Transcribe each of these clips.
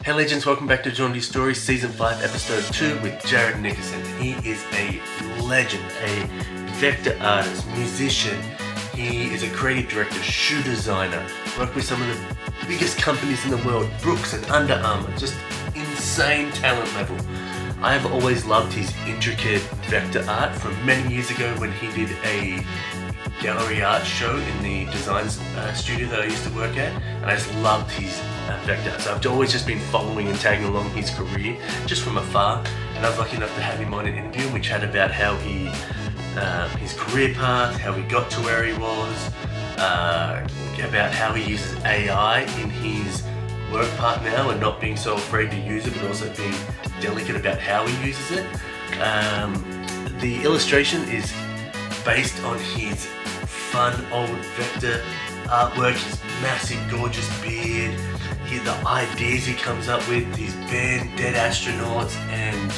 Hey legends, welcome back to Jaunty Stories, Season 5, Episode 2 with Jared Nickerson. He is a legend, a vector artist, musician. He is a creative director, shoe designer, worked with some of the biggest companies in the world, Brooks and Under Armour, just insane talent level. I have always loved his intricate vector art from many years ago when he did a gallery art show in the design studio that I used to work at, and I just loved his vector. So I've always just been following and tagging along his career just from afar, and I was lucky enough to have him on an interview, and we chat about how he his career path, how he got to where he was, about how he uses AI in his work part now and not being so afraid to use it, but also being delicate about how he uses it. The illustration is based on his fun old vector artwork, his massive gorgeous beard, the ideas he comes up with, his band Dead Astronauts, and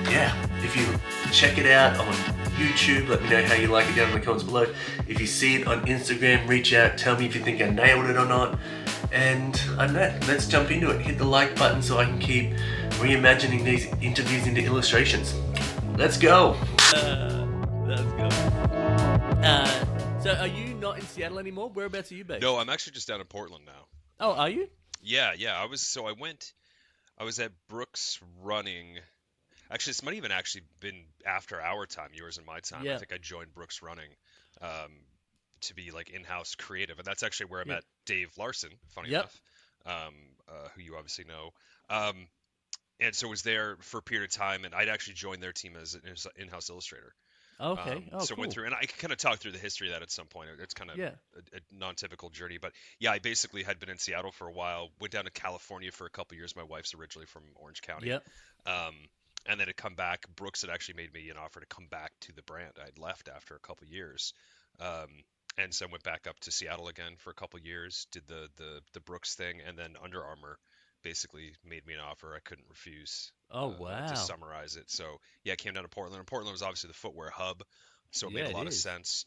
yeah, if you check it out on YouTube, let me know how you like it down in the comments below. If you see it on Instagram, reach out, tell me if you think I nailed it or not, and I don't know, let's jump into it. Hit the like button so I can keep reimagining these interviews into illustrations. Let's go! Let's go. So are you not in Seattle anymore? Whereabouts are you based? No, I'm actually just down in Portland now. Oh, are you? Yeah. I was at Brooks running. Actually, this might even actually been after our time, yours and my time. Yeah. I think I joined Brooks running to be like in-house creative, and that's actually where I met Dave Larson. Funny enough, who you obviously know. And so was there for a period of time, and I'd actually joined their team as an in-house illustrator. Okay. So cool. went through, and I can kind of talk through the history of that at some point. It's kind of a non-typical journey, but yeah, I basically had been in Seattle for a while, went down to California for a couple years. My wife's originally from Orange County. Yep. And then to come back, Brooks had actually made me an offer to come back to the brand. I'd left after a couple years. And so went back up to Seattle again for a couple years, did the Brooks thing, and then Under Armour basically made me an offer I couldn't refuse. Oh, wow. To summarize it. So yeah, I came down to Portland, and Portland was obviously the footwear hub, so it made a lot of sense.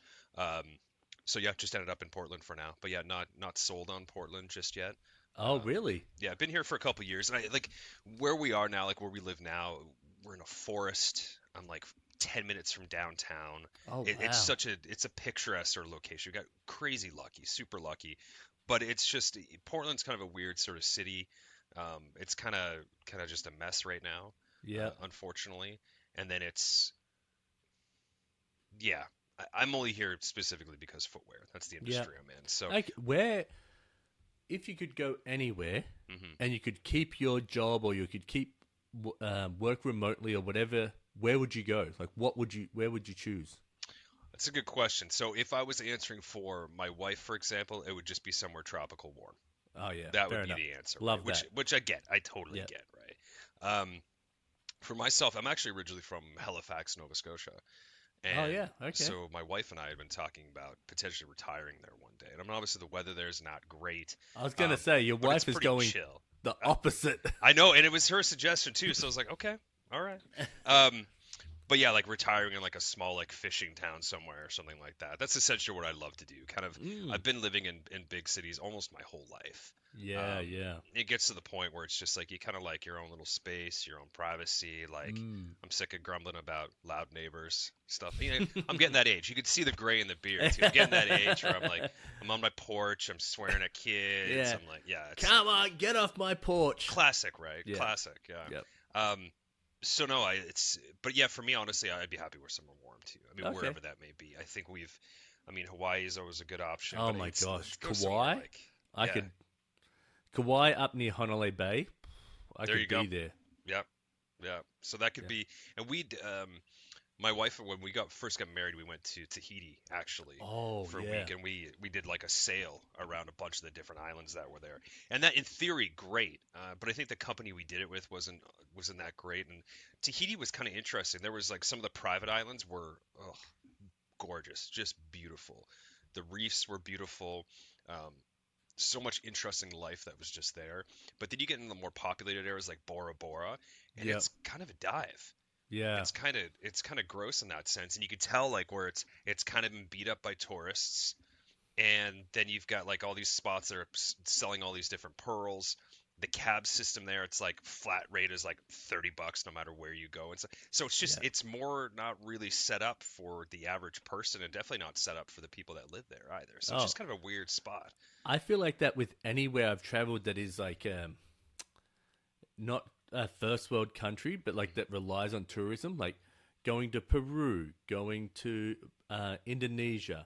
So yeah, just ended up in Portland for now. But yeah, not sold on Portland just yet. Oh, really? Yeah, I've been here for a couple years, and I like where we are now, like where we live now. We're in a forest. I'm like 10 minutes from downtown. Oh, wow. It's a picturesque sort of location. We got crazy lucky, super lucky, but it's just Portland's kind of a weird sort of city. It's kind of just a mess right now. Yeah. Unfortunately, and then I'm only here specifically because footwear. That's the industry I'm in. So if you could go anywhere and you could keep your job or you could keep work remotely or whatever, where would you go? Like, where would you choose? That's a good question. So if I was answering for my wife, for example, it would just be somewhere tropical warm. Oh yeah, that would be the answer. Love right? that. Which I get. I totally get. Right. For myself, I'm actually originally from Halifax, Nova Scotia. And okay. So my wife and I have been talking about potentially retiring there one day. And I mean, obviously the weather there is not great. I was gonna say your wife is going chill. The opposite. I know, and it was her suggestion too. So I was like, okay, all right. But yeah, like retiring in like a small like fishing town somewhere or something like that. That's essentially what I love to do. Kind of, I've been living in big cities almost my whole life. Yeah. It gets to the point where it's just like you kind of like your own little space, your own privacy. Like I'm sick of grumbling about loud neighbors, stuff. You know, I'm getting that age. You can see the gray in the beard too. I'm getting that age where I'm on my porch, I'm swearing at kids. Yeah. I'm like, come on, get off my porch. Classic, right? Yeah. Classic, yeah. Yep. So no, but yeah, for me, honestly, I'd be happy where somewhere warm too. I mean, wherever that may be. I think Hawaii is always a good option. Oh my gosh, Kauai! Kauai up near Honolulu Bay. I could be there. Yep. Yeah. So that could be, and my wife, when we first got married, we went to Tahiti actually for a week, and we did like a sail around a bunch of the different islands that were there, and that in theory great, but I think the company we did it with wasn't that great, and Tahiti was kind of interesting. There was like some of the private islands were gorgeous, just beautiful. The reefs were beautiful. So much interesting life that was just there, but then you get in the more populated areas like Bora Bora, and it's kind of a dive. Yeah, it's kind of gross in that sense, and you can tell like where it's kind of been beat up by tourists, and then you've got like all these spots that are selling all these different pearls, the cab system there, it's like flat rate is like $30 no matter where you go. And so it's just it's more not really set up for the average person, and definitely not set up for the people that live there either. So it's just kind of a weird spot. I feel like that with anywhere I've traveled that is like not a first world country, but like that relies on tourism, like going to Peru, going to Indonesia.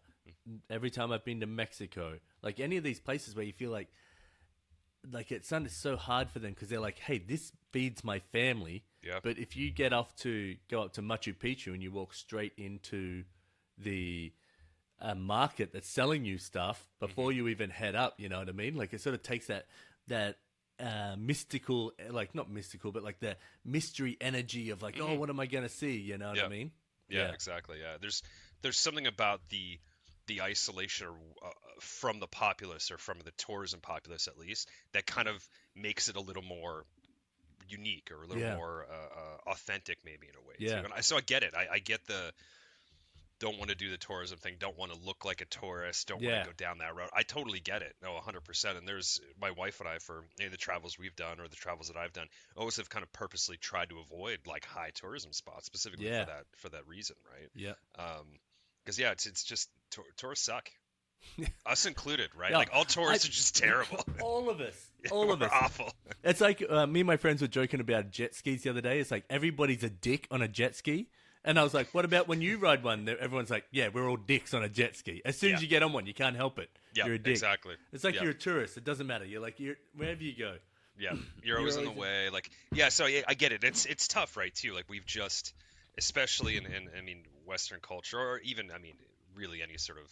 Every time I've been to Mexico, like any of these places where you feel like it's so hard for them because they're like, hey, this feeds my family. Yeah. But if you go up to Machu Picchu and you walk straight into the market that's selling you stuff before you even head up, you know what I mean? Like it sort of takes that mystical, like not mystical, but like the mystery energy of like, oh, what am I going to see? You know what I mean? Yeah, exactly. Yeah. There's something about the isolation from the populace, or from the tourism populace at least, that kind of makes it a little more unique, or a little more authentic maybe in a way. Yeah. Too. And so I get it. I get the don't want to do the tourism thing, don't want to look like a tourist, don't want to go down that road. I totally get it. No, 100%. And there's my wife and I, for any of the travels we've done or the travels that I've done, always have kind of purposely tried to avoid like high tourism spots specifically for that reason, right? Yeah. Because it's just tourists suck. Us included, right? Like all tourists are just terrible. All of us. All of us. Awful. It's like me and my friends were joking about jet skis the other day. It's like everybody's a dick on a jet ski. And I was like, what about when you ride one? Everyone's like, yeah, we're all dicks on a jet ski. As soon as you get on one, you can't help it. You're a dick. Exactly. It's like you're a tourist. It doesn't matter. You're like, wherever you go. Yeah, you're always in the way. Like, so I get it. It's tough, right, too? Like, we've just, especially in I mean, Western culture, or even, I mean, really any sort of,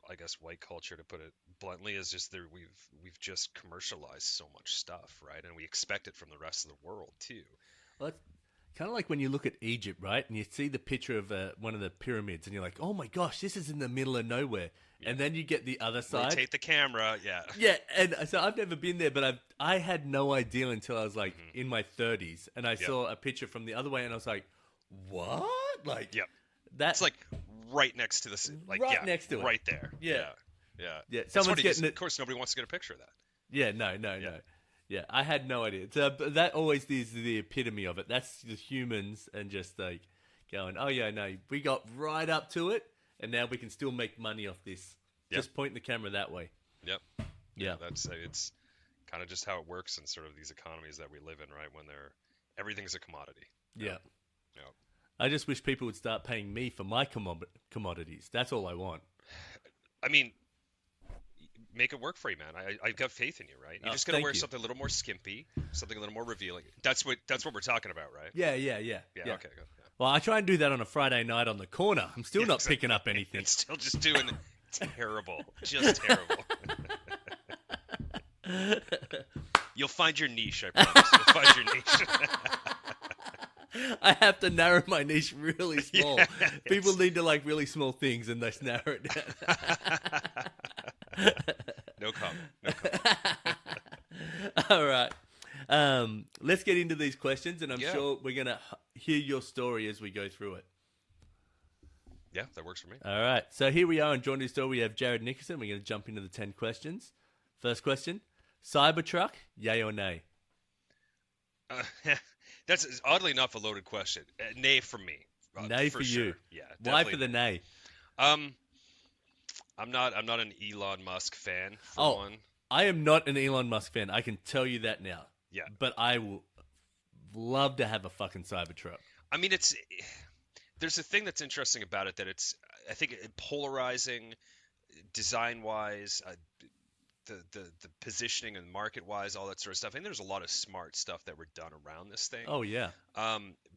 I guess, white culture, to put it bluntly, is just we've just commercialized so much stuff, right? And we expect it from the rest of the world, too. Well, it's kind of like when you look at Egypt, right? And you see the picture of one of the pyramids, and you're like, oh my gosh, this is in the middle of nowhere. Yeah. And then you get the other side. Rotate the camera, Yeah, and so I've never been there, but I had no idea until I was like in my 30s, and I saw a picture from the other way, and I was like, what? Like, that's like right next to the, like, next to it, right there. Yeah. Someone's getting it. Of course, nobody wants to get a picture of that. Yeah, no. Yeah, I had no idea. But that always is the epitome of it. That's the humans and just like going, oh yeah, no, we got right up to it, and now we can still make money off this. Just pointing the camera that way. Yep. Yeah. It's kind of just how it works in sort of these economies that we live in, right? When everything's a commodity. Yeah. I just wish people would start paying me for my commodities. That's all I want. I mean, make it work for you, man. I've got faith in you, right? You just got to wear something a little more skimpy, something a little more revealing. That's what we're talking about, right? Yeah. Okay, good. Yeah. Well, I try and do that on a Friday night on the corner. I'm still not picking up anything. It's still just doing terrible. Just terrible. You'll find your niche, I promise. You'll find your niche. I have to narrow my niche really small. People need to like really small things, and let's narrow it down. No comment. All right. Let's get into these questions, and I'm sure we're going to hear your story as we go through it. Yeah, that works for me. All right. So here we are on Join This Story. We have Jared Nickerson. We're going to jump into the 10 questions. First question, Cybertruck, yay or nay? That's oddly enough a loaded question. Nay for me. Nay for sure. you. Yeah. Why for the nay? I'm not an Elon Musk fan, for one. I am not an Elon Musk fan. I can tell you that now. Yeah. But I will love to have a fucking Cybertruck. I mean, there's a thing that's interesting about it, that it's, I think, polarizing design-wise, the positioning and market-wise, all that sort of stuff. I think there's a lot of smart stuff that were done around this thing. Oh, yeah.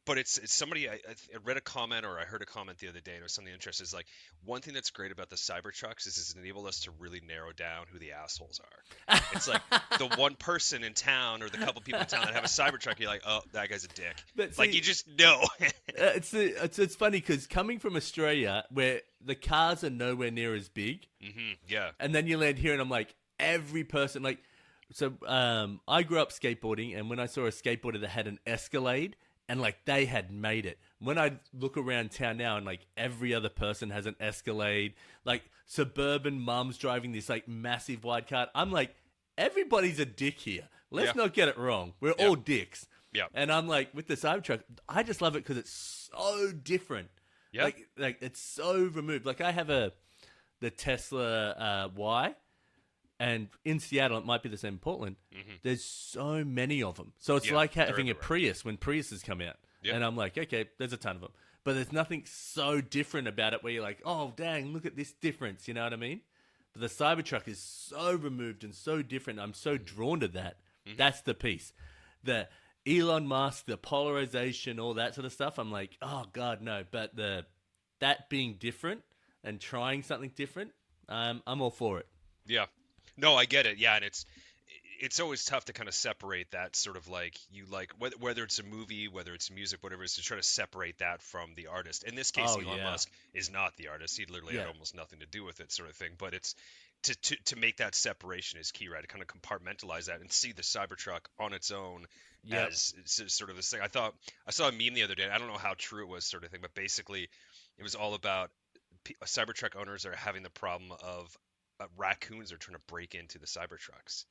But it's somebody, I read a comment, or I heard a comment the other day, and it was something interesting. It's like, one thing that's great about the Cybertrucks is it's enabled us to really narrow down who the assholes are. It's like the one person in town, or the couple people in town that have a Cybertruck, you're like, oh, that guy's a dick. But see, like, you just know. It's funny because coming from Australia, where the cars are nowhere near as big, and then you land here, and I'm like, every person, like, so I grew up skateboarding, and when I saw a skateboarder that had an Escalade, and like they had made it. When I look around town now, and like every other person has an Escalade, like suburban mums driving this like massive wide car, I'm like, everybody's a dick here. Let's not get it wrong. We're all dicks. Yeah. And I'm like, with the Cybertruck, I just love it because it's so different. Yeah. Like it's so removed. Like I have the Tesla Y, and in Seattle, it might be the same in Portland. Mm-hmm. There's so many of them. So it's like having a Prius when Priuses come out. Yeah. And I'm like, okay, there's a ton of them. But there's nothing so different about it where you're like, oh, dang, look at this difference. You know what I mean? But the Cybertruck is so removed and so different. I'm so drawn to that. Mm-hmm. That's the piece. The Elon Musk, the polarization, all that sort of stuff. I'm like, oh God, no. But that being different and trying something different, I'm all for it. Yeah. No, I get it. Yeah, and it's always tough to kind of separate that sort of like you like whether it's a movie, whether it's music, whatever it is, to try to separate that from the artist. In this case, Elon Musk is not the artist. He literally had almost nothing to do with it, sort of thing. But it's to make that separation is key, right? To kind of compartmentalize that and see the Cybertruck on its own as sort of this thing. I saw a meme the other day. I don't know how true it was, sort of thing, but basically it was all about Cybertruck owners are having the problem of raccoons are trying to break into the Cybertrucks.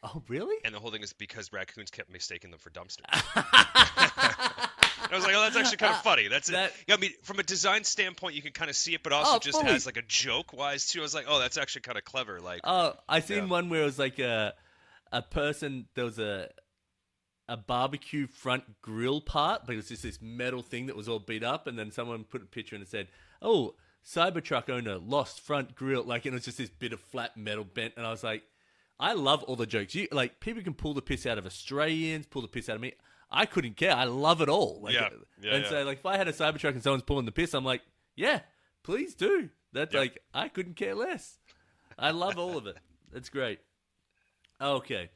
Oh, really? And the whole thing is because raccoons kept mistaking them for dumpsters. I was like, oh, that's actually kind of funny. That's it. I mean, from a design standpoint, you can kind of see it, but also just as like a joke wise too. I was like, oh, that's actually kind of clever. Like, I seen one where it was like a person. There was a barbecue front grill part, but it was just this metal thing that was all beat up, and then someone put a picture and it said, "Oh, Cybertruck owner lost front grill." Like, and it was just this bit of flat metal bent, and I was like, I love all the jokes. Like, people can pull the piss out of Australians, pull the piss out of me. I couldn't care. I love it all. Like, so, like, if I had a Cybertruck and someone's pulling the piss, I'm like, yeah, please do. That's like, I couldn't care less. I love all of it. It's great. Okay.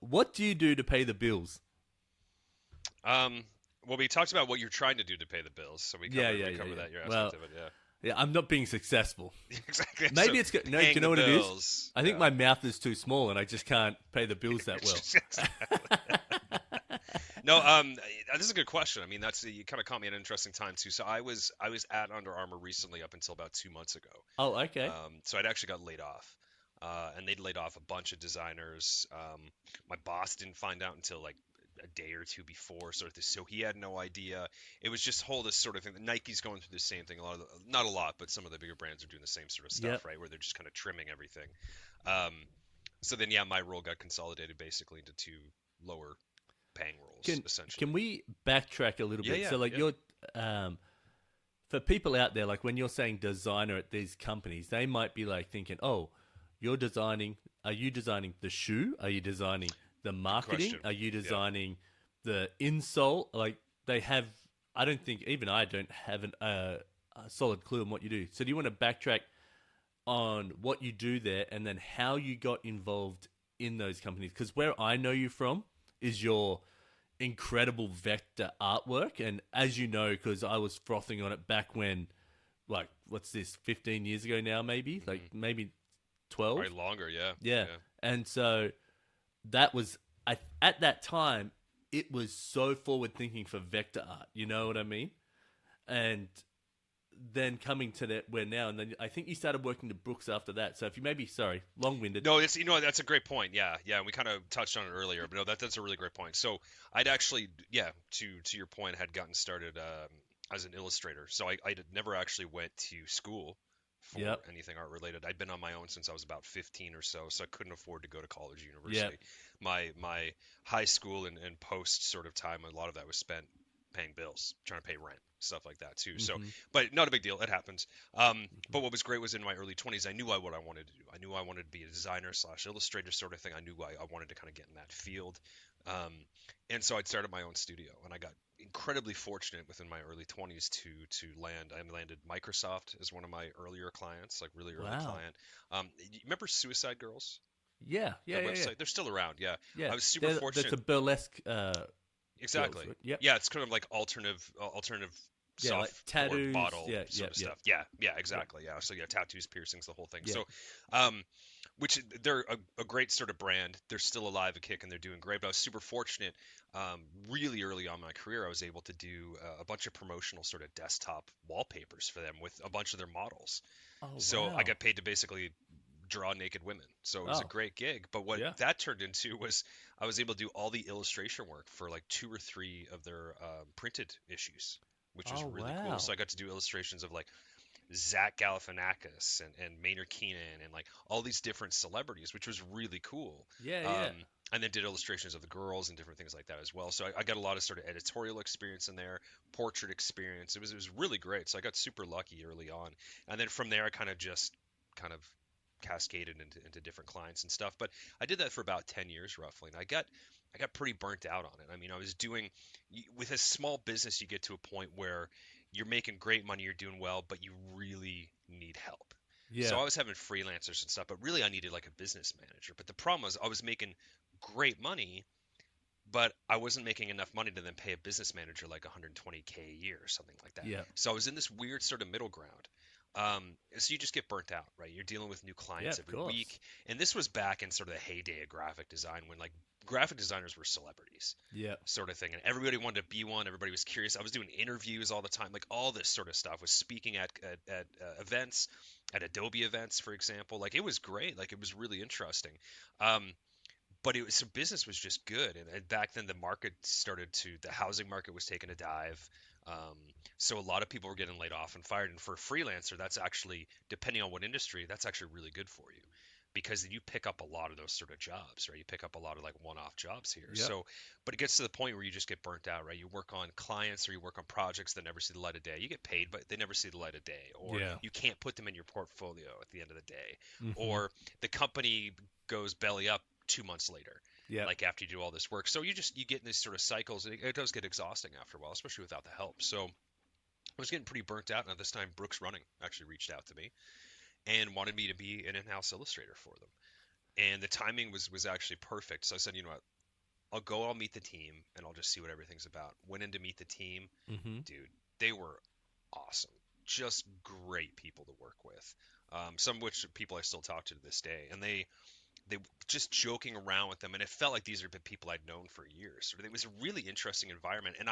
What do you do to pay the bills? Well, we talked about what you're trying to do to pay the bills, so we covered that. Your aspect of it, Yeah, I'm not being successful. Exactly. Maybe it's good. No, do you know what it is? I think my mouth is too small and I just can't pay the bills that well. No, this is a good question. I mean, you kind of caught me at an interesting time too. So I was at Under Armour recently up until about 2 months ago. Oh, okay. So I'd actually got laid off, and they'd laid off a bunch of designers. My boss didn't find out until like a day or two before, sort of this, so he had no idea. It was just this sort of thing. Nike's going through the same thing. Not a lot, but some of the bigger brands are doing the same sort of stuff, right? Where they're just kind of trimming everything. So then, my role got consolidated basically into two lower paying roles, essentially. Can we backtrack a little bit? Yeah, so, like, you're for people out there, like when you're saying designer at these companies, they might be like thinking, "Oh, you're designing. Are you designing the shoe? Are you designing the marketing? Are you designing the insole?" Like, they have, I don't have a solid clue on what you do. So do you want to backtrack on what you do there and then how you got involved in those companies? Because where I know you from is your incredible vector artwork. And as you know, because I was frothing on it back when, like, what's this, 15 years ago now, maybe? Like, maybe 12? Probably longer, Yeah. And so that was, at that time, it was so forward thinking for vector art. You know what I mean? And then coming to that where now, and then I think you started working to Brooks after that. So if you long-winded. No, that's a great point. Yeah. And we kind of touched on it earlier, but no, that's a really great point. So I'd actually, to your point, had gotten started as an illustrator. So I never actually went to school for anything art related. I'd been on my own since I was about 15 or so I couldn't afford to go to college or university. My high school and post sort of time, a lot of that was spent paying bills, trying to pay rent, stuff like that too. So, but not a big deal. It happens. But what was great was in my early 20s, I knew what I wanted to do. I knew I wanted to be a designer / illustrator sort of thing. I knew I wanted to kind of get in that field. And so I'd started my own studio, and I got incredibly fortunate within my early 20s to land. I landed Microsoft as one of my earlier clients, like really early client. You remember Suicide Girls? Yeah. They're still around. Yeah. I was super fortunate. That's a burlesque. Exactly. Girls, right? Yeah, it's kind of like alternative soft like tattoos, bottle sort of stuff. Yeah, exactly. Yeah. So tattoos, piercings, the whole thing. Yeah. So, which they're a great sort of brand. They're still alive, a kick, and they're doing great. But I was super fortunate. Really early on in my career, I was able to do a bunch of promotional sort of desktop wallpapers for them with a bunch of their models. Oh, so wow. I got paid to basically draw naked women. So it was a great gig. But what that turned into was I was able to do all the illustration work for like 2 or 3 of their printed issues, which was really cool. So I got to do illustrations of like Zach Galifianakis and Maynard Keenan and like all these different celebrities, which was really cool. And then did illustrations of the girls and different things like that as well. So I got a lot of sort of editorial experience in there, portrait experience. It was really great. So I got super lucky early on. And then from there, I kind of cascaded into different clients and stuff. But I did that for about 10 years roughly. And I got pretty burnt out on it. I mean, I was doing, with a small business, you get to a point where you're making great money, you're doing well, but you really need help. So I was having freelancers and stuff, but really I needed like a business manager. But the problem was I was making great money, but I wasn't making enough money to then pay a business manager like 120K a year or something like that. So I was in this weird sort of middle ground. So you just get burnt out, right? You're dealing with new clients every week. And this was back in sort of the heyday of graphic design when like graphic designers were celebrities, sort of thing. And everybody wanted to be one. Everybody was curious. I was doing interviews all the time, like all this sort of stuff. Was speaking at events, at Adobe events, for example. Like it was great. Like it was really interesting. But so business was just good. And back then the housing market was taking a dive. So a lot of people were getting laid off and fired. And for a freelancer, that's actually, depending on what industry, that's actually really good for you. Because you pick up a lot of those sort of jobs, right? You pick up a lot of like one-off jobs here. So, but it gets to the point where you just get burnt out, right? You work on clients or you work on projects that never see the light of day. You get paid, but they never see the light of day. Or you can't put them in your portfolio at the end of the day. Or the company goes belly up 2 months later, like after you do all this work. So you get in these sort of cycles, and it does get exhausting after a while, especially without the help. So I was getting pretty burnt out, and at this time, Brooks Running actually reached out to me and wanted me to be an in-house illustrator for them. And the timing was actually perfect. So I said, you know what, I'll meet the team, and I'll just see what everything's about. Went in to meet the team. Dude, they were awesome. Just great people to work with. Some of which people I still talk to this day. And they just joking around with them, and it felt like these are people I'd known for years. It was a really interesting environment, and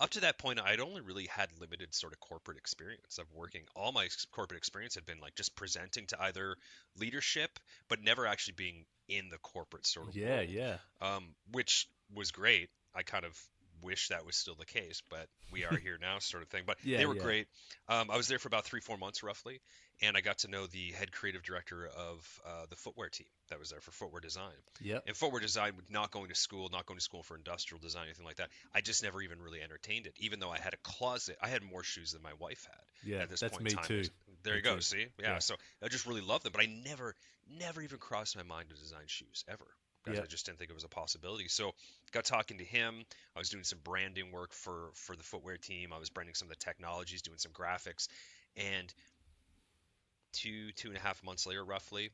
up to that point I'd only really had limited sort of corporate experience of working. All my corporate experience had been like just presenting to either leadership, but never actually being in the corporate sort of world. Which was great. I kind of wish that was still the case, but we are here now, sort of thing. But they were great. I was there for about 3-4 months roughly, and I got to know the head creative director of the footwear team that was there for footwear design. And footwear design, not going to school for industrial design, anything like that. I just never even really entertained it, even though I had a closet. I had more shoes than my wife had at this point in time. Too. There you go. See? Yeah. So I just really loved them, but I never even crossed my mind to design shoes ever. I just didn't think it was a possibility. So got talking to him. I was doing some branding work for the footwear team. I was branding some of the technologies, doing some graphics. And 2.5 months later, roughly,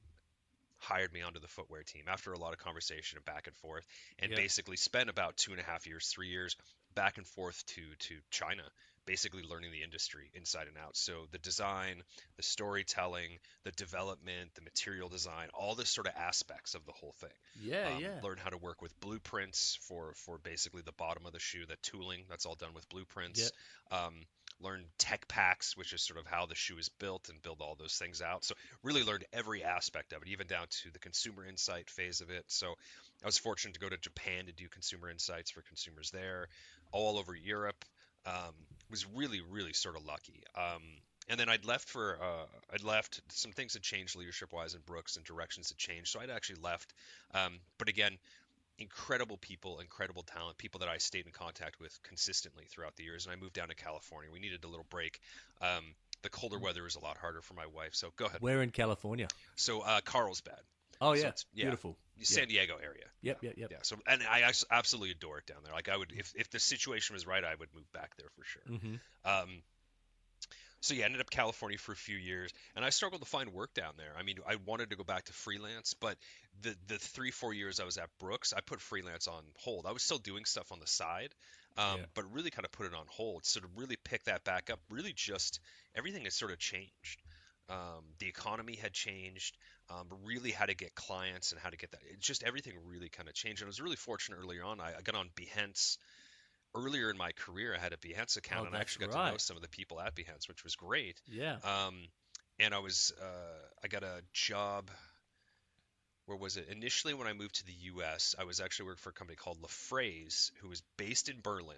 hired me onto the footwear team after a lot of conversation and back and forth, and basically spent about 2.5 years, 3 years back and forth to China, basically learning the industry inside and out. So the design, the storytelling, the development, the material design, all this sort of aspects of the whole thing. Learn how to work with blueprints for basically the bottom of the shoe, the tooling, that's all done with blueprints. Learn tech packs, which is sort of how the shoe is built, and build all those things out. So really learned every aspect of it, even down to the consumer insight phase of it. So I was fortunate to go to Japan to do consumer insights for consumers there, all over Europe. Was really, really sort of lucky. And then I'd left some things had changed leadership wise in Brooks, and directions had changed. So I'd actually left. But again, incredible people, incredible talent, people that I stayed in contact with consistently throughout the years. And I moved down to California. We needed a little break. The colder weather was a lot harder for my wife. So go ahead. Where in California? So Carlsbad. Oh, so yeah. Beautiful. San Diego area. Yep. Yeah. So, and I absolutely adore it down there. Like I would, if the situation was right, I would move back there for sure. So yeah, I ended up California for a few years, and I struggled to find work down there. I mean, I wanted to go back to freelance, but the 3-4 years I was at Brooks, I put freelance on hold. I was still doing stuff on the side, but really kind of put it on hold. So to really pick that back up, really just everything has sort of changed. The economy had changed, really how to get clients and how to get that. It just everything really kind of changed. And I was really fortunate earlier on. I got on Behance. Earlier in my career, I had a Behance account, and I actually got to know some of the people at Behance, which was great. Yeah. And I got a job where was it? Initially, when I moved to the U.S., I was actually working for a company called LaFraise, who was based in Berlin,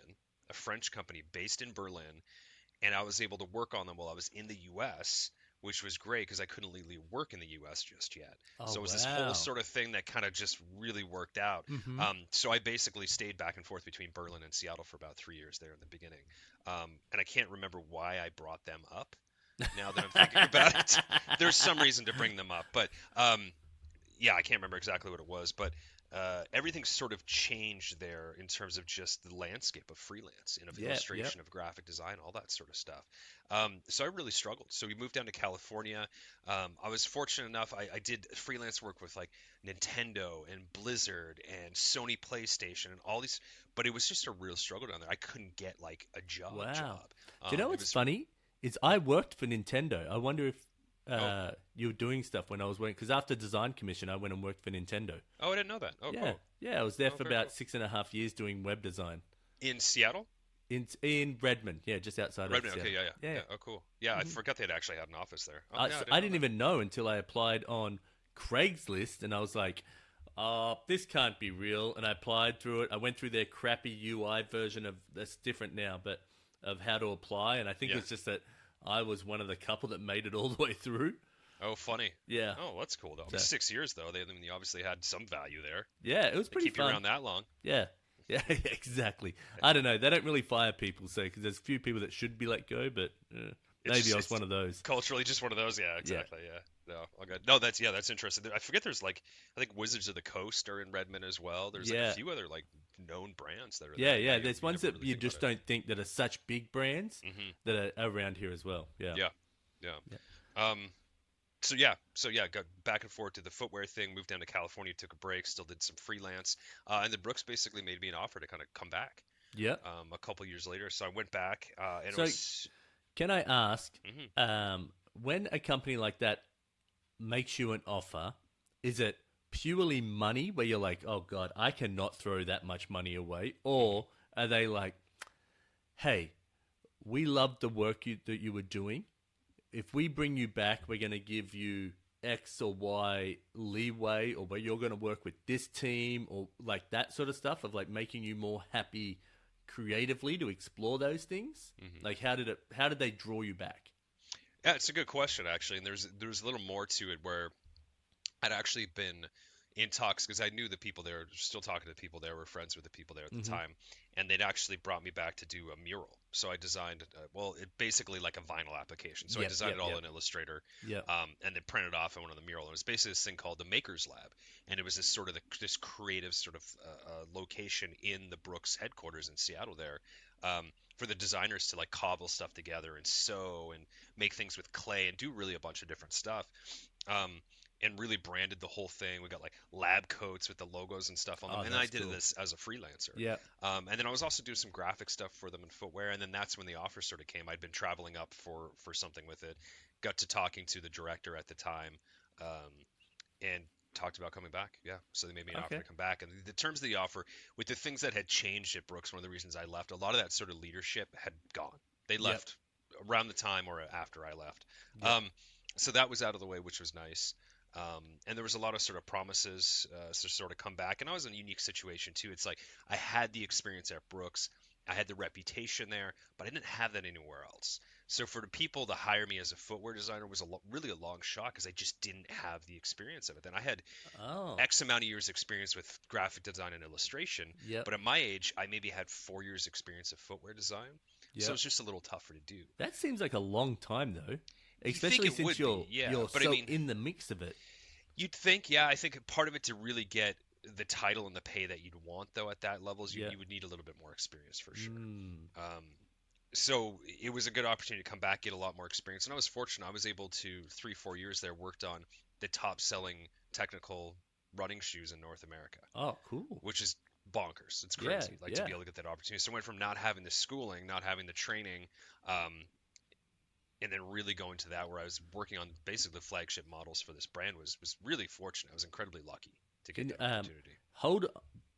a French company based in Berlin, and I was able to work on them while I was in the U.S., which was great because I couldn't legally work in the U.S. just yet. Oh, So it was this wow. whole sort of thing that kind of just really worked out. Mm-hmm. So I basically stayed back and forth between Berlin and Seattle for about 3 years there in the beginning. And I can't remember why I brought them up. Now that I'm thinking about it, there's some reason to bring them up, but yeah, I can't remember exactly what it was, but everything's sort of changed there in terms of just the landscape of freelance, of illustration, of graphic design, all that sort of stuff. So I really struggled. So we moved down to California. I was fortunate enough. I did freelance work with like Nintendo and Blizzard and Sony PlayStation and all these, but it was just a real struggle down there. I couldn't get like a job. Wow. Do you know what's funny? Is I worked for Nintendo. I wonder if you were doing stuff when I was working, because after Design Commission, I went and worked for Nintendo. Oh, I didn't know that. Oh, yeah, cool. Yeah, I was there for about 6.5 years doing web design. In Seattle? In Redmond, yeah, just outside Redmond, of Seattle. Okay, yeah. Oh, cool. Yeah, I forgot they had actually had an office there. Oh, I didn't even know until I applied on Craigslist, and I was like, this can't be real. And I applied through it. I went through their crappy UI version of, that's different now, but of how to apply. And I think it's just that I was one of the couple that made it all the way through. Oh, funny. Yeah. Oh, that's cool, though. So, 6 years, though. They obviously had some value there. Yeah, it was pretty keep fun. you around that long. Yeah. Yeah, exactly. I don't know. They don't really fire people, so because there's a few people that should be let go, but maybe I was one of those. Culturally, just one of those. Yeah, exactly. Yeah. No, okay. No, that's interesting. I forget. There's like, I think Wizards of the Coast are in Redmond as well. There's like a few other like known brands that are there. Yeah. There's ones that you just don't think that are such big brands that are around here as well. Yeah. So got back and forth to the footwear thing, moved down to California, took a break, still did some freelance. And then Brooks basically made me an offer to kind of come back. Yeah. A couple years later. So I went back. And so it was... Can I ask, when a company like that makes you an offer, is it purely money where you're like, oh God, I cannot throw that much money away? Or are they like, hey, we love the work that you were doing. If we bring you back, we're going to give you X or Y leeway, or where you're going to work with this team, or like that sort of stuff of like making you more happy creatively to explore those things. Like how did they draw you back? Yeah, it's a good question actually, and there's a little more to it where I'd actually been in talks because I knew the people there, still talking to the people there, were friends with the people there at the time, and they'd actually brought me back to do a mural. So I designed, it basically like a vinyl application. So I designed it all in Illustrator, and then printed off and went on the mural. And it was basically this thing called the Makers Lab, and it was this sort of this creative sort of location in the Brooks headquarters in Seattle there. For the designers to like cobble stuff together and sew and make things with clay and do really a bunch of different stuff. And really branded the whole thing. We got like lab coats with the logos and stuff on them. And then I did this as a freelancer. Yeah. And then I was also doing some graphic stuff for them in footwear. And then that's when the offer sort of came. I'd been traveling up for something with it. Got to talking to the director at the time, and talked about coming back. Yeah. So they made me an offer to come back. And the terms of the offer, with the things that had changed at Brooks, one of the reasons I left, a lot of that sort of leadership had gone. They left around the time or after I left. So that was out of the way, which was nice. And there was a lot of sort of promises to sort of come back. And I was in a unique situation too. It's like I had the experience at Brooks. I had the reputation there, but I didn't have that anywhere else. So for the people to hire me as a footwear designer was really a long shot because I just didn't have the experience of it. Then I had X amount of years experience with graphic design and illustration. But at my age, I maybe had 4 years experience of footwear design. So it's just a little tougher to do. That seems like a long time though. Especially since you're so in the mix of it. You'd think, I think part of it to really get the title and the pay that you'd want, though, at that level, you would need a little bit more experience for sure. So it was a good opportunity to come back, get a lot more experience. And I was fortunate. I was able to, 3-4 years there, worked on the top-selling technical running shoes in North America. Oh, cool. Which is bonkers. It's crazy, to be able to get that opportunity. So I went from not having the schooling, not having the training, and then really going to that where I was working on basically the flagship models for this brand was really fortunate. I was incredibly lucky to get that opportunity. Hold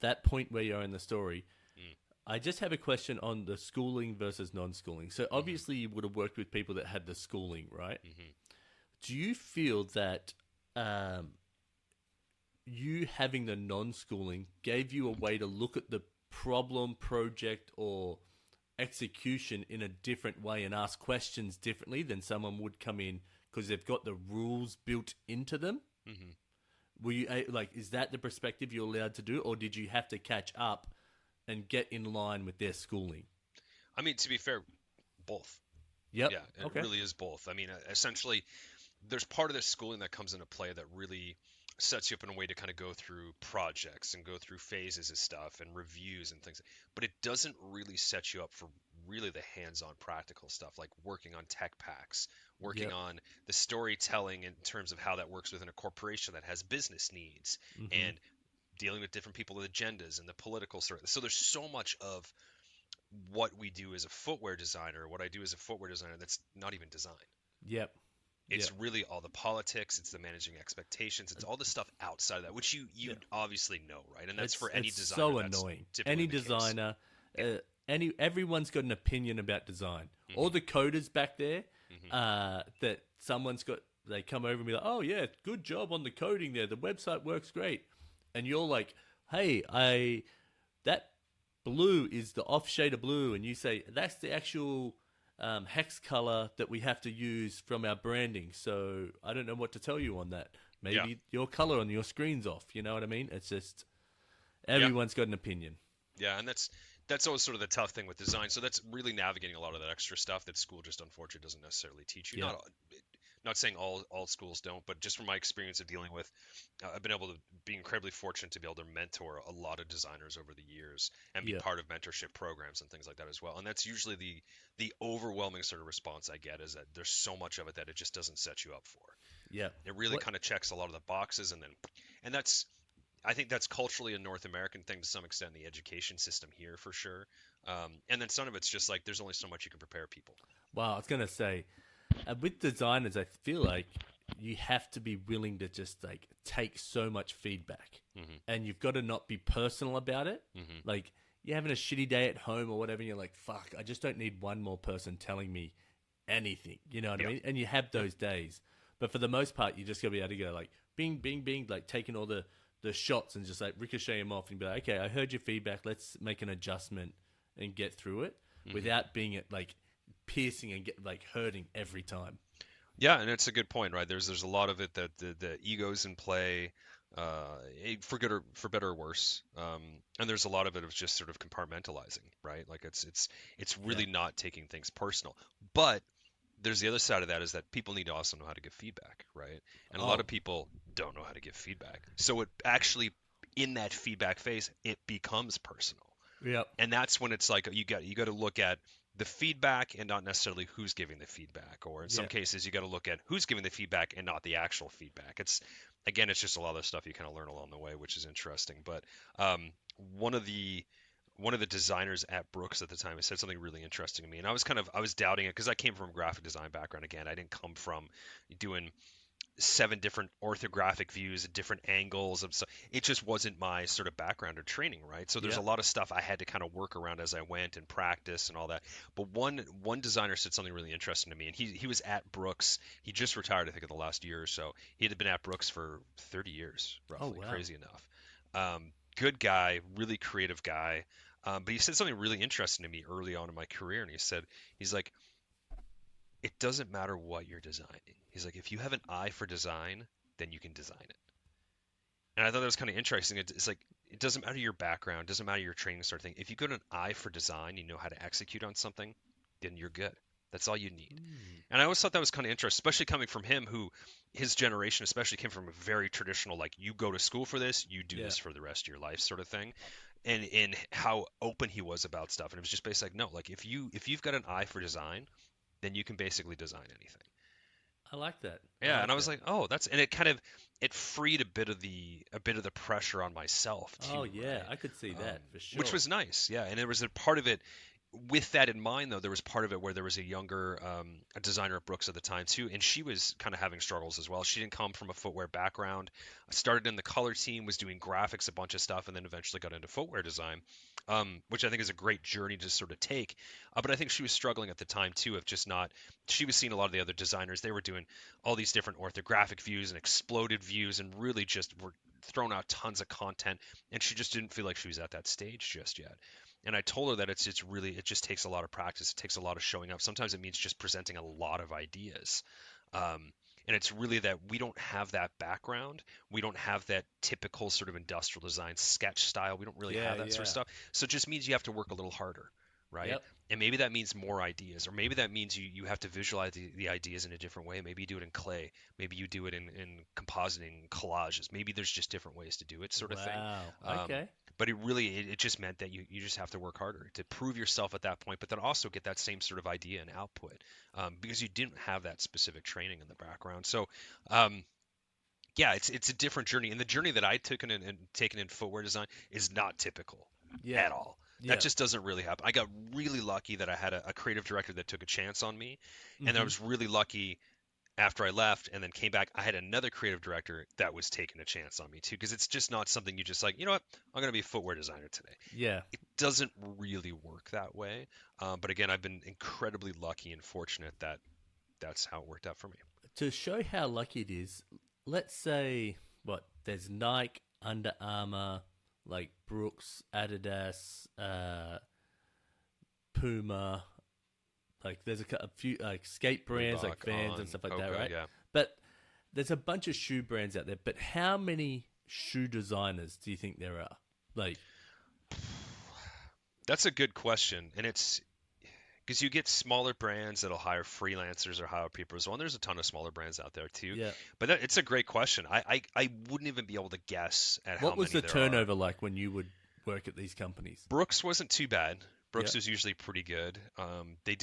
that point where you're in the story. I just have a question on the schooling versus non-schooling. So obviously you would have worked with people that had the schooling, right? Do you feel that you having the non-schooling gave you a way to look at the problem, project, or execution in a different way and ask questions differently than someone would come in because they've got the rules built into them. Mm-hmm. Were you like, is that the perspective you're allowed to do, or did you have to catch up and get in line with their schooling? I mean, to be fair, both. Yep. Yeah, it really is both. I mean, essentially, there's part of the schooling that comes into play that really sets you up in a way to kind of go through projects and go through phases of stuff and reviews and things. But it doesn't really set you up for really the hands-on practical stuff, like working on tech packs, working on the storytelling in terms of how that works within a corporation that has business needs, and dealing with different people's agendas and the political sort. So there's so much of what we do as a footwear designer, what I do as a footwear designer, that's not even design. Yep. It's really all the politics, it's the managing expectations, it's all the stuff outside of that, which you obviously know, right? And that's for any designer. So annoying. Any designer, everyone's got an opinion about design. All the coders back there, that someone's got, they come over and be like, oh yeah, good job on the coding there. The website works great. And you're like, hey, that blue is the off shade of blue. And you say, that's the actual hex color that we have to use from our branding. So I don't know what to tell you on that. Maybe your color on your screen's off. You know what I mean? It's just everyone's got an opinion. Yeah, and that's always sort of the tough thing with design. So that's really navigating a lot of that extra stuff that school just unfortunately doesn't necessarily teach you. Not saying all schools don't, but just from my experience of dealing with, I've been able to be incredibly fortunate to be able to mentor a lot of designers over the years and be part of mentorship programs and things like that as well. And that's usually the overwhelming sort of response I get, is that there's so much of it that it just doesn't set you up for. Yeah, it really kind of checks a lot of the boxes, and that's, I think that's culturally a North American thing to some extent in the education system here for sure. And then some of it's just like there's only so much you can prepare people. Wow, I was gonna say. With designers, I feel like you have to be willing to just like take so much feedback, and you've got to not be personal about it. Like you're having a shitty day at home or whatever, and you're like, "Fuck, I just don't need one more person telling me anything." You know what I mean? And you have those days, but for the most part, you just got to be able to go like, "Bing, bing, bing," like taking all the shots and just like ricochet them off, and be like, "Okay, I heard your feedback. Let's make an adjustment and get through it," without being at like piercing and get like hurting every time. Yeah, and it's a good point, right? There's a lot of it that the ego's in play, for good or for better or worse, and there's a lot of it of just sort of compartmentalizing, right? Like it's really not taking things personal. But there's the other side of that, is that people need to also know how to give feedback, right? And a lot of people don't know how to give feedback. So it actually, in that feedback phase, it becomes personal. Yep. And that's when it's like you got to look at the feedback and not necessarily who's giving the feedback, or in some cases you got to look at who's giving the feedback and not the actual feedback. It's just a lot of stuff you kind of learn along the way, which is interesting. But one of the designers at Brooks at the time said something really interesting to me, and I was doubting it because I came from a graphic design background. Again, I didn't come from doing 7 different orthographic views at different angles of it just wasn't my sort of background or training, right? So there's a lot of stuff I had to kind of work around as I went and practice and all that. But one designer said something really interesting to me, and he was at Brooks. He just retired, I think, in the last year or so. He had been at Brooks for 30 years, roughly. Oh, wow. Crazy enough. Good guy, really creative guy. But he said something really interesting to me early on in my career, and he's like, it doesn't matter what you're designing. He's like, if you have an eye for design, then you can design it. And I thought that was kind of interesting. It's like, it doesn't matter your background, doesn't matter your training sort of thing. If you got an eye for design, you know how to execute on something, then you're good. That's all you need. And I always thought that was kind of interesting, especially coming from him, who his generation especially came from a very traditional, like, you go to school for this, you do this for the rest of your life sort of thing. And how open he was about stuff. And it was just basically like, no, like if you've got an eye for design, then you can basically design anything. I like that. Yeah, and I was like, oh, it freed a bit of the pressure on myself too. Oh yeah, right? I could see that for sure. Which was nice, yeah. And there was a part of it. With that in mind, though, there was part of it where there was a younger a designer at Brooks at the time too, and she was kind of having struggles as well. She didn't come from a footwear background. Started in the color team, was doing graphics, a bunch of stuff, and then eventually got into footwear design, which I think is a great journey to sort of take. But I think she was struggling at the time too, of just not. She was seeing a lot of the other designers. They were doing all these different orthographic views and exploded views, and really just were thrown out tons of content, and she just didn't feel like she was at that stage just yet. And I told her that it's really, it just takes a lot of practice. It takes a lot of showing up. Sometimes it means just presenting a lot of ideas. And it's really that we don't have that background. We don't have that typical sort of industrial design sketch style. We don't really have that sort of stuff. So it just means you have to work a little harder, right? Yep. And maybe that means more ideas, or maybe that means you have to visualize the ideas in a different way. Maybe you do it in clay. Maybe you do it in compositing, collages. Maybe there's just different ways to do it, sort of thing. Okay. But it just meant that you just have to work harder to prove yourself at that point, but then also get that same sort of idea and output, because you didn't have that specific training in the background. So, yeah, it's a different journey, and the journey that I took and taken in footwear design is not typical at all. That just doesn't really happen. I got really lucky that I had a creative director that took a chance on me, and then I was really lucky after I left and then came back, I had another creative director that was taking a chance on me too, because it's just not something you just like, you know what, I'm going to be a footwear designer today. Yeah. It doesn't really work that way. But again, I've been incredibly lucky and fortunate that that's how it worked out for me. To show how lucky it is, let's say, there's Nike, Under Armour, like Brooks, Adidas, Puma, like there's a few like skate brands, Reebok, like Vans and stuff like that, right? Yeah. But there's a bunch of shoe brands out there. But how many shoe designers do you think there are? Like, that's a good question, and it's because you get smaller brands that'll hire freelancers or hire people as well. And there's a ton of smaller brands out there too. Yeah. But it's a great question. I wouldn't even be able to guess at how many. What was the turnover like when you would work at these companies? Brooks wasn't too bad. Brooks was usually pretty good. They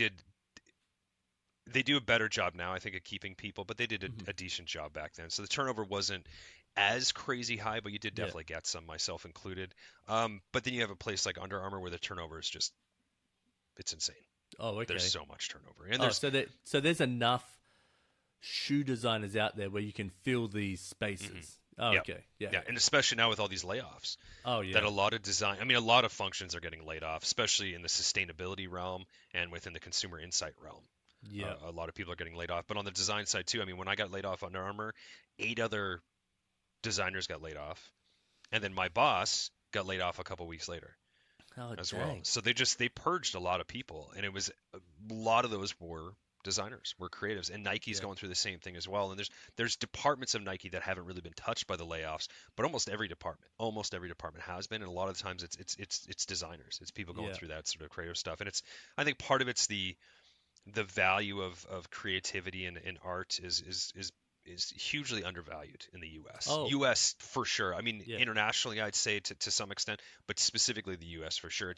do a better job now, I think, of keeping people, but they did a decent job back then. So the turnover wasn't as crazy high, but you did definitely get some, myself included. But then you have a place like Under Armour where the turnover is just, it's insane. Oh, okay. There's so much turnover. And so there's enough shoe designers out there where you can fill these spaces. Oh, yeah. Okay. Yeah. Yeah, and especially now with all these layoffs. Oh, yeah. That a lot of functions are getting laid off, especially in the sustainability realm and within the consumer insight realm. Yeah. A lot of people are getting laid off. But on the design side too, I mean, when I got laid off Under Armour, 8 other designers got laid off. And then my boss got laid off a couple weeks later as well. So they purged a lot of people. And it was a lot of those were designers, were creatives, and Nike's going through the same thing as well. And there's departments of Nike that haven't really been touched by the layoffs, but almost every department has been. And a lot of times it's designers, it's people going through that sort of creative stuff. And I think part of it's the value of creativity and art is hugely undervalued in the U.S. U.S. for sure. I mean, internationally, I'd say to some extent, but specifically the U.S. for sure.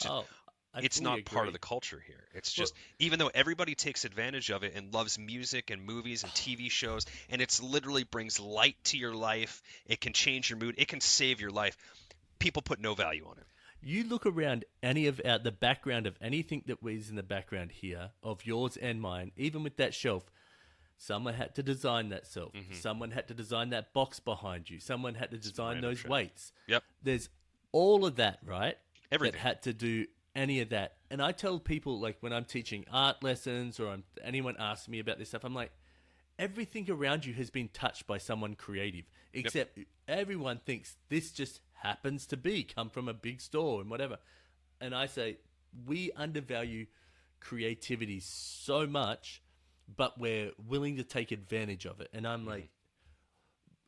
It's not part of the culture here. It's just, even though everybody takes advantage of it and loves music and movies and TV shows, and it's literally brings light to your life, it can change your mood, it can save your life, people put no value on it. You look around any of the background of anything that was in the background here, of yours and mine, even with that shelf, someone had to design that shelf. Someone had to design that box behind you. Someone had to design those weights. Yep. There's all of that, right? Everything. That had to do any of that. And I tell people, like when I'm teaching art lessons or anyone asks me about this stuff, I'm like, everything around you has been touched by someone creative, except everyone thinks this just happens to come from a big store and whatever. And I say, we undervalue creativity so much, but we're willing to take advantage of it. And I'm like,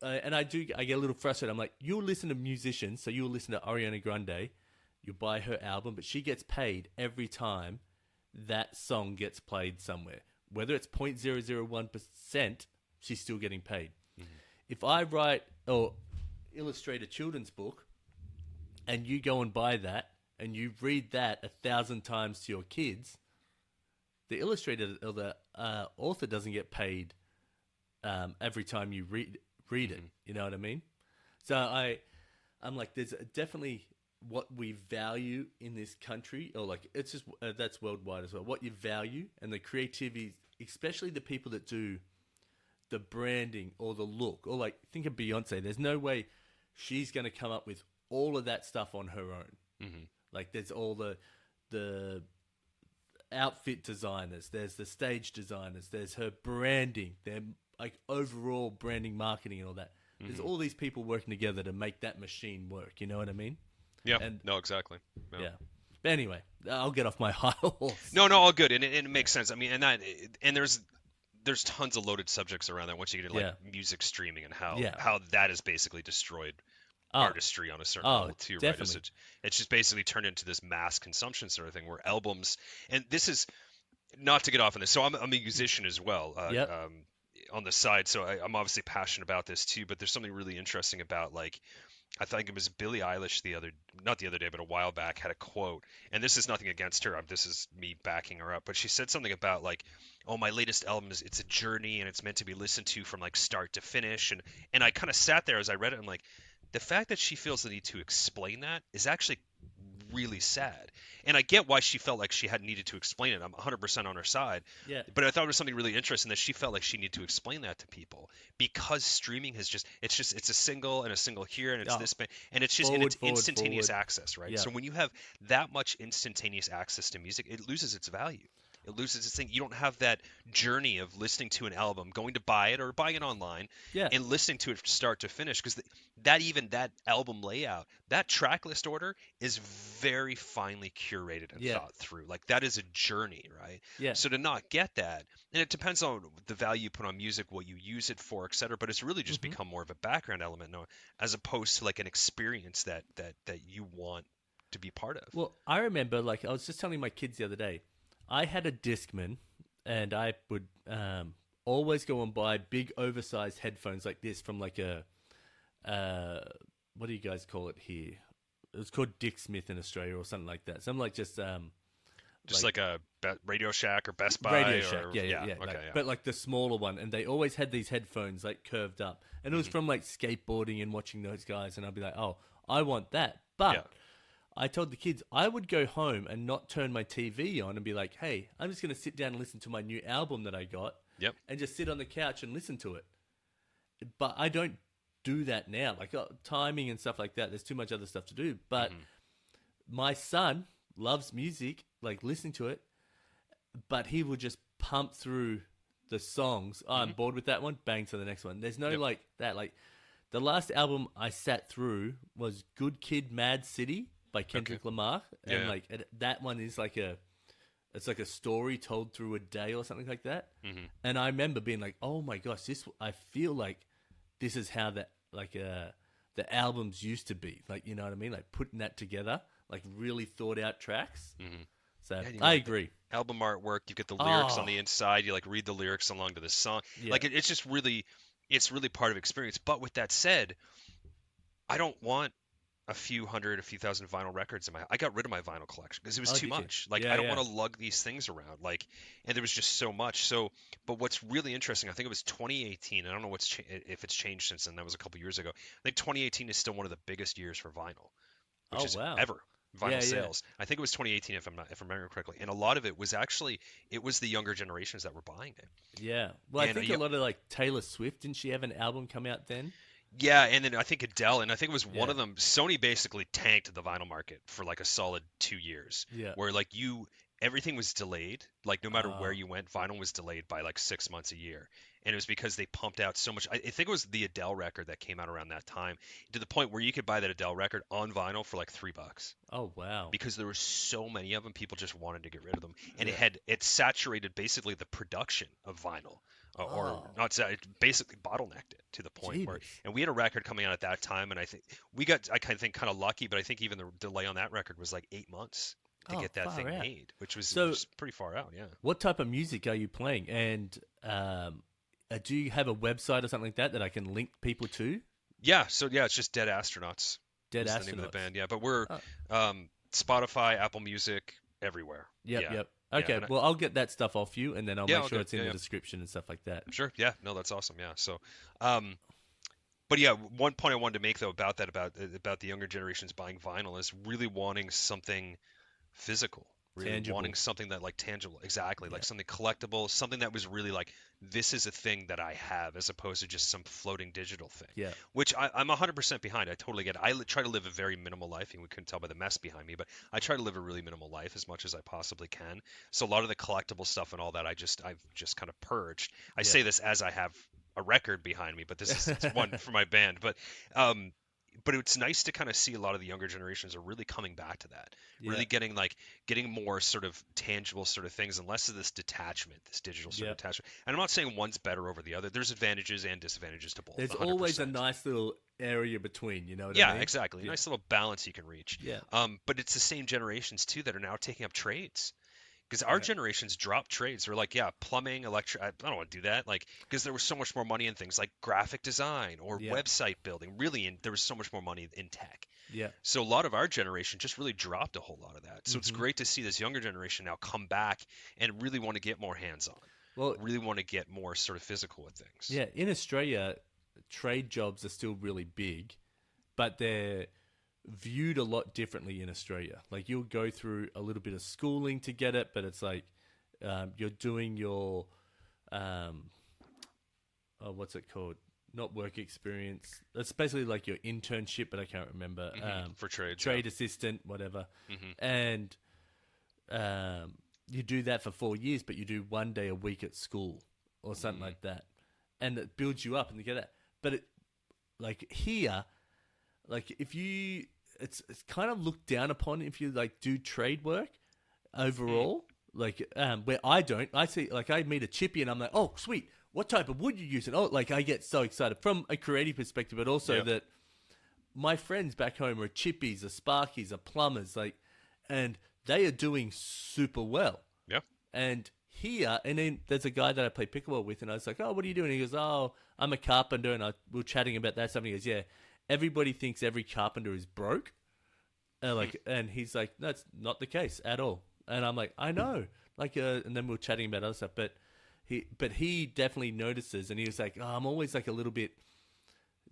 and I get a little frustrated. I'm like, you'll listen to musicians, so you'll listen to Ariana Grande, you buy her album, but she gets paid every time that song gets played somewhere. Whether it's 0.001%, she's still getting paid. If I write or illustrate a children's book and you go and buy that and you read that 1,000 times to your kids, the illustrator or the author doesn't get paid every time you read it. You know what I mean? So I'm like, there's definitely what we value in this country, or like it's just that's worldwide as well. What you value and the creativity, especially the people that do the branding or the look, or like think of Beyonce. There's no way she's going to come up with all of that stuff on her own. Like there's all the outfit designers, there's the stage designers, there's her branding, their like overall branding, marketing, and all that. There's all these people working together to make that machine work. You know what I mean? Yeah. No, exactly. Yeah. But anyway, I'll get off my high horse. No, all good, and it makes sense. I mean, and there's tons of loaded subjects around that once you get into like music streaming and how that has basically destroyed artistry on a certain level too, definitely. Right? It's just basically turned into this mass consumption sort of thing where albums, and this is not to get off on this. So I'm a musician as well. On the side, so I'm obviously passionate about this too. But there's something really interesting about like. I think it was Billie Eilish not the other day, but a while back, had a quote, and this is nothing against her. This is me backing her up, but she said something about like, "Oh, my latest album it's a journey, and it's meant to be listened to from like start to finish." And I kind of sat there as I read it, and like, the fact that she feels the need to explain that is actually really sad. And I get why she felt like she had needed to explain it. I'm 100% on her side. Yeah. But I thought it was something really interesting that she felt like she needed to explain that to people because streaming has it's a single and a single here and it's this and it's just it's instantaneous access, right? Yeah. So when you have that much instantaneous access to music, it loses its value. It loses its thing. You don't have that journey of listening to an album, going to buy it or buying it online, and listening to it from start to finish. Because that album layout, that track list order is very finely curated and thought through. Like that is a journey, right? Yeah. So to not get that, and it depends on the value you put on music, what you use it for, etc. But it's really just become more of a background element now, as opposed to like an experience that you want to be part of. Well, I remember, like I was just telling my kids the other day. I had a Discman, and I would always go and buy big, oversized headphones like this from like a what do you guys call it here? It was called Dick Smith in Australia or something like that. Something like just like a Radio Shack or Best Buy. Radio Shack, yeah. Okay, But like the smaller one, and they always had these headphones like curved up, and it was from like skateboarding and watching those guys, and I'd be like, oh, I want that, but. I told the kids I would go home and not turn my TV on and be like, hey, I'm just going to sit down and listen to my new album that I got and just sit on the couch and listen to it. But I don't do that now. Like timing and stuff like that, there's too much other stuff to do. But my son loves music, like listening to it, but he will just pump through the songs. Oh, I'm bored with that one, bang to the next one. There's no like that. Like the last album I sat through was Good Kid, Mad City by Kendrick Lamar, and that one is like it's like a story told through a day or something like that. And I remember being like, oh my gosh, I feel like this is how that like the albums used to be, like, you know what I mean, like putting that together, like really thought out tracks. So I agree. Album artwork, you get the lyrics on the inside, you like read the lyrics along to the song, like it's just really part of experience. But with that said, I don't want a few thousand vinyl records I got rid of my vinyl collection because it was too much. Like I don't want to lug these things around. Like, and there was just so much. So, but what's really interesting, I think it was 2018. I don't know if it's changed since then. That was a couple years ago. I think 2018 is still one of the biggest years for vinyl, which is ever vinyl sales. I think it was 2018 if I'm remembering correctly. And a lot of it was it was the younger generations that were buying it. Yeah. Well, I think a lot of like Taylor Swift, didn't she have an album come out then? Yeah, and then I think Adele, and I think it was one of them. Sony basically tanked the vinyl market for like a solid 2 years. Yeah. Where like everything was delayed. Like no matter where you went, vinyl was delayed by like 6 months a year. And it was because they pumped out so much. I think it was the Adele record that came out around that time, to the point where you could buy that Adele record on vinyl for like $3. Oh wow! Because there were so many of them, people just wanted to get rid of them, and it saturated basically the production of vinyl. Or not, it basically bottlenecked it to the point where, and we had a record coming out at that time, and I think I kind of lucky, but I think even the delay on that record was like 8 months to get that thing made, which was pretty far out. Yeah. What type of music are you playing? And do you have a website or something like that I can link people to? Yeah. So it's just Dead Astronauts. Dead Astronauts. The name of the band. Yeah, but we're Spotify, Apple Music, everywhere. Yep. Okay, well, I'll get that stuff off you, and then I'll make sure it's in the description and stuff like that. Sure. Yeah. No, that's awesome. Yeah. So, but yeah, one point I wanted to make though about the younger generations buying vinyl is really wanting something physical, really tangible. Wanting something that like tangible, exactly, like something collectible, something that was really like, this is a thing that I have, as opposed to just some floating digital thing. Yeah. Which I'm 100% behind. I totally get it. I try to live a very minimal life, and we couldn't tell by the mess behind me, but I try to live a really minimal life as much as I possibly can. So a lot of the collectible stuff and all that, I've just kind of purged. I say this as I have a record behind me, but this is it's one for my band. But it's nice to kind of see a lot of the younger generations are really coming back to that, really getting more sort of tangible sort of things and less of this detachment, this digital sort of attachment. And I'm not saying one's better over the other. There's advantages and disadvantages to both. There's 100%. always a nice little area between, you know what I Yeah, mean? exactly. A nice little balance you can reach. Yeah. But it's the same generations too that are now taking up trades. Because our generations dropped trades. We're like, yeah, plumbing, electric. I don't want to do that. Like, because there was so much more money in things like graphic design or website building. Really, there was so much more money in tech. Yeah. So a lot of our generation just really dropped a whole lot of that. So it's great to see this younger generation now come back and really want to get more hands-on. Well, really want to get more sort of physical with things. Yeah, in Australia, trade jobs are still really big, but they're viewed a lot differently in Australia. Like you'll go through a little bit of schooling to get it, but it's like you're doing your what's it called? Not work experience. It's basically like your internship, but I can't remember. For trades, trade assistant, whatever. And you do that for 4 years, but you do 1 day a week at school or something like that, and it builds you up, and you get that. But it, like here. Like if you, it's kind of looked down upon if you like do trade work overall. Like where I don't, I see like I meet a chippy and I'm like, oh sweet, what type of wood you using? Oh, like I get so excited from a creative perspective, but also that my friends back home are chippies, are sparkies, are plumbers, like, and they are doing super well. Yeah. And here, and then there's a guy that I play pickleball with, and I was like, oh, what are you doing? He goes, oh, I'm a carpenter, and we were chatting about that. Something. He goes, yeah. Everybody thinks every carpenter is broke, and he's like, that's not the case at all. And I'm like, I know, like, and then we were chatting about other stuff, but he definitely notices, and he was like, oh, I'm always like a little bit,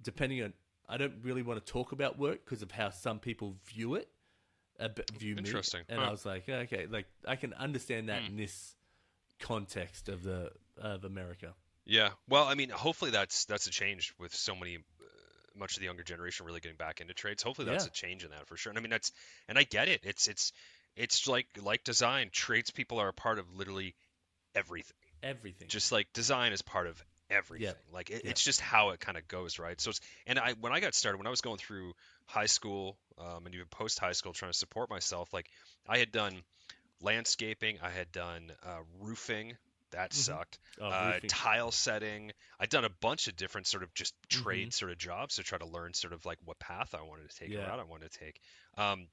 depending on, I don't really want to talk about work because of how some people view it, view me. Interesting. And I was like, okay, like I can understand that in this context of America. Yeah, well, I mean, hopefully that's a change with so many. Much of the younger generation really getting back into trades. Hopefully that's a change in that for sure. And I mean, and I get it. It's like design. Tradespeople are a part of literally everything. Everything. Just like design is part of everything. Yeah. Like it's just how it kind of goes, right? So when I got started, when I was going through high school, and even post high school, trying to support myself, like I had done landscaping, I had done roofing. That sucked. Tile setting. I'd done a bunch of different sort of just trade sort of jobs to try to learn sort of like what path I wanted to take, or route I wanted to take.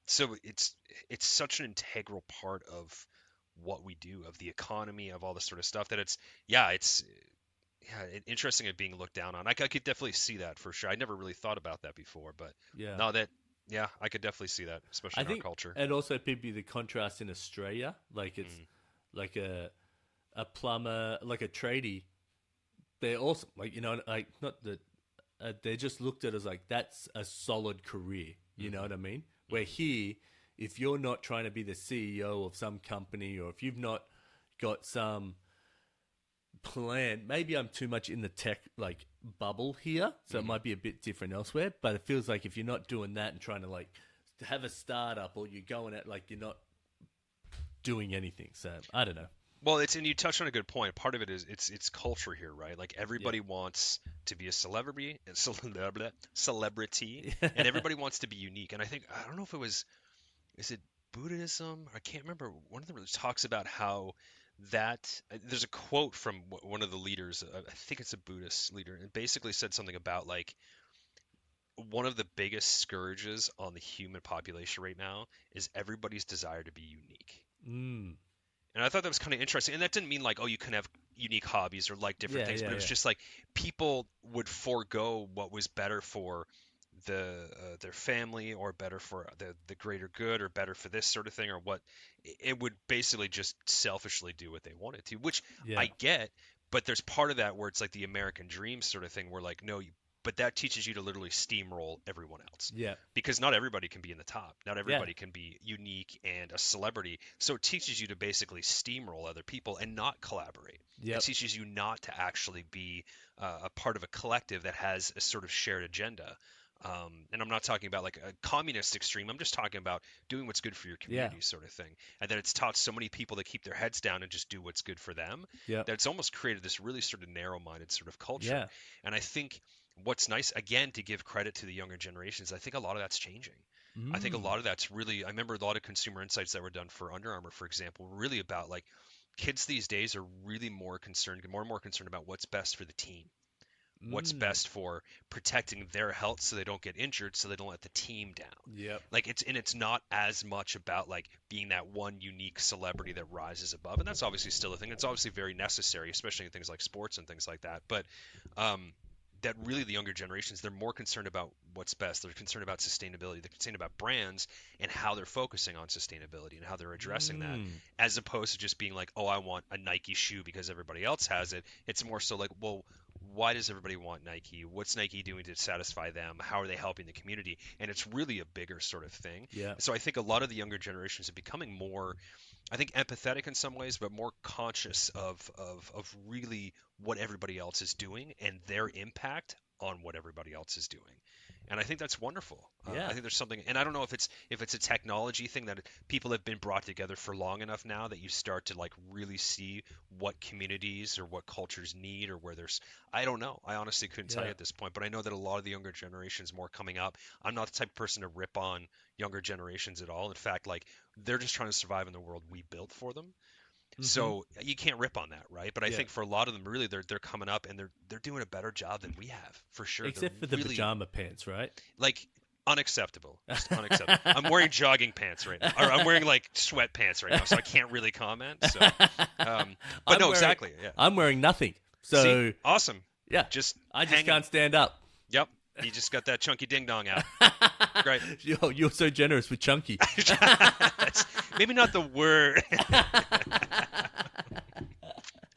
So it's such an integral part of what we do, of the economy, of all this sort of stuff that it's interesting at being looked down on. I could definitely see that for sure. I never really thought about that before, but now that I could definitely see that, especially in our culture. And also maybe the contrast in Australia, like it's like a plumber, like a tradie, they're awesome. Like, you know, like not that they're just looked at as like, that's a solid career. You know what I mean? Where here, if you're not trying to be the CEO of some company, or if you've not got some plan, maybe I'm too much in the tech like bubble here, so it might be a bit different elsewhere. But it feels like if you're not doing that and trying to like have a startup, or you're going at like you're not doing anything. So I don't know. Well, and you touched on a good point. Part of it is it's culture here, right? Like everybody wants to be a celebrity, and everybody wants to be unique. And I don't know if is it Buddhism? I can't remember. One of them talks about how that there's a quote from one of the leaders. I think it's a Buddhist leader, and basically said something about like one of the biggest scourges on the human population right now is everybody's desire to be unique. And I thought that was kind of interesting. And that didn't mean like, oh, you can have unique hobbies or like different things, but it was just like people would forego what was better for their family, or better for the greater good, or better for this sort of thing, or what it would basically just selfishly do what they wanted to, which I get. But there's part of that where it's like the American dream sort of thing, where like, no, but that teaches you to literally steamroll everyone else. Yeah. Because not everybody can be in the top. Not everybody can be unique and a celebrity. So it teaches you to basically steamroll other people and not collaborate. It teaches you not to actually be a part of a collective that has a sort of shared agenda. And I'm not talking about like a communist extreme. I'm just talking about doing what's good for your community, sort of thing. And that it's taught so many people to keep their heads down and just do what's good for them. Yeah. That it's almost created this really sort of narrow-minded sort of culture. Yeah. And I think what's nice, again, to give credit to the younger generations, I think a lot of that's changing. I think a lot of that's really, I remember a lot of consumer insights that were done for Under Armour, for example, were really about like kids these days are really more and more concerned about what's best for the team, what's best for protecting their health so they don't get injured, so they don't let the team down. Yep. Like it's not as much about like being that one unique celebrity that rises above, and that's obviously still a thing. It's obviously very necessary, especially in things like sports and things like that. But that really the younger generations, they're more concerned about what's best. They're concerned about sustainability. They're concerned about brands and how they're focusing on sustainability and how they're addressing that, as opposed to just being like, oh, I want a Nike shoe because everybody else has it. It's more so like, well, why does everybody want Nike? What's Nike doing to satisfy them? How are they helping the community? And it's really a bigger sort of thing. Yeah. So I think a lot of the younger generations are becoming more, I think, empathetic in some ways, but more conscious of really what everybody else is doing and their impact on what everybody else is doing. And I think that's wonderful. I think there's something, and I don't know if it's a technology thing that people have been brought together for long enough now that you start to like really see what communities or what cultures need, or where there's, I don't know. I honestly couldn't tell you at this point, but I know that a lot of the younger generations more coming up. I'm not the type of person to rip on younger generations at all. In fact, like they're just trying to survive in the world we built for them. So you can't rip on that, right? But I think for a lot of them, really, they're coming up and they're doing a better job than we have, for sure. Except for the pajama pants, right? Like unacceptable, just unacceptable. I'm wearing jogging pants right now, or I'm wearing like sweatpants right now, so I can't really comment. So, but no, exactly. Yeah, I'm wearing nothing. So see? Awesome. Yeah, I just can't stand up. Yep. You just got that chunky ding dong out. Great. You're so generous with chunky. That's maybe not the word.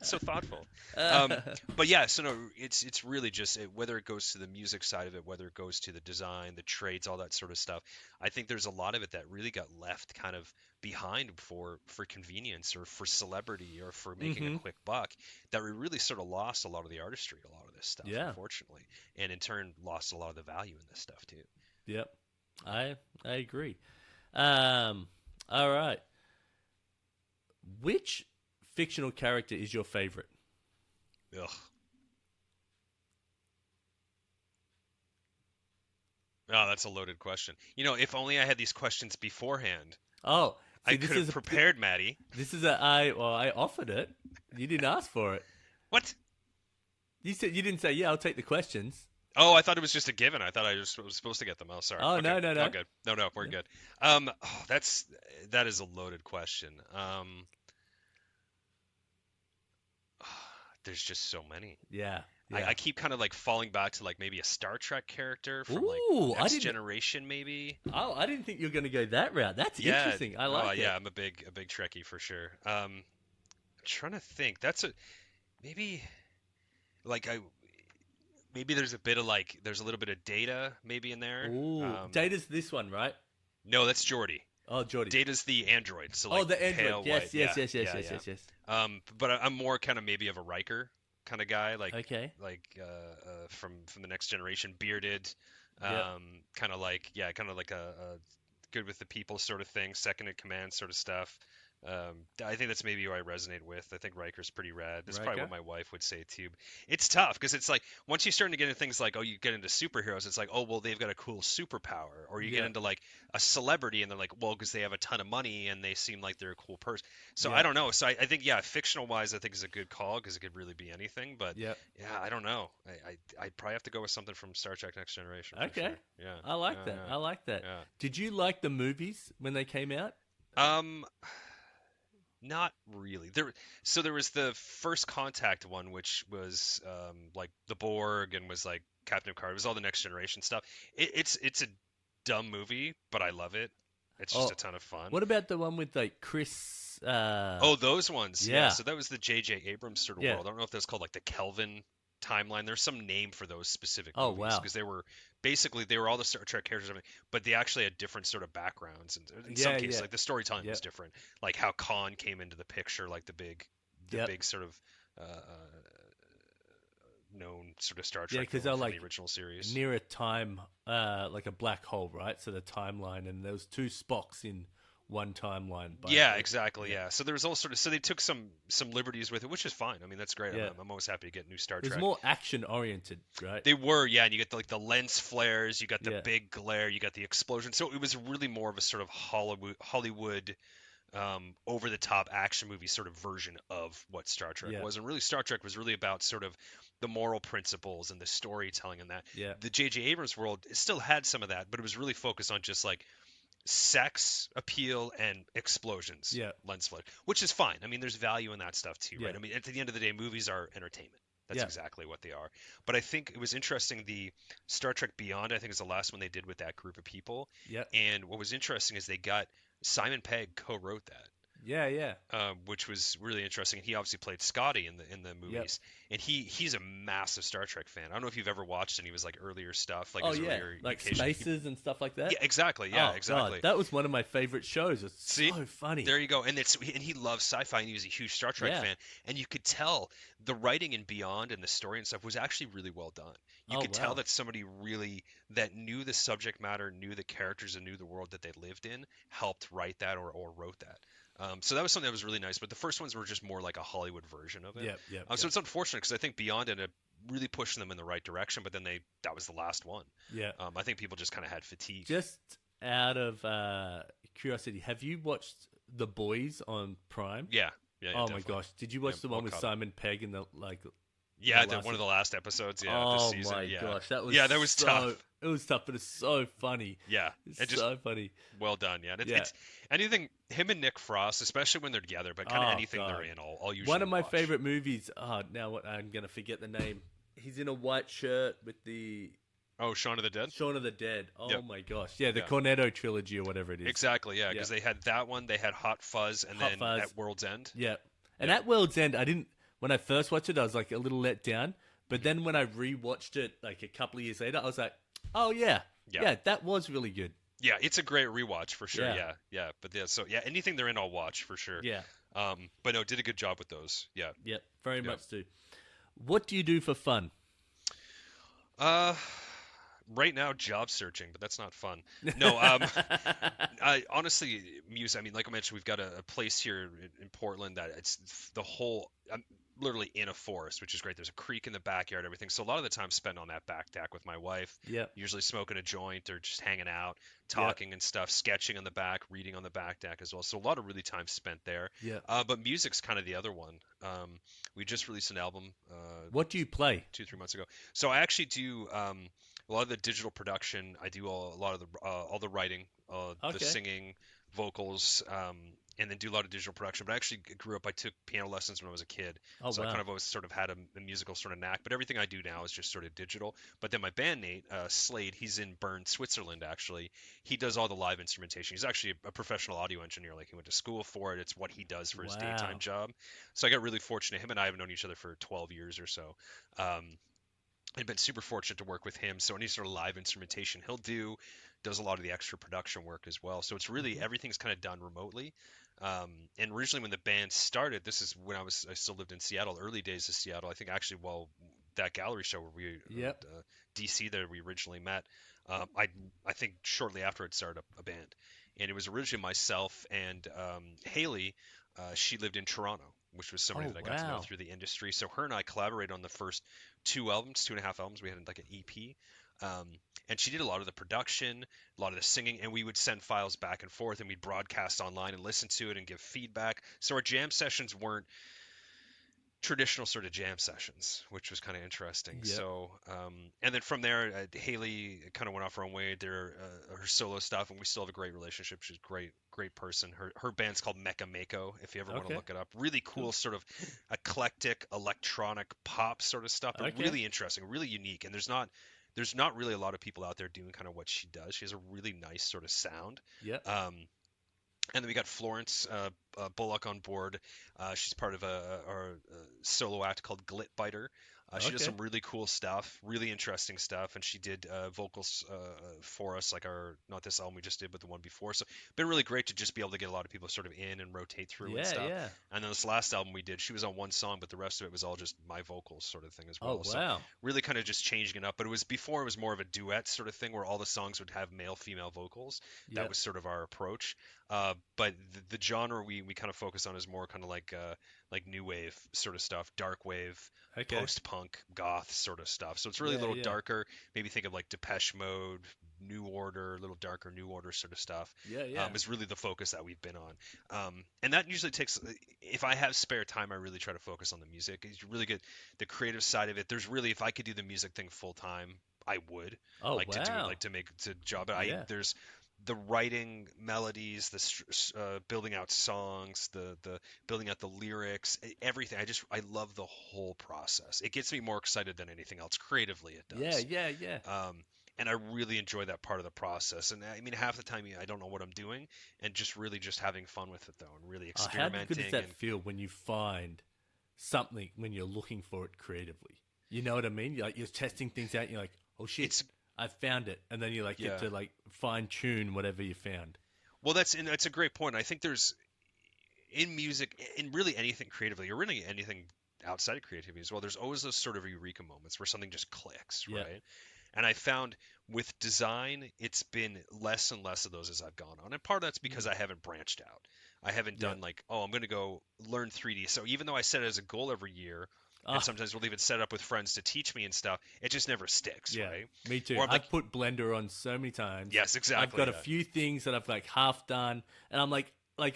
So thoughtful. But yeah, so no, it's really just whether it goes to the music side of it, whether it goes to the design, the trades, all that sort of stuff. I think there's a lot of it that really got left kind of behind for convenience or for celebrity or for making a quick buck, that we really sort of lost a lot of the artistry, a lot of this stuff, unfortunately, and in turn lost a lot of the value in this stuff too. Yep, I agree. All right, which fictional character is your favorite? Ugh. Oh, that's a loaded question. You know, if only I had these questions beforehand. Oh, I could have prepared, Matty. This is I offered it. You didn't ask for it. What? You didn't say, yeah, I'll take the questions. Oh, I thought it was just a given. I thought I was supposed to get them. Oh, sorry. Oh, okay. No. Oh, good. No, we're good. That is a loaded question. There's just so many. Yeah. I keep kind of like falling back to like maybe a Star Trek character from like Next Generation, maybe. Oh, I didn't think you were going to go that route. That's interesting. I like it. Yeah, I'm a big Trekkie for sure. I'm trying to think. Maybe like maybe there's a little bit of Data maybe in there. Ooh, Data's this one, right? No, that's Geordi. Oh, Geordi. Data's the android. So like the android. Pale Yes. white. But I'm more kind of maybe of a Riker kind of guy, like from the Next Generation, bearded, kind of like a good with the people sort of thing, second in command sort of stuff. I think that's maybe who I resonate with. I think Riker's pretty rad. That's probably what my wife would say too. It's tough because it's like once you start to get into things like, oh, you get into superheroes, it's like, oh, well, they've got a cool superpower, or you get into like a celebrity and they're like, well, because they have a ton of money and they seem like they're a cool person. So I don't know. So I think fictional wise, I think is a good call because it could really be anything. But I don't know. I'd probably have to go with something from Star Trek Next Generation. Okay. Sure. Yeah. I like that. Yeah. I like that. Yeah. Did you like the movies when they came out? Not really. There was the First Contact one, which was like the Borg and was like Captain Picard. It was all the Next Generation stuff. It's a dumb movie, but I love it. It's just a ton of fun. What about the one with like Chris? Those ones. Yeah. So that was the J.J. Abrams sort of world. I don't know if that's called like the Kelvin timeline. There's some name for those specific movies. Oh, wow. Because they were all the Star Trek characters, but they actually had different sort of backgrounds, and in some cases, like the storytelling was different. Like how Khan came into the picture, like the big sort of known sort of Star Yeah, Trek because villain they're from like the original series. near a time, like a black hole, right? So the timeline, and there was two Spocks in one timeline. Yeah, exactly. Yeah. So there was all sort of so they took some liberties with it, which is fine. I mean, that's great. Yeah. I'm always happy to get new Star It was Trek. more action oriented, right? They were, yeah, and you get the lens flares, you got the Yeah. big glare, you got the explosion. So it was really more of a sort of Hollywood over the top action movie sort of version of what Star Trek was. And really Star Trek was really about sort of the moral principles and the storytelling and that. Yeah. The J.J. Abrams world still had some of that, but it was really focused on just like sex appeal and explosions, lens flare, which is fine. I mean, there's value in that stuff too, right? I mean, at the end of the day, movies are entertainment. That's exactly what they are. But I think it was interesting, the Star Trek Beyond, I think, is the last one they did with that group of people. Yeah. And what was interesting is they got Simon Pegg co-wrote that. Yeah. Which was really interesting. He obviously played Scotty in the movies, and he's a massive Star Trek fan. I don't know if you've ever watched any of his like earlier stuff, like his earlier like Spaces and stuff like that. Yeah, exactly. Yeah, exactly. God, that was one of my favorite shows. It's so funny. There you go. And he loves sci-fi, and he was a huge Star Trek fan. And you could tell the writing in Beyond and the story and stuff was actually really well done. You could tell that somebody really that knew the subject matter, knew the characters, and knew the world that they lived in helped write that or wrote that. So that was something that was really nice, but the first ones were just more like a Hollywood version of it. So it's unfortunate because I think Beyond ended up really pushing them in the right direction, but then that was the last one. Yeah. I think people just kind of had fatigue. Just out of curiosity, have you watched The Boys on Prime? Yeah. Oh definitely. My gosh, did you watch the one with Simon Pegg in the like? Yeah, one of the last episodes. Yeah. Oh this season. My gosh, that was tough. It was tough, but it's so funny. Yeah, it's so funny. Well done. Yeah, it's anything him and Nick Frost, especially when they're together, but kind of anything they're in, I'll usually one of my watch. favorite movies. Now I'm gonna forget the name. He's in a white shirt with the. Oh, Shaun of the Dead? Shaun of the Dead. Oh my gosh. Yeah, the Cornetto trilogy or whatever it is. Exactly, yeah, because they had that one, they had Hot Fuzz, and then At World's End. Yeah. And At World's End, when I first watched it, I was like a little let down. But then when I rewatched it like a couple of years later, I was like, oh yeah, that was really good. Yeah, it's a great rewatch for sure. Yeah. But anything they're in, I'll watch for sure. Yeah. But no, did a good job with those. Yeah. Yeah, very much too. What do you do for fun? Right now, job searching, but that's not fun. No, I honestly, music. I mean, like I mentioned, we've got a place here in Portland that it's the whole. I'm literally in a forest, which is great. There's a creek in the backyard, everything. So a lot of the time spent on that back deck with my wife. Yeah. Usually smoking a joint or just hanging out, talking and stuff, sketching on the back, reading on the back deck as well. So a lot of really time spent there. Yeah. But music's kind of the other one. We just released an album. What do you play? 2-3 months ago. So I actually do a lot of the digital production. I do a lot of the all the writing, the singing, vocals, and then do a lot of digital production. But I actually grew up. I took piano lessons when I was a kid, so I kind of always sort of had a musical sort of knack. But everything I do now is just sort of digital. But then my bandmate Slade, he's in Bern, Switzerland. Actually, he does all the live instrumentation. He's actually a professional audio engineer. Like he went to school for it. It's what he does for his daytime job. So I got really fortunate. Him and I have known each other for 12 years or so. I've been super fortunate to work with him. So any sort of live instrumentation he'll do, does a lot of the extra production work as well. So it's really everything's kind of done remotely. And originally when the band started, this is when I still lived in Seattle, early days of Seattle. I think actually, that gallery show where we, DC that we originally met, I think shortly after it started a band. And it was originally myself and Haley. She lived in Toronto, which was somebody that I got to know through the industry. So her and I collaborated on the first 2.5 albums. We had like an EP. And she did a lot of the production, a lot of the singing, and we would send files back and forth, and we'd broadcast online and listen to it and give feedback. So our jam sessions weren't traditional sort of jam sessions, which was kind of interesting. Yep. So, and then from there, Haley kind of went off her own way, did her solo stuff, and we still have a great relationship. She's a great person. Her band's called Mecha Mako, if you ever want to look it up. Really cool, sort of eclectic electronic pop sort of stuff, but really interesting, really unique. And there's not really a lot of people out there doing kind of what she does. She has a really nice sort of sound. Yeah. And then we got Florence Bullock on board. She's part of our solo act called Glit Biter. She does some really cool stuff, really interesting stuff, and she did vocals for us, like not this album we just did, but the one before. So been really great to just be able to get a lot of people sort of in and rotate through and stuff. Yeah. And then this last album we did, she was on one song, but the rest of it was all just my vocals sort of thing as well. Oh, wow. So really kind of just changing it up. But it was more of a duet sort of thing where all the songs would have male, female vocals. That was sort of our approach. But the genre we kind of focus on is more kind of like new wave sort of stuff, dark wave, post-punk, goth sort of stuff. So it's really a little darker. Maybe think of like Depeche Mode, New Order, a little darker New Order sort of stuff. Is really the focus that we've been on. And that usually takes, if I have spare time, I really try to focus on the music. It's really good. The creative side of it, there's really, if I could do the music thing full time, I would. To do it, like to make it a job. But there's the writing melodies, the building out songs, the building out the lyrics, everything. I love the whole process. It gets me more excited than anything else creatively. It does. Yeah. And I really enjoy that part of the process. And I mean, half the time I don't know what I'm doing, and just really just having fun with it though, and really experimenting. How good does that feel when you find something when you're looking for it creatively? You know what I mean? You're testing things out. And you're like, oh shit. I found it, and then you get to fine tune whatever you found. Well, that's a great point. I think there's in music, in really anything creatively, or really anything outside of creativity as well. There's always those sort of eureka moments where something just clicks, right? And I found with design, it's been less and less of those as I've gone on, and part of that's because I haven't branched out. I haven't done I'm going to go learn 3D. So even though I set it as a goal every year. And sometimes we'll even set up with friends to teach me and stuff. It just never sticks, right? Me too. I've put Blender on so many times. Yes, exactly. I've got a few things that I've half done, and I'm like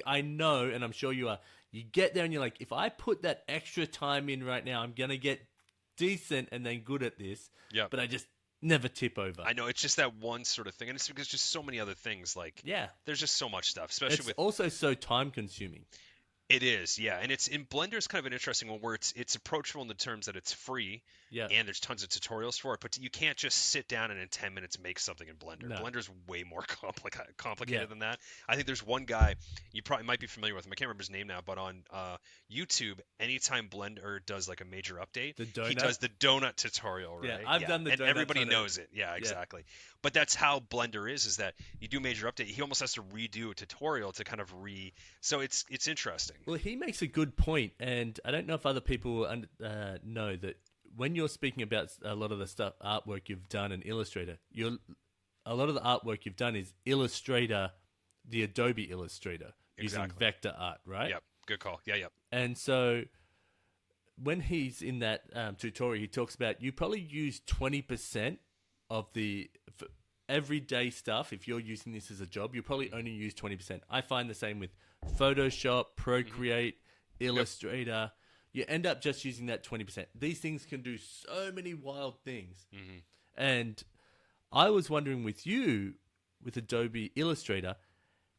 I know, and I'm sure you are. You get there and you're like, if I put that extra time in right now, I'm gonna get decent and then good at this. Yeah. But I just never tip over. I know, it's just that one sort of thing, and it's because just so many other things. There's just so much stuff, especially it's also so time consuming. It is, yeah, and it's in Blender is kind of an interesting one where it's approachable in the terms that it's free, and there's tons of tutorials for it, but you can't just sit down and in 10 minutes make something in Blender. No. Blender's way more complicated than that. I think there's one guy you probably might be familiar with him. I can't remember his name now, but on YouTube, anytime Blender does like a major update, he does the donut tutorial, right? Yeah, I've done the donut. And everybody knows it. Yeah, exactly. Yeah. But that's how Blender is that you do major update, he almost has to redo a tutorial to kind of so it's interesting. Well, he makes a good point, and I don't know if other people know that when you're speaking about a lot of the stuff, artwork you've done in Illustrator, a lot of the artwork you've done is Illustrator, the Adobe Illustrator, using vector art, right? Yep, good call. Yeah, yep. And so when he's in that tutorial, he talks about you probably use 20% of the everyday stuff. If you're using this as a job, you probably only use 20%. I find the same with Photoshop, Procreate, Illustrator. You end up just using that 20%. These things can do so many wild things. And I was wondering with you, with Adobe Illustrator,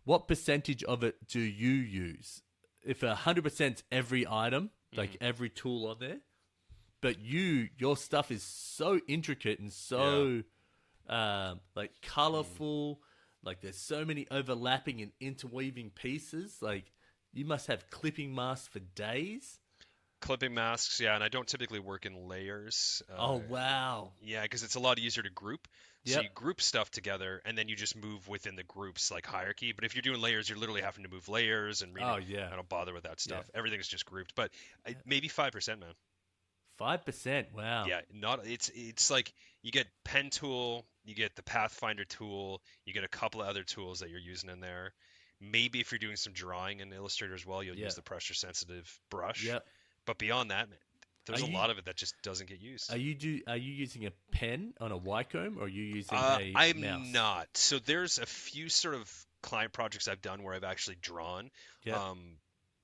what percentage of it do you use? If 100%'s every item, like every tool on there, but your stuff is so intricate and so colorful. Like there's so many overlapping and interweaving pieces. Like you must have clipping masks for days. Clipping masks, yeah, and I don't typically work in layers. Oh, wow. Yeah, because it's a lot easier to group. So you group stuff together, and then you just move within the group's hierarchy. But if you're doing layers, you're literally having to move layers and I don't bother with that stuff. Yeah. Everything's just grouped. But maybe 5%, man. 5%, wow. Yeah, it's like you get pen tool, you get the Pathfinder tool, you get a couple of other tools that you're using in there. Maybe if you're doing some drawing in Illustrator as well, you'll use the pressure sensitive brush. Yep. But beyond that, there's a lot of it that just doesn't get used. Are you using a pen on a Wacom, or are you using a I'm mouse? Not. So there's a few sort of client projects I've done where I've actually drawn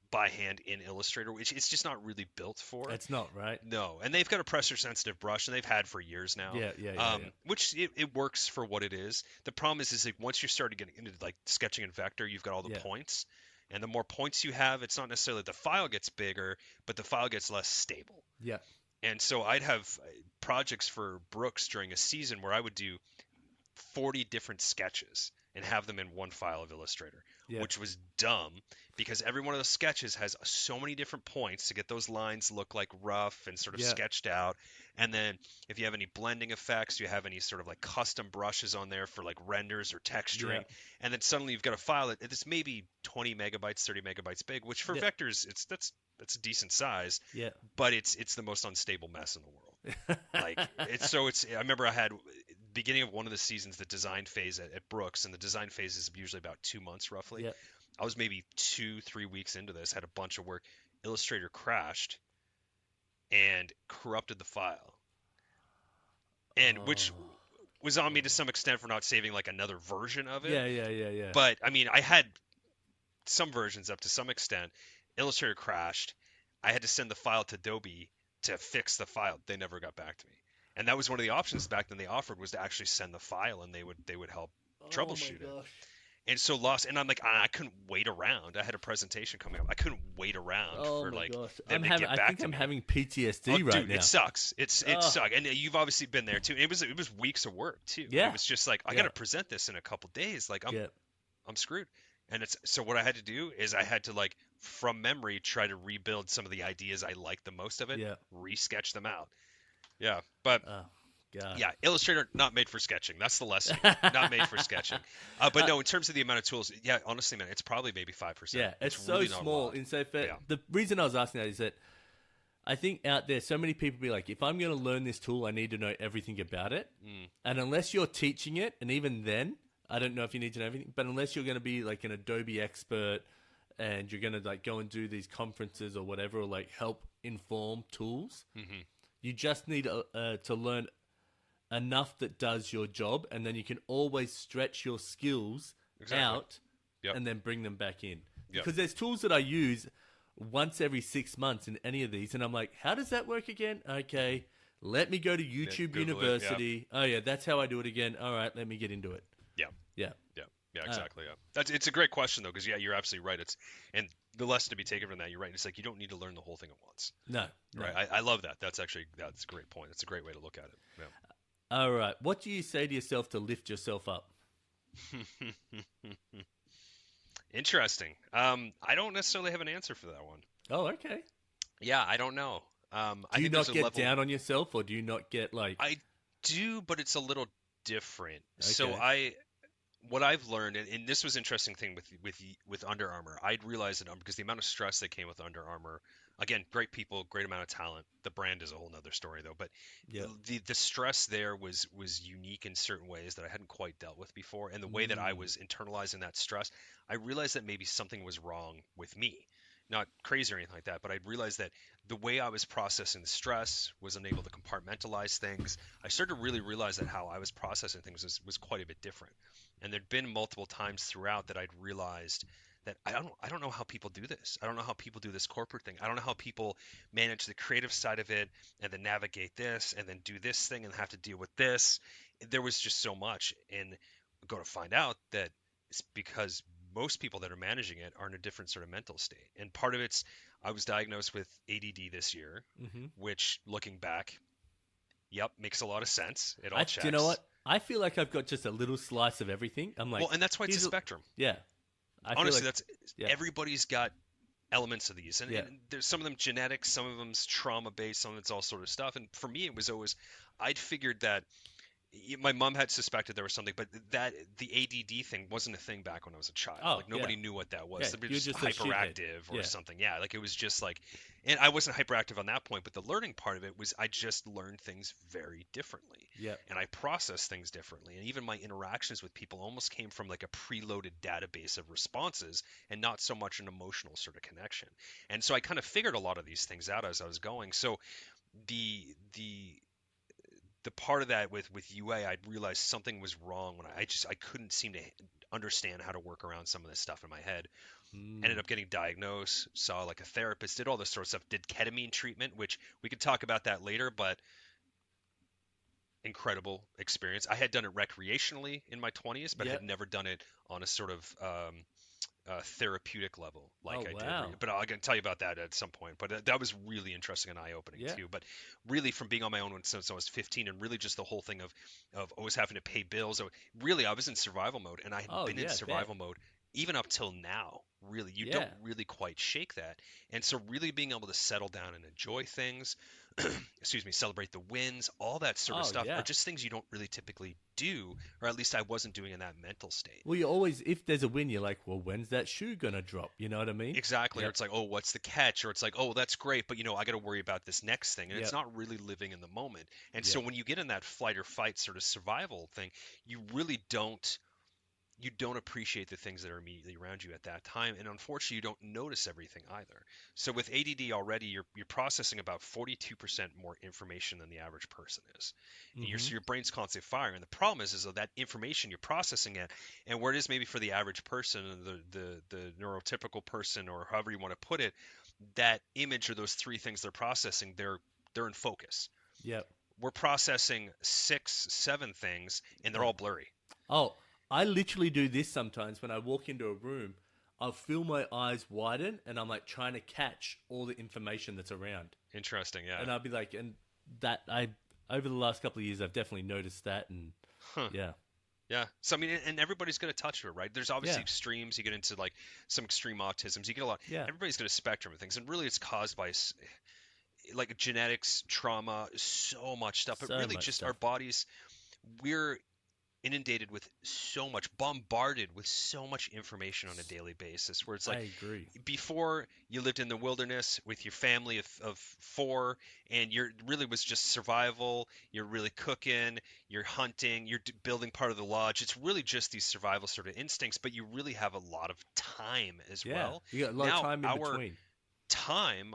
by hand in Illustrator, which it's just not really built for. It's not, right? No, and they've got a pressure sensitive brush, and they've had for years now. Yeah. Which it works for what it is. The problem is once you start getting into sketching and vector, you've got all the points. And the more points you have, it's not necessarily the file gets bigger, but the file gets less stable. Yeah. And so I'd have projects for Brooks during a season where I would do 40 different sketches and have them in one file of Illustrator, Yeah. which was dumb because every one of the sketches has so many different points to get those lines look like rough and sort of Yeah. sketched out. And then if you have any blending effects, you have any sort of like custom brushes on there for like renders or texturing. Yeah. And then suddenly you've got a file that's maybe 20 megabytes, 30 megabytes big, which for Yeah. vectors, that's a decent size, Yeah. but it's the most unstable mess in the world. Like I remember I had beginning of one of the seasons, the design phase at Brooks, and the design phase is usually about 2 months roughly. Yeah. I was maybe 2-3 weeks into this, had a bunch of work. Illustrator crashed and corrupted the file, and which was on me to some extent for not saving like another version of it. Yeah. But I mean, I had some versions up to some extent. Illustrator crashed. I had to send the file to Adobe to fix the file. They never got back to me. And that was one of the options back then they offered, was to actually send the file and they would help troubleshoot it. And so lost, and I'm like, I couldn't wait around. I had a presentation coming up. I couldn't wait around for like them to get back to me. I think I'm having PTSD right now. It sucks. It sucks. And you've obviously been there too. It was weeks of work too. Yeah. It was just like, I got to present this in a couple days. Like I'm screwed. And so what I had to do is I had to like from memory try to rebuild some of the ideas I liked the most of it. Yeah. Resketch them out. Yeah, but God. yeah, Illustrator not made for sketching. That's the lesson. Not made for sketching. But no, in terms of the amount of tools, yeah, honestly, man, it's probably maybe 5%. Yeah, it's so really not small. a lot. And so the reason I was asking that is that I think out there, so many people be like, if I'm going to learn this tool, I need to know everything about it. And unless you're teaching it, and even then, I don't know if you need to know everything, but unless you're going to be like an Adobe expert and you're going to like go and do these conferences or whatever, or like help inform tools, you just need to learn enough that does your job, and then you can always stretch your skills out and then bring them back in. Because there's tools that I use once every 6 months in any of these, and I'm like, how does that work again? Okay, let me go to YouTube University. Oh yeah, that's how I do it again. All right, let me get into it. Yeah, exactly. It's a great question though, because you're absolutely right. And the lesson to be taken from that, you're right. It's like you don't need to learn the whole thing at once. No. Right. I love that. That's a great point. It's a great way to look at it. Yeah. All right. What do you say to yourself to lift yourself up? Interesting. I don't necessarily have an answer for that one. Oh, okay. Yeah, I don't know. Do you not get down on yourself, or do you not get like? I do, but it's a little different. Okay. So what I've learned, and this was an interesting thing with Under Armour, I'd realized that because the amount of stress that came with Under Armour, again, great people, great amount of talent. The brand is a whole nother story though, but the stress there was unique in certain ways that I hadn't quite dealt with before. And the way that I was internalizing that stress, I realized that maybe something was wrong with me. Not crazy or anything like that, but I realized that the way I was processing the stress, was unable to compartmentalize things. I started to really realize that how I was processing things was quite a bit different. And there'd been multiple times throughout that I'd realized that I don't know how people do this. I don't know how people do this corporate thing. I don't know how people manage the creative side of it and then navigate this and then do this thing and have to deal with this. There was just so much. And go to find out that it's because most people that are managing it are in a different sort of mental state. And part of it's, I was diagnosed with ADD this year, which looking back, makes a lot of sense. It all checks. Do you know what? I feel like I've got just a little slice of everything. I'm like, well, and that's why it's a spectrum. Yeah. Honestly, everybody's got elements of these, and there's some of them genetic, some of them's trauma based, some of it's all sort of stuff. And for me, it was always, I'd figured that my mom had suspected there was something, but that the ADD thing wasn't a thing back when I was a child. Nobody knew what that was. They were just hyperactive or something. Yeah, like it was just like, and I wasn't hyperactive on that point, but the learning part of it was I just learned things very differently. Yeah. And I processed things differently. And even my interactions with people almost came from like a preloaded database of responses and not so much an emotional sort of connection. And so I kind of figured a lot of these things out as I was going. So the part of that with UA, I'd realized something was wrong when I couldn't seem to understand how to work around some of this stuff in my head. Ended up getting diagnosed, saw like a therapist, did all this sort of stuff, did ketamine treatment, which we could talk about that later, but incredible experience. I had done it recreationally in my 20s, but had never done it on a sort of therapeutic level like I wow. did. But I can tell you about that at some point. But that was really interesting and eye-opening too. But really, from being on my own since I was 15, and really just the whole thing of always having to pay bills. Really, I was in survival mode, and I had been in survival mode even up till now. Really, you don't really quite shake that. And so, really being able to settle down and enjoy things, excuse me, celebrate the wins, all that sort of stuff are just things you don't really typically do, or at least I wasn't doing in that mental state. Well, you always, if there's a win, you're like, well, when's that shoe gonna drop? You know what I mean? Exactly. Or it's like, oh, what's the catch? Or it's like, oh, that's great, but I got to worry about this next thing, and it's not really living in the moment. And so when you get in that flight or fight sort of survival thing, you really don't appreciate the things that are immediately around you at that time, and unfortunately you don't notice everything either. So with ADD already, you're processing about 42% more information than the average person is. Mm-hmm. So your brain's constantly firing, and the problem is that information you're processing it, and where it is maybe for the average person, the neurotypical person, or however you want to put it, that image or those three things they're processing, they're in focus. Yep. We're processing 6, 7 things, and they're all blurry. Oh, I literally do this sometimes when I walk into a room. I'll feel my eyes widen, and I'm like trying to catch all the information that's around. Interesting, yeah. And I'll be like, and that over the last couple of years, I've definitely noticed that, and yeah. Yeah. So, I mean, and everybody's going to touch it, right? There's obviously extremes. You get into like some extreme autisms. You get a lot. Yeah. Everybody's got a spectrum of things, and really, it's caused by like genetics, trauma, so much stuff. But really, just our bodies. We're inundated with bombarded with so much information on a daily basis, where it's like, I agree. Before, you lived in the wilderness with your family of 4, and you're really was just survival. You're really cooking, you're hunting, you're building part of the lodge. It's really just these survival sort of instincts, but you really have a lot of time as well. You got a lot of time in between.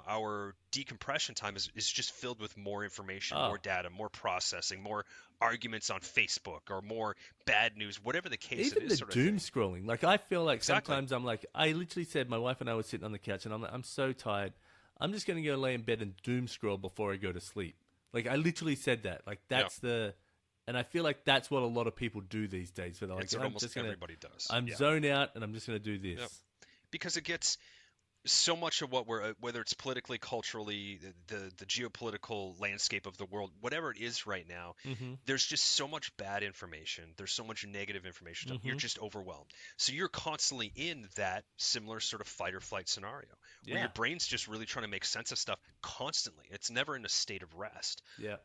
Our decompression time is just filled with more information, more data, more processing, more arguments on Facebook, or more bad news, whatever the case Even it is. Even the doom scrolling. Like, I feel like sometimes I'm like, I literally said, my wife and I were sitting on the couch, and I'm like, I'm so tired. I'm just going to go lay in bed and doom scroll before I go to sleep. Like, I literally said that. Like, that's and I feel like that's what a lot of people do these days. So they're like, it's what almost everybody does. I'm zone out, and I'm just going to do this. Yep. Because it gets so much of what we're, whether it's politically, culturally, the geopolitical landscape of the world, whatever it is right now, there's just so much bad information. There's so much negative information. You're just overwhelmed. So you're constantly in that similar sort of fight or flight scenario where your brain's just really trying to make sense of stuff constantly. It's never in a state of rest. Yeah.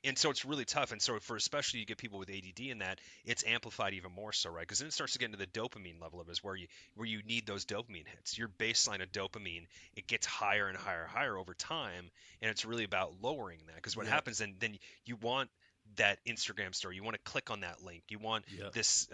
And so it's really tough. And so for especially you get people with ADD in that, it's amplified even more so, right? Because then it starts to get into the dopamine level of it, where you need those dopamine hits. Your baseline of dopamine, it gets higher and higher and higher over time, and it's really about lowering that. Because what happens then you want that Instagram story. You want to click on that link. You want this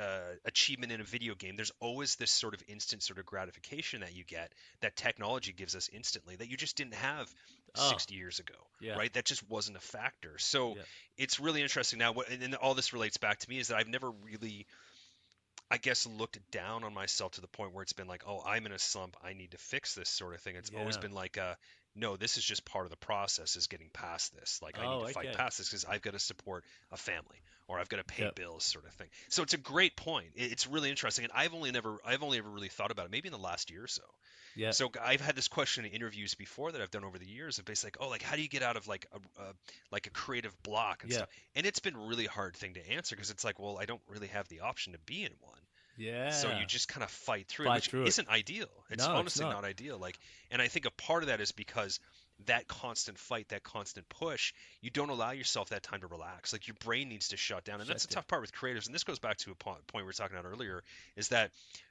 achievement in a video game. There's always this sort of instant sort of gratification that you get, that technology gives us instantly, that you just didn't have 60 years ago, right? That just wasn't a factor. So it's really interesting now. And all this relates back to me is that I've never really, I guess, looked down on myself to the point where it's been like, oh, I'm in a slump, I need to fix this sort of thing. It's always been like, no, this is just part of the process, is getting past this. Like, I need to fight past this because I've got to support a family, or I've got to pay bills, sort of thing. So it's a great point. It's really interesting, and I've only ever really thought about it maybe in the last year or so. Yeah. So I've had this question in interviews before that I've done over the years of basically like, oh, like, how do you get out of like a creative block and stuff? And it's been a really hard thing to answer, because it's like, well, I don't really have the option to be in one. Yeah. So you just kind of fight through it, which isn't ideal. It's honestly not ideal. Like, and I think a part of that is because that constant fight, that constant push, you don't allow yourself that time to relax. Like, your brain needs to shut down. And that's the tough part with creatives. And this goes back to a point we were talking about earlier, is that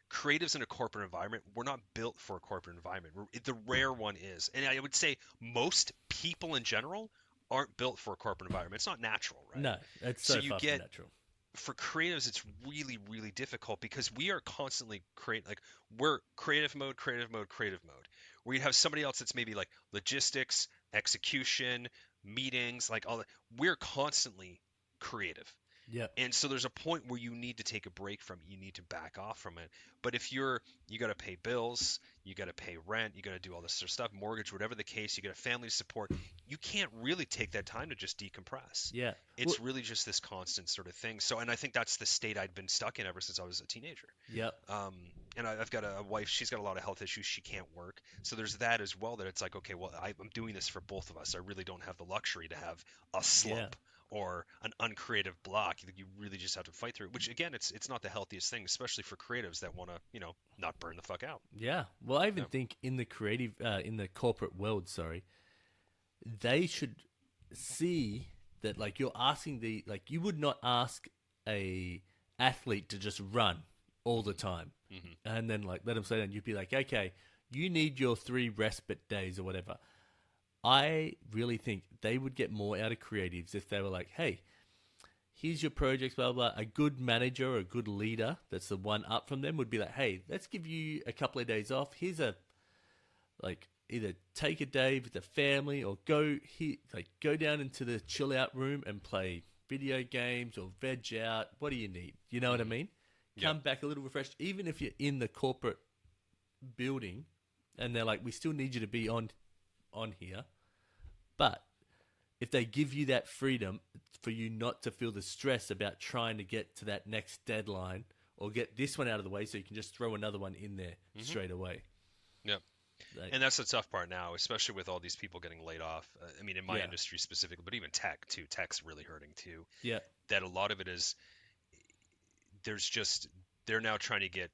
creatives in a corporate environment, we're not built for a corporate environment. The rare one is. And I would say most people in general aren't built for a corporate environment. It's not natural, right? No, it's so far from natural. For creatives, it's really, really difficult, because we are constantly we're creative mode, where you have somebody else that's maybe like logistics, execution, meetings, like all that. We're constantly creative. Yeah. And so there's a point where you need to take a break from it. You need to back off from it. But if you got to pay bills, you got to pay rent, you got to do all this sort of stuff, mortgage, whatever the case, you got a family support, you can't really take that time to just decompress. Yeah. It's really just this constant sort of thing. So, and I think that's the state I'd been stuck in ever since I was a teenager. Yep. and I've got a wife. She's got a lot of health issues. She can't work. So there's that as well. That it's like, okay, well, I'm doing this for both of us. I really don't have the luxury to have a slump or an uncreative block. You really just have to fight through it. Which again, it's not the healthiest thing, especially for creatives that want to, not burn the fuck out. Yeah. Well, I even think in the in the corporate world, they should see that, like, you're asking you would not ask a athlete to just run all the time, and then like let them say that. You'd be like, okay, you need your 3 respite days or whatever. I really think they would get more out of creatives if they were like, hey, here's your projects, blah, blah, blah. A good manager or a good leader that's the one up from them would be like, hey, let's give you a couple of days off. Here's either take a day with the family or go down into the chill out room and play video games or veg out. What do you need? You know what I mean? Come back a little refreshed. Even if you're in the corporate building and they're like, we still need you to be on here. But if they give you that freedom for you not to feel the stress about trying to get to that next deadline or get this one out of the way so you can just throw another one in there straight away. Yep. And that's the tough part now, especially with all these people getting laid off. I mean, in my industry specifically, but even tech too. Tech's really hurting too. Yeah. That a lot of it is they're now trying to get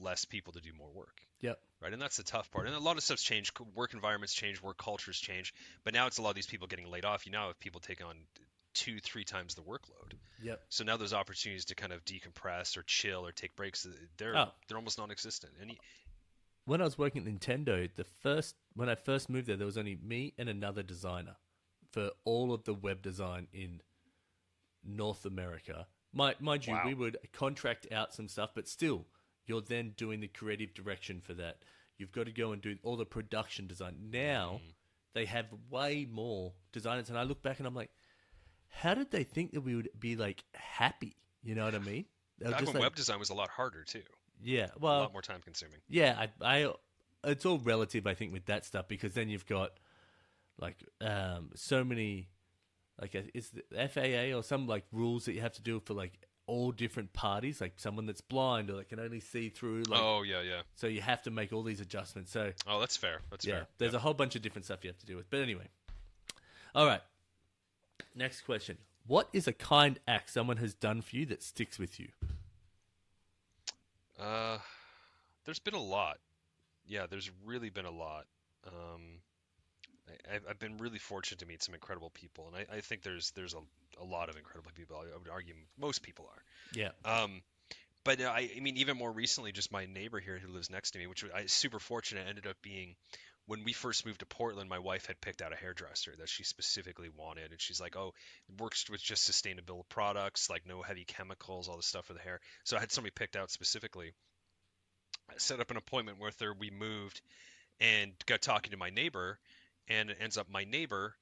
less people to do more work. Yep. Right. And that's the tough part. And a lot of stuff's changed. Work environments change, work cultures change. But now it's a lot of these people getting laid off. You now have people take on 2-3 times the workload. Yep. So now those opportunities to kind of decompress or chill or take breaks, they're almost non-existent. And when I was working at Nintendo, when I first moved there was only me and another designer for all of the web design in North America. Mind you, we would contract out some stuff, but still, you're then doing the creative direction for that. You've got to go and do all the production design. Now, they have way more designers, and I look back and I'm like, how did they think that we would be, like, happy? You know what I mean? Back when web design was a lot harder, too. Yeah, well, a lot more time consuming. Yeah, it's all relative, I think, with that stuff, because then you've got like so many, like it's the FAA or some like rules that you have to do for like all different parties, like someone that's blind or that can only see through. Like, yeah. So you have to make all these adjustments. So that's fair. That's fair. There's a whole bunch of different stuff you have to do with. But anyway, all right. Next question: what is a kind act someone has done for you that sticks with you? There's been a lot. Yeah, there's really been a lot. I've been really fortunate to meet some incredible people, and I think there's a lot of incredible people. I would argue most people are. Yeah. But I mean, even more recently, just my neighbor here who lives next to me, which I was super fortunate, ended up being when we first moved to Portland. My wife had picked out a hairdresser that she specifically wanted, and she's like, "Oh, it works with just sustainable products, like no heavy chemicals, all this stuff for the hair." So I had somebody picked out specifically. I set up an appointment with her. We moved and got talking to my neighbor, and it ends up my neighbor,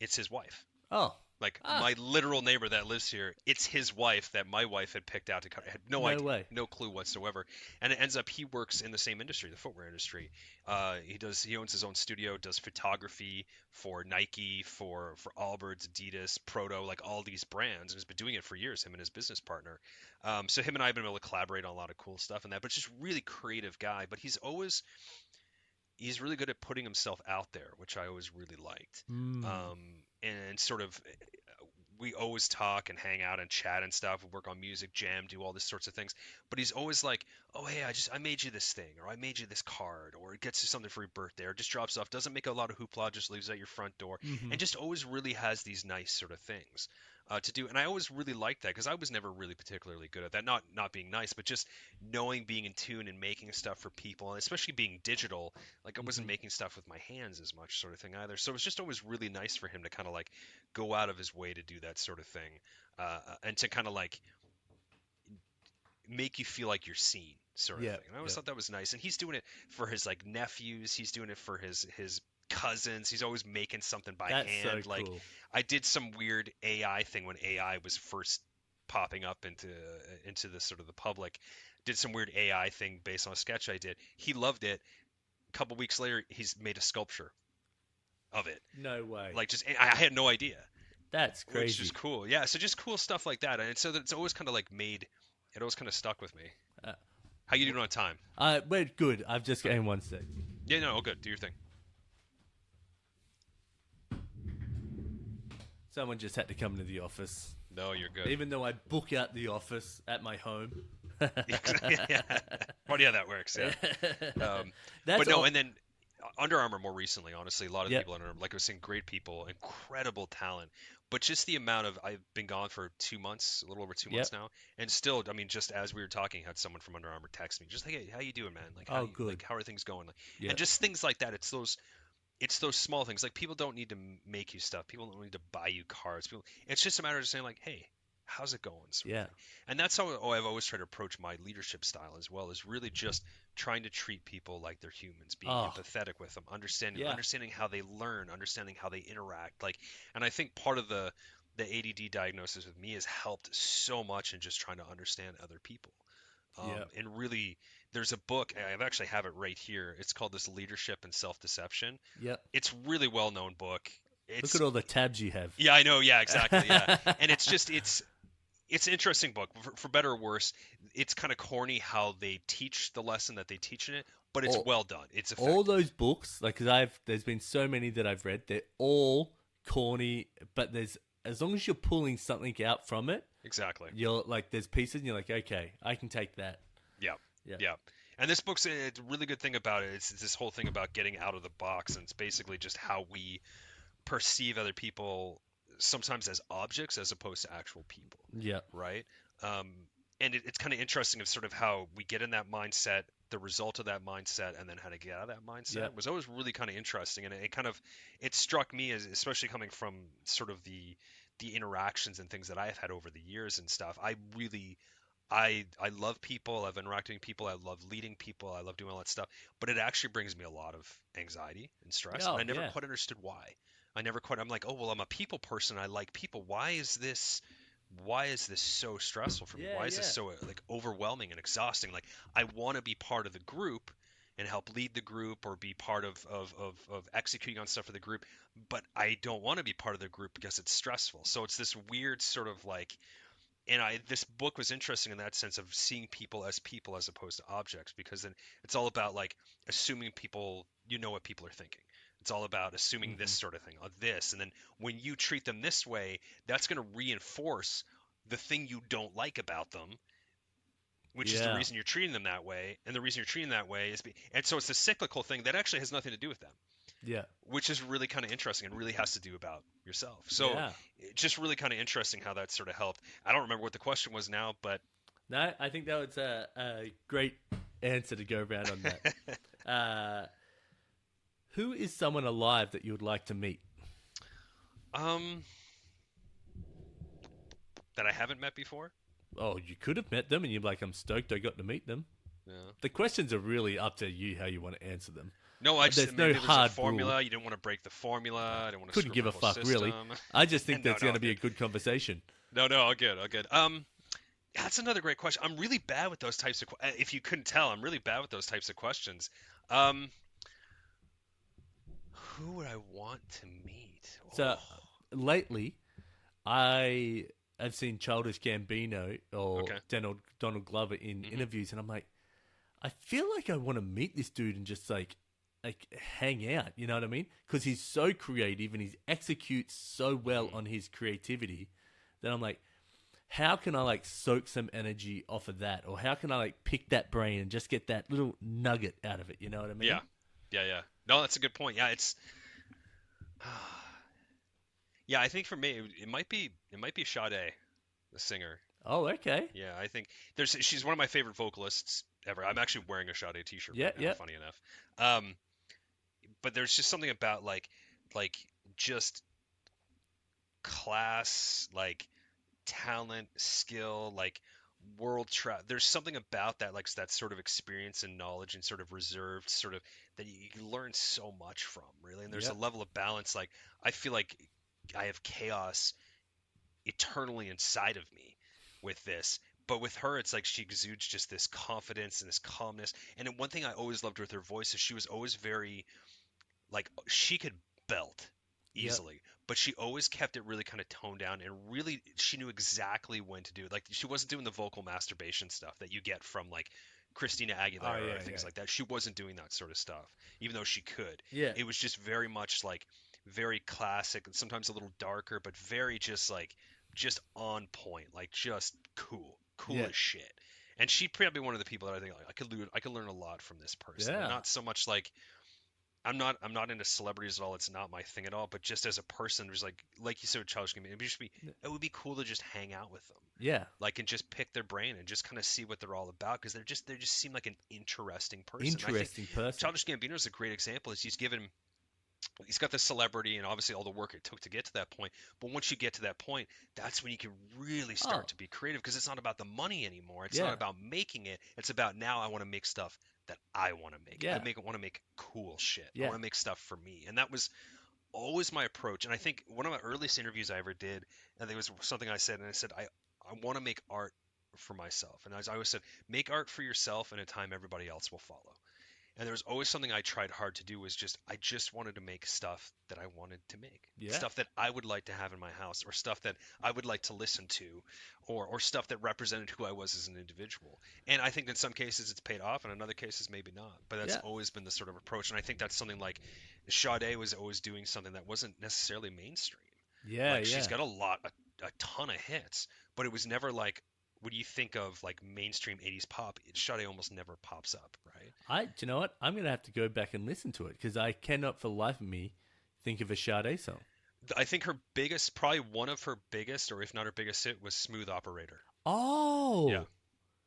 it's his wife. Oh. Like my literal neighbor that lives here, it's his wife that my wife had picked out to cut. I had no idea, no clue whatsoever. And it ends up he works in the same industry, the footwear industry. He owns his own studio, does photography for Nike, for Allbirds, Adidas, Proto, like all these brands, and has been doing it for years. Him and his business partner. So him and I have been able to collaborate on a lot of cool stuff and that. But just really creative guy. But he's really good at putting himself out there, which I always really liked. And sort of we always talk and hang out and chat and stuff. We work on music, jam, do all these sorts of things. But he's always like, "Oh, hey, I made you this thing, or I made you this card, or it gets you something for your birthday, or just drops off. Doesn't make a lot of hoopla, just leaves it at your front door, and just always really has these nice sort of things to do." And I always really liked that because I was never really particularly good at that. Not being nice, but just knowing, being in tune, and making stuff for people, and especially being digital. Like I wasn't making stuff with my hands as much, sort of thing either. So it was just always really nice for him to kind of like go out of his way to do that sort of thing, and to kind of like make you feel like you're seen, sort of thing. And I always thought that was nice. And he's doing it for his like nephews. He's doing it for his cousins. He's always making something by hand. So like cool. I did some weird AI thing when AI was first popping up into the sort of the public. Did some weird AI thing based on a sketch I did. He loved it. A couple weeks later, he's made a sculpture of it. No way. Like I had no idea. That's crazy. Which is cool. Yeah. So just cool stuff like that. And so that it's always kind of like it always kind of stuck with me. How you doing on time? We're good. I've just gained 1 sec. Yeah, no, good. Do your thing. Someone just had to come to the office. No, you're good. Even though I book out the office at my home. Yeah. Funny how that works. Yeah. And then Under Armour more recently, honestly, a lot of the people Under Armour, like I was saying, great people, incredible talent. But just the amount of I've been gone for 2 months, a little over 2 months now, and still, I mean, just as we were talking, had someone from Under Armour text me, just like, hey, how you doing, man? Like, good. Like, how are things going? Like, and just things like that. It's those small things. Like, people don't need to make you stuff. People don't need to buy you cards. It's just a matter of saying like, hey, how's it going? Sort of thing. And that's how I've always tried to approach my leadership style as well, is really just trying to treat people like they're humans, being empathetic with them, understanding how they learn, understanding how they interact. Like, and I think part of the ADD diagnosis with me has helped so much in just trying to understand other people. And really, there's a book, I actually have it right here. It's called This Leadership and Self-Deception. Yeah. It's a really well-known book. Look at all the tabs you have. Yeah, I know. Yeah, exactly. Yeah. And it's an interesting book, for better or worse. It's kind of corny how they teach the lesson that they teach in it, but it's well done. It's effective. All those books, like, because there's been so many that I've read, they're all corny, but as long as you're pulling something out from it, exactly. You're like, there's pieces, and you're like, okay, I can take that. Yeah. And this book's a really good thing about it. It's this whole thing about getting out of the box, and it's basically just how we perceive other people, sometimes as objects as opposed to actual people. Yeah. Right. And it's kind of interesting of sort of how we get in that mindset, the result of that mindset, and then how to get out of that mindset was always really kind of interesting. And it struck me as, especially coming from sort of the interactions and things that I've had over the years and stuff. I love people. I've interacted with people. I love leading people. I love doing all that stuff. But it actually brings me a lot of anxiety and stress. And I never quite understood why. I'm like, oh, well, I'm a people person. I like people. Why is this so stressful for me? Why is this so like overwhelming and exhausting? Like, I want to be part of the group and help lead the group or be part of executing on stuff for the group, but I don't want to be part of the group because it's stressful. So it's this weird sort of like, and this book was interesting in that sense of seeing people as opposed to objects, because then it's all about like assuming people, what people are thinking. It's all about assuming this sort of thing, this, and then when you treat them this way, that's going to reinforce the thing you don't like about them, which is the reason you're treating them that way, and the reason you're treating them that way is, and so it's a cyclical thing that actually has nothing to do with them. Yeah. Which is really kind of interesting and really has to do about yourself. So it's just really kind of interesting how that sort of helped. I don't remember what the question was now, but no, I think that was a great answer to go around on that. Who is someone alive that you would like to meet? That I haven't met before? Oh, you could have met them, and you're like, I'm stoked I got to meet them. Yeah. The questions are really up to you how you want to answer them. No, there's no hard formula. Rule. You didn't want to break the formula. I didn't want to. Couldn't give a fuck, system. Really. I just think that's going to be a good conversation. No, all good. That's another great question. I'm really bad with those types of. If you couldn't tell, I'm really bad with those types of questions. Who would I want to meet? So lately, I have seen Childish Gambino or Donald Glover in interviews, and I'm like, I feel like I want to meet this dude and just like hang out. You know what I mean? Because he's so creative and he executes so well on his creativity that I'm like, how can I like soak some energy off of that, or how can I like pick that brain and just get that little nugget out of it? You know what I mean? Yeah. No, that's a good point. Yeah, it's. Yeah, I think for me it might be Sade, the singer. Oh, okay. Yeah, I think she's one of my favorite vocalists ever. I'm actually wearing a Sade t-shirt right now, funny enough. But there's just something about like just class, like talent, skill, like there's something about that, like that sort of experience and knowledge and sort of reserved sort of that you learn so much from, really. And there's a level of balance. Like, I feel like I have chaos eternally inside of me with this, but with her, it's like she exudes just this confidence and this calmness. And then one thing I always loved with her voice is she was always very, like, she could belt easily, but she always kept it really kind of toned down, and really she knew exactly when to do it. Like, she wasn't doing the vocal masturbation stuff that you get from like Christina Aguilera or things like that. She wasn't doing that sort of stuff, even though she could. Yeah. It was just very much like very classic and sometimes a little darker, but very just like just on point, like just cool as shit. And she'd probably be one of the people that I think like, I could learn a lot from this person. Yeah. And not so much like I'm not into celebrities at all. It's not my thing at all. But just as a person, there's like you said, Childish Gambino, it would be cool to just hang out with them. Yeah. Like and just pick their brain and just kind of see what they're all about because they just seem like an interesting person. Interesting person. Childish Gambino is a great example. Is he's got the celebrity and obviously all the work it took to get to that point. But once you get to that point, that's when you can really start to be creative because it's not about the money anymore. It's not about making it. It's about now I want to make stuff that I want to make. I want to make cool shit. I want to make stuff for me. And that was always my approach. And I think one of my earliest interviews I ever did, I think it was something I said, and I said, I want to make art for myself. And as I always said, make art for yourself and in time everybody else will follow. And there was always something I tried hard to do was I just wanted to make stuff that I wanted to make. Stuff that I would like to have in my house or stuff that I would like to listen to or stuff that represented who I was as an individual. And I think in some cases it's paid off and in other cases maybe not. But that's always been the sort of approach. And I think that's something like Sade was always doing something that wasn't necessarily mainstream. She's got a ton of hits, but it was never like, when you think of like mainstream 80s pop, Sade almost never pops up, right? Do you know what? I'm going to have to go back and listen to it because I cannot for the life of me think of a Sade song. I think probably one of her biggest, or if not her biggest hit, was Smooth Operator. Oh.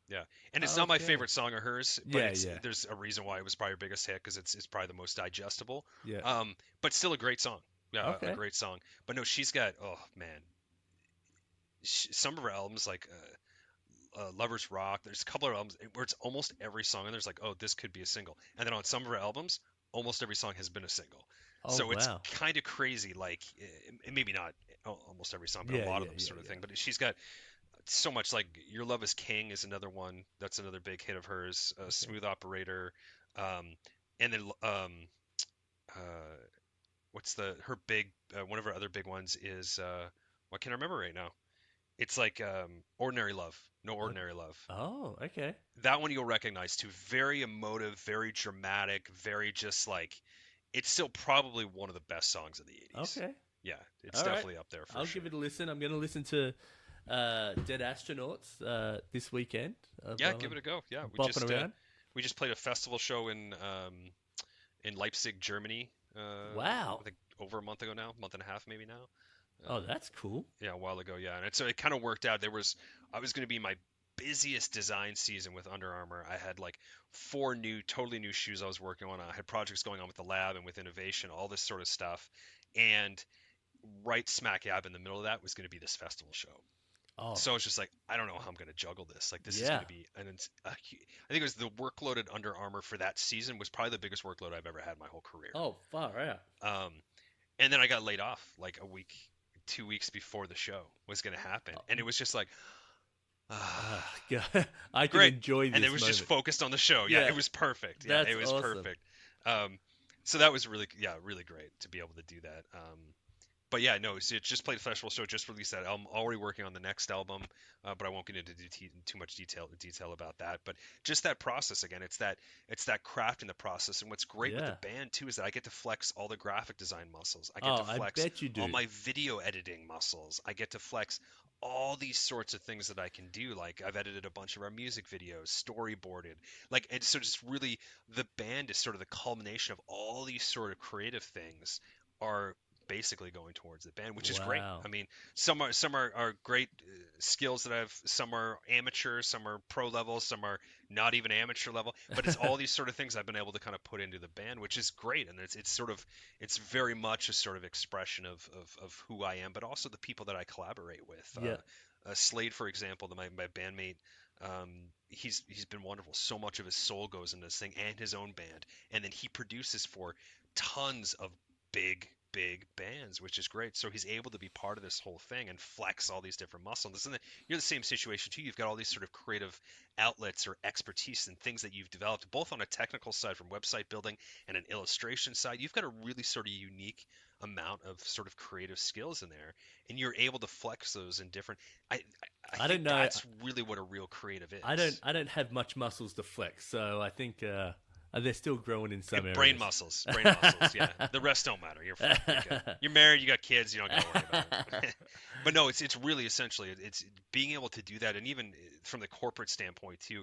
Yeah. And it's not my favorite song of hers, but there's a reason why it was probably her biggest hit because it's probably the most digestible. Yeah. But still a great song. Yeah, okay. A great song. But no, she's got, oh man. Some of her albums, like... Lovers Rock. There's a couple of albums where it's almost every song, and there's like, oh, this could be a single. And then on some of her albums, almost every song has been a single. So it's kind of crazy. Like, maybe not almost every song, but a lot of them sort of thing. But she's got so much. Like, Your Love Is King is another one. That's another big hit of hers. Smooth Operator. And then what's her big? One of her other big ones is what can I remember right now? It's like Ordinary Love. No Ordinary Love. Oh, okay. That one you'll recognize too. Very emotive, very dramatic, very just like, it's still probably one of the best songs of the 80s. Okay. Yeah, it's definitely up there for I'll sure. give it a listen. I'm going to listen to Dead Astronauts this weekend. Give it a go. Yeah, we just played a festival show in Leipzig, Germany. Wow. I think over a month ago now, month and a half maybe now. Oh, that's cool. Yeah, a while ago, yeah. And so it kind of worked out. I was going to be my busiest design season with Under Armour. I had like 4 totally new shoes I was working on. I had projects going on with the lab and with innovation, all this sort of stuff. And right smack dab in the middle of that was going to be this festival show. Oh. So I was just like, I don't know how I'm going to juggle this. Like, this is going to be, I think it was the workload at Under Armour for that season was probably the biggest workload I've ever had in my whole career. Oh, far out. And then I got laid off like 2 weeks before the show was going to happen. And it was just like, I can enjoy this and it was moment. just focused on the show. Yeah, it was perfect. Yeah, it was awesome. perfect. So that was really great to be able to do that. But yeah, no, so it just played a festival show, just released that album. Already working on the next album, but I won't get into too much detail about that. But just that process again, it's that craft in the process. And what's great with the band too is that I get to flex all the graphic design muscles. I get to flex all my video editing muscles. I get to flex all these sorts of things that I can do. Like I've edited a bunch of our music videos, storyboarded. Like, and so just really the band is sort of the culmination of all these sort of creative things are basically going towards the band, which is great. I mean, some are great skills that some are amateur, some are pro level, some are not even amateur level, but it's all these sort of things I've been able to kind of put into the band, which is great. And it's very much a sort of expression of who I am, but also the people that I collaborate with. Slade, for example, my bandmate, he's been wonderful. So much of his soul goes into this thing and his own band. And then he produces for tons of big big bands, which is great. So he's able to be part of this whole thing and flex all these different muscles. And you're the same situation too. You've got all these sort of creative outlets or expertise and things that you've developed, both on a technical side from website building and an illustration side. You've got a really sort of unique amount of sort of creative skills in there, and you're able to flex those in different. I think don't know. that's really what a real creative is. I don't have much muscles to flex, so I think they're still growing in some areas. Brain muscles, yeah. The rest don't matter. You're fine. You're good. You're married, you got kids, you don't got to worry about it. But no, it's really essentially it's being able to do that, and even from the corporate standpoint too.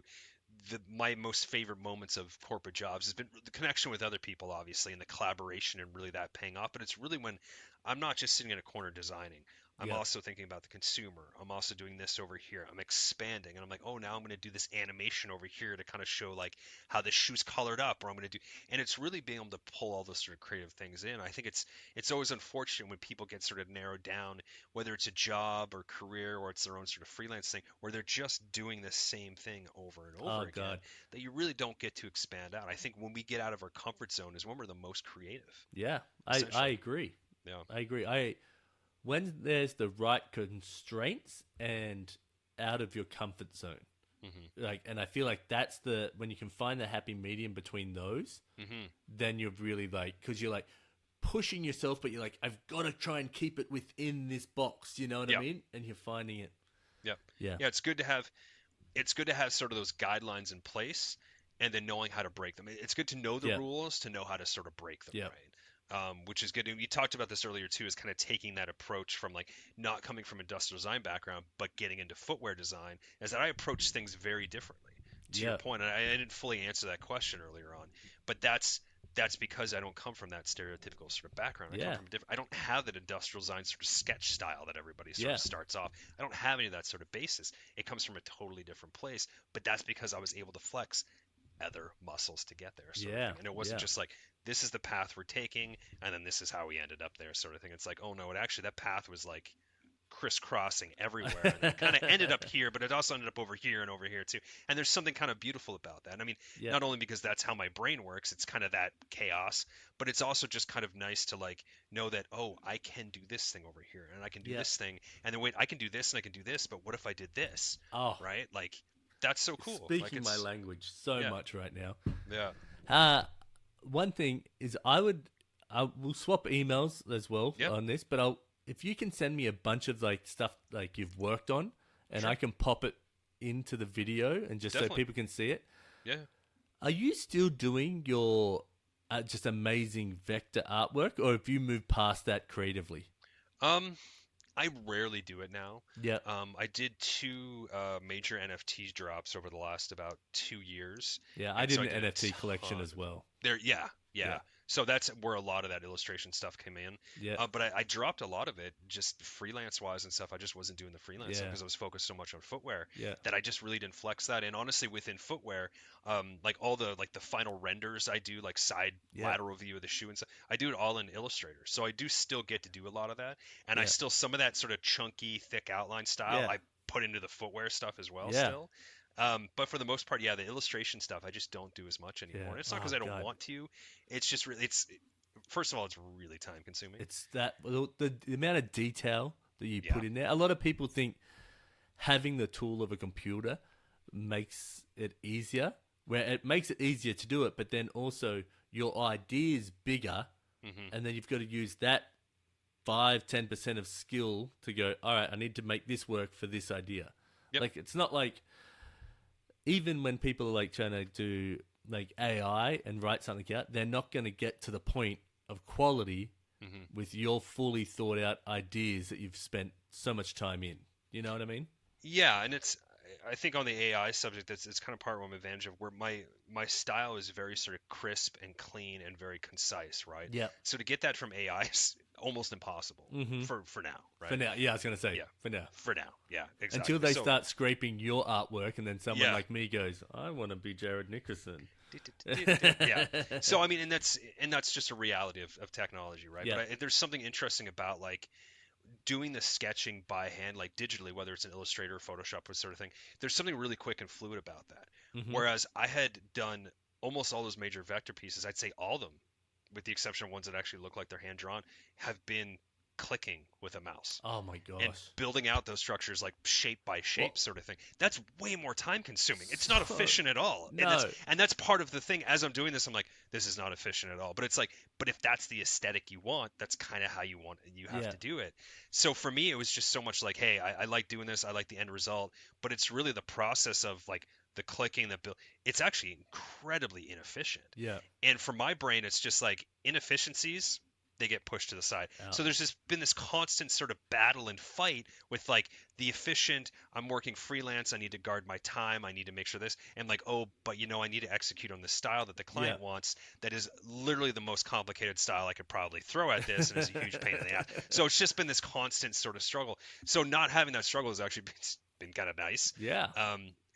My most favorite moments of corporate jobs has been the connection with other people, obviously, and the collaboration and really that paying off. But it's really when I'm not just sitting in a corner designing. I'm also thinking about the consumer. I'm also doing this over here. I'm expanding, and I'm like, oh, now I'm going to do this animation over here to kind of show like how this shoe's colored up, or I'm going to do, and it's really being able to pull all those sort of creative things in. I think it's always unfortunate when people get sort of narrowed down, whether it's a job or career or it's their own sort of freelance thing, where they're just doing the same thing over and over again, that you really don't get to expand out. I think when we get out of our comfort zone is when we're the most creative. Yeah, I agree. Yeah, I agree. When there's the right constraints and out of your comfort zone, and I feel like that's when you can find the happy medium between those, then you're really because you're like pushing yourself, but you're like, I've got to try and keep it within this box. You know what I mean? And you're finding it. Yeah. It's good to have sort of those guidelines in place, and then knowing how to break them. It's good to know the rules to know how to sort of break them. Right. Which is good. And you talked about this earlier too, is kind of taking that approach from like not coming from industrial design background, but getting into footwear design, is that I approach things very differently. To your point, and I didn't fully answer that question earlier on, but that's because I don't come from that stereotypical sort of background. I don't have that industrial design sort of sketch style that everybody sort of starts off. I don't have any of that sort of basis. It comes from a totally different place, but that's because I was able to flex other muscles to get there. Sort of thing. And it wasn't just like, this is the path we're taking, and then this is how we ended up there, sort of thing. It's like, oh no, that path was like crisscrossing everywhere, and it kind of ended up here, but it also ended up over here and over here too. And there's something kind of beautiful about that. And I mean, not only because that's how my brain works, it's kind of that chaos, but it's also just kind of nice to like know that, oh, I can do this thing over here, and I can do this thing, and then wait, I can do this and I can do this, but what if I did this? Right? Like, that's so cool. Speaking my language so much right now. Yeah. One thing is we'll swap emails as well on this, but if you can send me a bunch of like stuff like you've worked on, and I can pop it into the video and just so people can see it. Yeah. Are you still doing your just amazing vector artwork, or have you moved past that creatively? I rarely do it now. Yeah. I did 2 major NFT drops over the last about 2 years. Yeah, I did an NFT collection as well. Yeah. So that's where a lot of that illustration stuff came in. Yeah. But I dropped a lot of it just freelance-wise and stuff. I just wasn't doing the freelance because I was focused so much on footwear that I just really didn't flex that. And honestly, within footwear, like all the final renders I do, like side lateral view of the shoe and stuff, I do it all in Illustrator. So I do still get to do a lot of that. And I still, some of that sort of chunky, thick outline style, I put into the footwear stuff as well still. But for the most part, the illustration stuff, I just don't do as much anymore. And it's not because I don't want to. It's just really, first of all, it's really time consuming. It's that, the amount of detail that you put in there. A lot of people think having the tool of a computer makes it easier, where it makes it easier to do it, but then also your idea is bigger, and then you've got to use that 5-10% of skill to go, all right, I need to make this work for this idea. Like, it's not like, even when people are like trying to do like AI and write something out, they're not going to get to the point of quality with your fully thought out ideas that you've spent so much time in. You know what I mean? Yeah, and I think on the AI subject, it's kind of part of what I'm advantage of, where my style is very sort of crisp and clean and very concise, right? Yeah. So to get that from AI is almost impossible for now, right? For now, I was going to say, for now. For now, exactly. Until they start scraping your artwork, and then someone like me goes, I want to be Jared Nickerson. So I mean, and that's just a reality of technology, right? But there's something interesting about like doing the sketching by hand, like digitally, whether it's in Illustrator or Photoshop or sort of thing. There's something really quick and fluid about that. Whereas I had done almost all those major vector pieces, I'd say all of them with the exception of ones that actually look like they're hand drawn, have been clicking with a mouse. Oh my gosh. And building out those structures like shape by shape sort of thing. That's way more time consuming. It's not efficient at all. No. And that's part of the thing. As I'm doing this, I'm like, this is not efficient at all. But it's like, but if that's the aesthetic you want, that's kind of how you have to do it. So for me, it was just so much like, hey, I like doing this. I like the end result. But it's really the process of like the clicking, the build. It's actually incredibly inefficient. Yeah. And for my brain, it's just like inefficiencies, they get pushed to the side. Ouch. So there's just been this constant sort of battle and fight with like the efficient, I'm working freelance, I need to guard my time, I need to make sure this, and like, oh, but I need to execute on the style that the client wants that is literally the most complicated style I could probably throw at this, and is a huge pain in the ass. So it's just been this constant sort of struggle. So not having that struggle has actually been kind of nice. Yeah.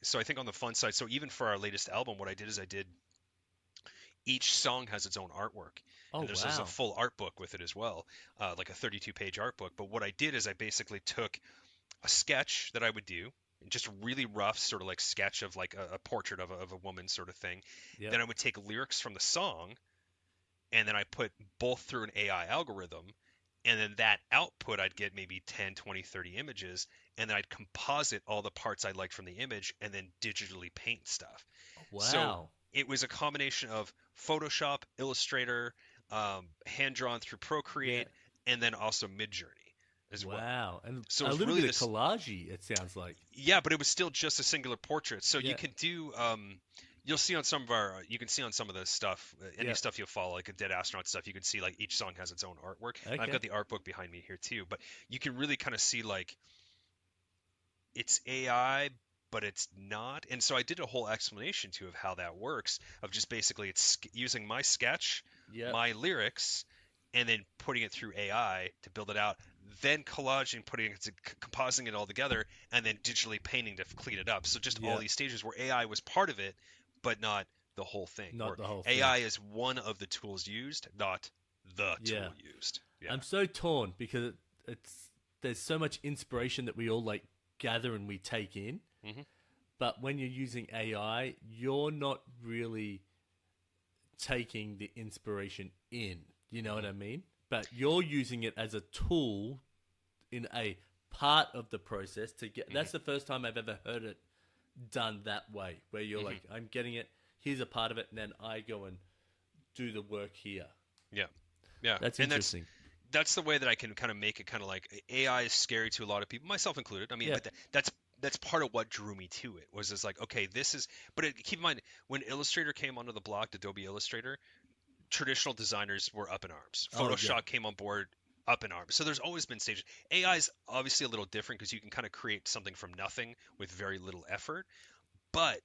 So I think on the fun side, so even for our latest album, what I did is each song has its own artwork. Oh, and there's a full art book with it as well, like a 32-page art book. But what I did is I basically took a sketch that I would do, just a really rough sort of like sketch of like a portrait of a woman sort of thing. Yep. Then I would take lyrics from the song, and then I put both through an AI algorithm. And then that output, I'd get maybe 10, 20, 30 images, and then I'd composite all the parts I liked from the image and then digitally paint stuff. Wow. So it was a combination of Photoshop, Illustrator, hand-drawn through Procreate, and then also Midjourney as well. Wow. And so a little really bit of collage-y, it sounds like. Yeah, but it was still just a singular portrait. So you can do... you'll see on some of you can see on some of the stuff, any stuff you'll follow, like a Dead Astronaut stuff, you can see like each song has its own artwork. Okay. I've got the art book behind me here too, but you can really kind of see like it's AI, but it's not. And so I did a whole explanation too of how that works, of just basically it's using my sketch, my lyrics, and then putting it through AI to build it out, then collaging, compositing it all together, and then digitally painting to clean it up. So just all these stages where AI was part of it, but not the whole thing. Not the whole thing. AI is one of the tools used, not the tool used. Yeah. I'm so torn because there's so much inspiration that we all like gather and we take in. Mm-hmm. But when you're using AI, you're not really taking the inspiration in. You know what I mean? But you're using it as a tool in a part of the process to get. That's the first time I've ever heard it done that way, where you're like, I'm getting it, here's a part of it, and then I go and do the work here. Yeah. That's interesting. That's the way that I can kind of make it kind of like AI is scary to a lot of people, myself included. I mean, but that's part of what drew me to it, was just like, okay, this is, but keep in mind, when Illustrator came onto the block, Adobe Illustrator, traditional designers were up in arms. Photoshop came on board, up in arms. So there's always been stages. AI is obviously a little different because you can kind of create something from nothing with very little effort. But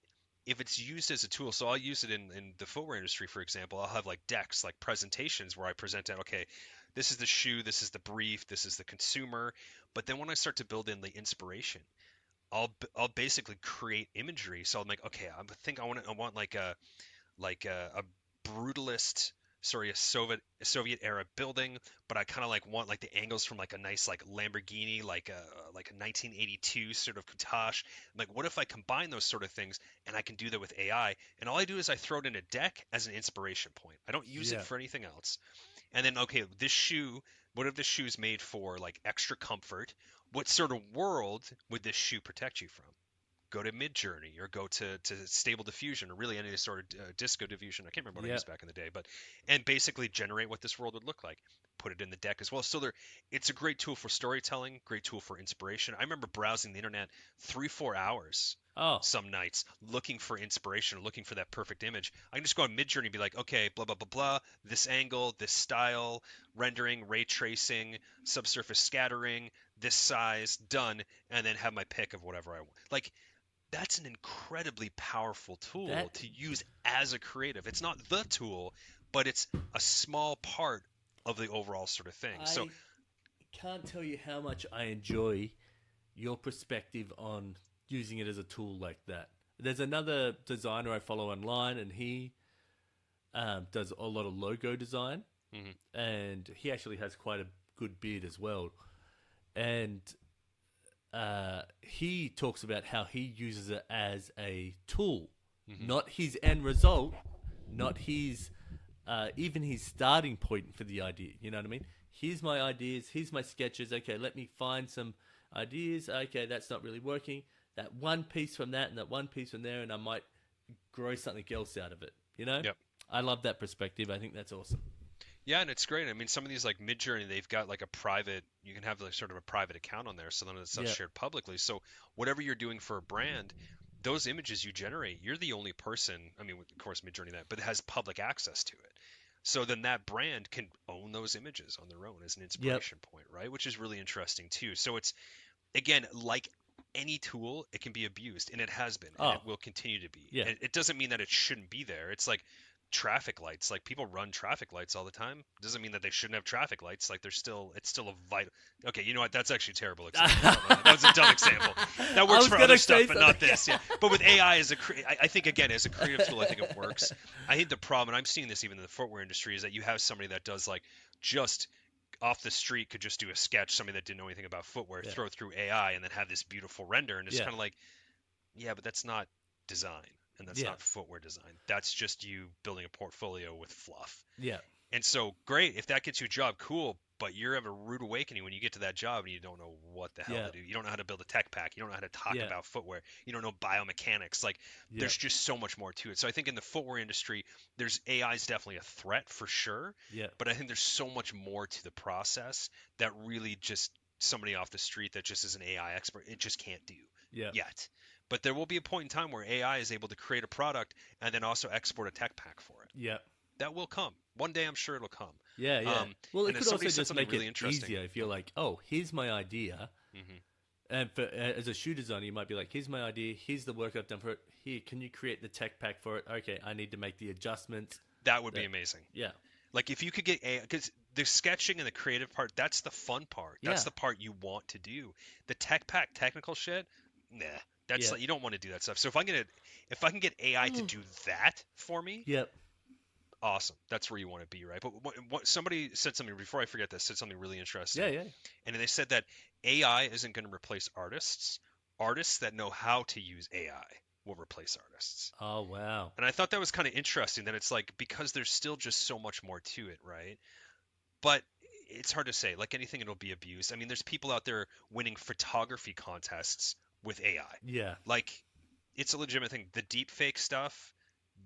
if it's used as a tool, so I'll use it in the footwear industry, for example. I'll have like decks, like presentations where I present out, okay, this is the shoe, this is the brief, this is the consumer. But then when I start to build in the inspiration, I'll basically create imagery. So I'm like, okay, I want like a brutalist, a Soviet era building, but I kind of like want like the angles from like a nice like Lamborghini, like a 1982 sort of coutage. I'm like, what if I combine those sort of things and I can do that with AI? And all I do is I throw it in a deck as an inspiration point. I don't use it for anything else. And then, okay, this shoe, what if this shoe is made for like extra comfort? What sort of world would this shoe protect you from? Go to Midjourney or go to Stable Diffusion or really any sort of disco diffusion. I can't remember what I used back in the day, and basically generate what this world would look like. Put it in the deck as well. So it's a great tool for storytelling, great tool for inspiration. I remember browsing the internet 3-4 hours some nights looking for inspiration, looking for that perfect image. I can just go on Midjourney and be like, okay, blah, blah, blah, blah, this angle, this style, rendering, ray tracing, subsurface scattering, this size, done, and then have my pick of whatever I want. Like, that's an incredibly powerful tool to use as a creative. It's not the tool, but it's a small part of the overall sort of thing. So can't tell you how much I enjoy your perspective on using it as a tool like that. There's another designer I follow online, and he does a lot of logo design, and he actually has quite a good beard as well. And he talks about how he uses it as a tool, not his end result, not his even his starting point for the idea. You know what I mean? Here's my ideas. Here's my sketches. Okay, let me find some ideas. Okay, that's not really working. That one piece from that and that one piece from there, and I might grow something else out of it. You know? Yep. I love that perspective. I think that's awesome. Yeah, and it's great. I mean, some of these like Midjourney, they've got like a private. You can have like sort of a private account on there, so none of that stuff's shared publicly. So whatever you're doing for a brand, those images you generate, you're the only person. I mean, of course, Midjourney but it has public access to it. So then that brand can own those images on their own as an inspiration point, right? Which is really interesting too. So it's, again, like any tool, it can be abused, and it has been, and it will continue to be. Yeah. And it doesn't mean that it shouldn't be there. It's like traffic lights. Like, people run traffic lights all the time. Doesn't mean that they shouldn't have traffic lights. Like, it's still a vital. Okay, you know what? That's actually a terrible example. That was a dumb example. That works for other stuff, but not this. Yeah. But with AI I think, again, as a creative tool, I think it works. I think the problem, and I'm seeing this even in the footwear industry, is that you have somebody that does like just off the street could just do a sketch, somebody that didn't know anything about footwear, throw it through AI, and then have this beautiful render, and it's kind of like, yeah, but that's not design. And that's not footwear design. That's just you building a portfolio with fluff. Yeah. And so, great, if that gets you a job, cool. But you're having a rude awakening when you get to that job and you don't know what the hell to do. You don't know how to build a tech pack. You don't know how to talk about footwear. You don't know biomechanics. Like, there's just so much more to it. So I think in the footwear industry, AI is definitely a threat for sure. Yeah. But I think there's so much more to the process that really just somebody off the street that just is an AI expert, it just can't do yet. But there will be a point in time where AI is able to create a product and then also export a tech pack for it. Yeah. That will come. One day, I'm sure it'll come. Yeah, yeah. Well, it could also just make really it easier if you're like, oh, here's my idea. And as a shoe designer, you might be like, here's my idea. Here's the work I've done for it. Here, can you create the tech pack for it? Okay, I need to make the adjustments. That would be amazing. Yeah. Like, if you could get AI, because the sketching and the creative part, that's the fun part. That's the part you want to do. The tech pack, technical shit, nah. That's like, you don't want to do that stuff. So if I can get AI to do that for me, awesome. That's where you want to be, right? But what somebody said something before I forget this. Said something really interesting. Yeah. And they said that AI isn't going to replace artists. Artists that know how to use AI will replace artists. Oh wow. And I thought that was kind of interesting. That it's like, because there's still just so much more to it, right? But it's hard to say. Like anything, it'll be abused. I mean, there's people out there winning photography contests with AI. Yeah. Like, it's a legitimate thing. The deep fake stuff,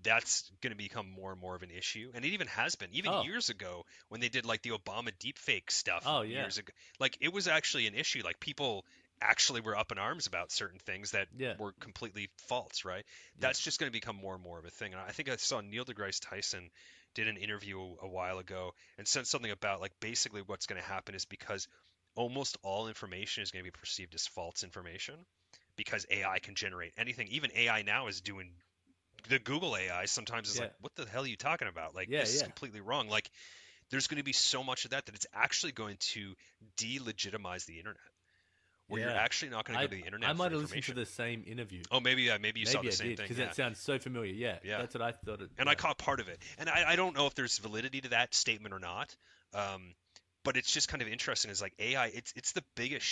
that's going to become more and more of an issue. And it even has been. Even years ago, when they did like the Obama deep fake stuff years ago. Like, it was actually an issue. Like, people actually were up in arms about certain things that were completely false, right? That's just going to become more and more of a thing. And I think I saw Neil deGrasse Tyson did an interview a while ago and said something about, like, basically what's going to happen is because almost all information is going to be perceived as false information, because AI can generate anything. Even AI now is doing the Google AI sometimes is like, what the hell are you talking about? Like, this is completely wrong. Like, there's going to be so much of that it's actually going to delegitimize the internet, where you're actually not going to go to the internet. I might have listened to the same interview. Oh, maybe you saw the same thing. Because that sounds so familiar. Yeah, that's what I thought. And I caught part of it. And I don't know if there's validity to that statement or not. But it's just kind of interesting. Is like AI, it's the biggest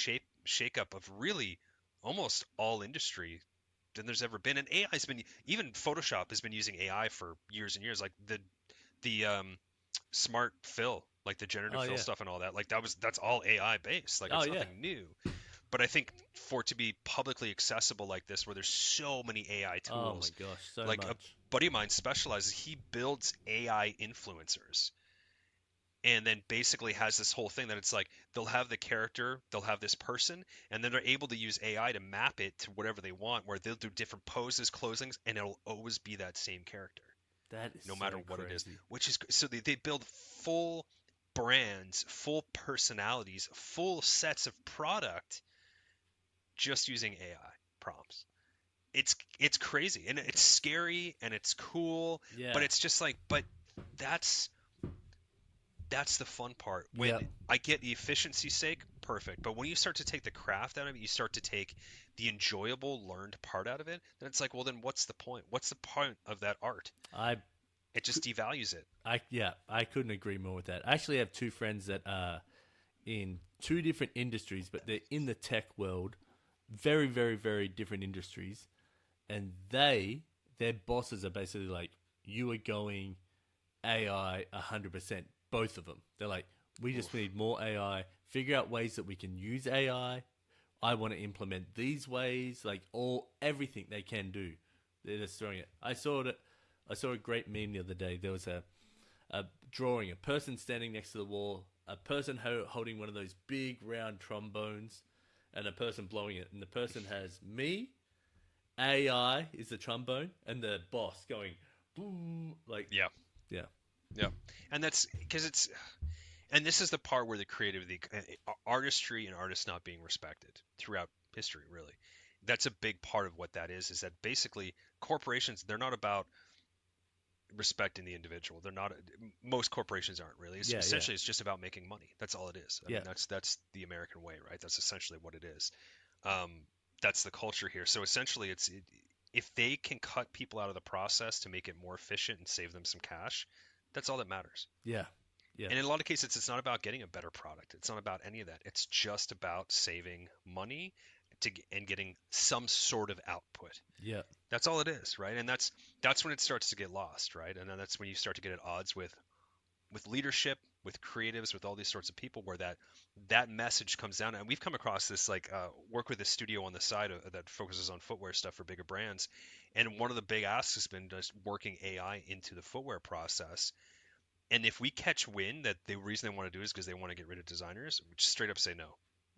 shakeup of really almost all industry than there's ever been. And AI's been, even Photoshop has been using AI for years and years. Like the smart fill, like the generative fill stuff and all that. Like that's all AI based. Like, it's nothing new. But I think for it to be publicly accessible like this, where there's so many AI tools. Oh my gosh, so like much. A buddy of mine specializes. He builds AI influencers. And then basically has this whole thing that it's like, they'll have the character, they'll have this person, and then they're able to use AI to map it to whatever they want, where they'll do different poses, closings, and it'll always be that same character. That is no matter what crazy. it is. Which is, so they build full brands, full personalities, full sets of product just using AI prompts. It's crazy, and it's scary, and it's cool, but it's just like, but that's the fun part. When I get the efficiency's sake, perfect. But when you start to take the craft out of it, you start to take the enjoyable, learned part out of it, then it's like, well, then what's the point? What's the point of that art? It just devalues it. I couldn't agree more with that. I actually have two friends that are in two different industries, but they're in the tech world, very, very, very different industries, and their bosses are basically like, you are going AI 100%. Both of them. They're like, we just need more AI. Figure out ways that we can use AI. I want to implement these ways. Like everything they can do, they're just throwing it. I saw a great meme the other day. There was a drawing, a person standing next to the wall, a person holding one of those big round trombones, and a person blowing it. And the person has me, AI is the trombone, and the boss going boom, like Yeah. yeah. And that's because and this is the part where the creativity, artistry and artists not being respected throughout history, really. That's a big part of what that is that basically corporations, they're not about respecting the individual. They're not, most corporations aren't really. Essentially, it's just about making money. That's all it is. I mean, that's the American way, right? That's essentially what it is. That's the culture here. So essentially, if they can cut people out of the process to make it more efficient and save them some cash, that's all that matters. Yeah. And in a lot of cases, it's not about getting a better product. It's not about any of that. It's just about saving money and getting some sort of output. Yeah. That's all it is, right? And that's when it starts to get lost, right? And then that's when you start to get at odds with leadership, with creatives, with all these sorts of people, where that message comes down. And we've come across this, work with a studio on the side that focuses on footwear stuff for bigger brands. And one of the big asks has been just working AI into the footwear process. And if we catch wind that the reason they want to do it is because they want to get rid of designers, we just straight up say no.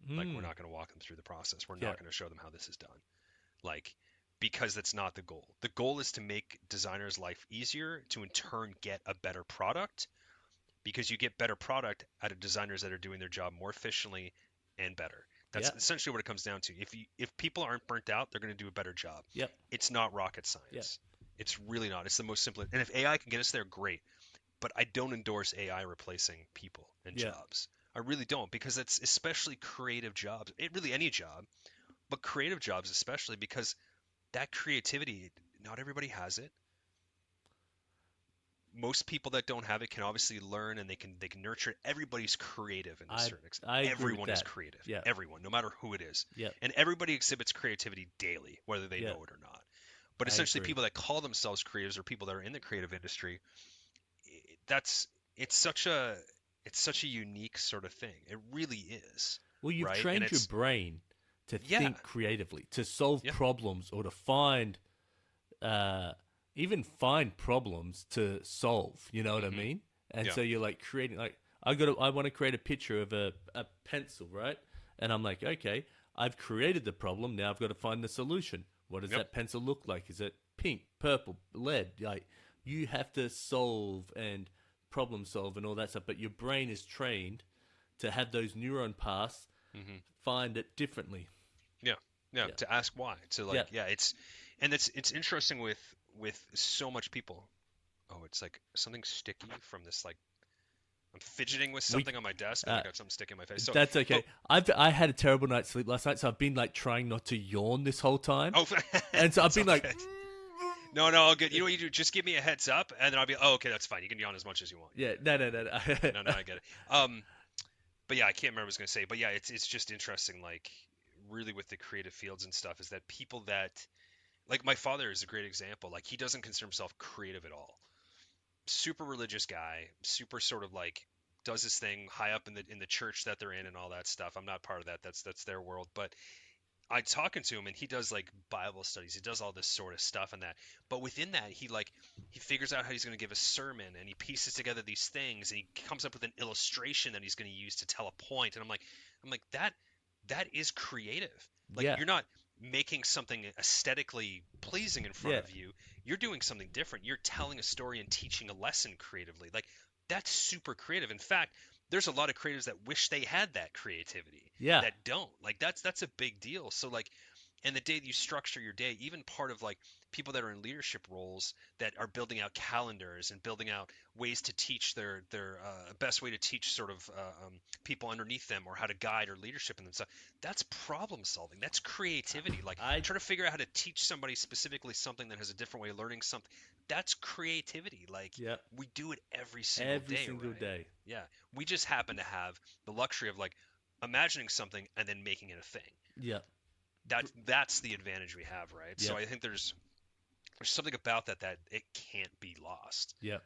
Like, we're not going to walk them through the process. We're not going to show them how this is done. Because that's not the goal. The goal is to make designers' life easier, to in turn get a better product, because you get better product out of designers that are doing their job more efficiently and better. That's essentially what it comes down to. If people aren't burnt out, they're going to do a better job. Yep. It's not rocket science. It's really not. It's the most simple. And if AI can get us there, great. But I don't endorse AI replacing people and jobs. I really don't, because it's especially creative jobs. Really any job, but creative jobs especially, because that creativity, not everybody has it. Most people that don't have it can obviously learn, and they can nurture it. Everybody's creative in a certain extent. Everyone is creative. Yeah. Everyone, no matter who it is. Yeah. And everybody exhibits creativity daily, whether they know it or not. But essentially, people that call themselves creatives or people that are in the creative industry, it's such a unique sort of thing. It really is. Well, you've trained your brain to think creatively, to solve problems, or to find, even find problems to solve. You know what I mean? And so you're like creating, like I want to create a picture of a pencil, right? And I'm like, okay, I've created the problem. Now I've got to find the solution. What does that pencil look like? Is it pink, purple, lead? Like, you have to solve and problem solve and all that stuff, but your brain is trained to have those neuron paths find it differently. Yeah, to ask why. To it's interesting with so much people. Oh, it's like something sticky from this, like, I'm fidgeting with something on my desk and I got something sticking in my face. So, that's okay. I had a terrible night's sleep last night, so I've been like trying not to yawn this whole time. Oh, and so I've been like, no, all good. You know what you do? Just give me a heads up, and then I'll be, okay, that's fine. You can yawn as much as you want. Yeah, no. No, I get it. But yeah, I can't remember what I was going to say. But yeah, it's just interesting, like, really with the creative fields and stuff, is that people that, like, my father is a great example. Like, he doesn't consider himself creative at all. Super religious guy, super sort of like does his thing high up in the church that they're in and all that stuff. I'm not part of that. That's their world. But I'm talking to him, and he does like Bible studies. He does all this sort of stuff and that. But within that, he figures out how he's going to give a sermon, and he pieces together these things, and he comes up with an illustration that he's going to use to tell a point. And I'm like that is creative. Like, you're not making something aesthetically pleasing in front of you. You're doing something different. You're telling a story and teaching a lesson creatively. Like, that's super creative. In fact, there's a lot of creatives that wish they had that creativity. That don't. Like, that's a big deal. So, like, and the day that you structure your day, even part of like people that are in leadership roles that are building out calendars and building out ways to teach their best way to teach sort of people underneath them, or how to guide or leadership in themselves. That's problem solving. That's creativity. Like, I try to figure out how to teach somebody specifically something that has a different way of learning something. That's creativity. Like, we do it every single day. Yeah. We just happen to have the luxury of like imagining something and then making it a thing. Yeah. That's the advantage we have, right? So I think there's something about that it can't be lost. Yeah.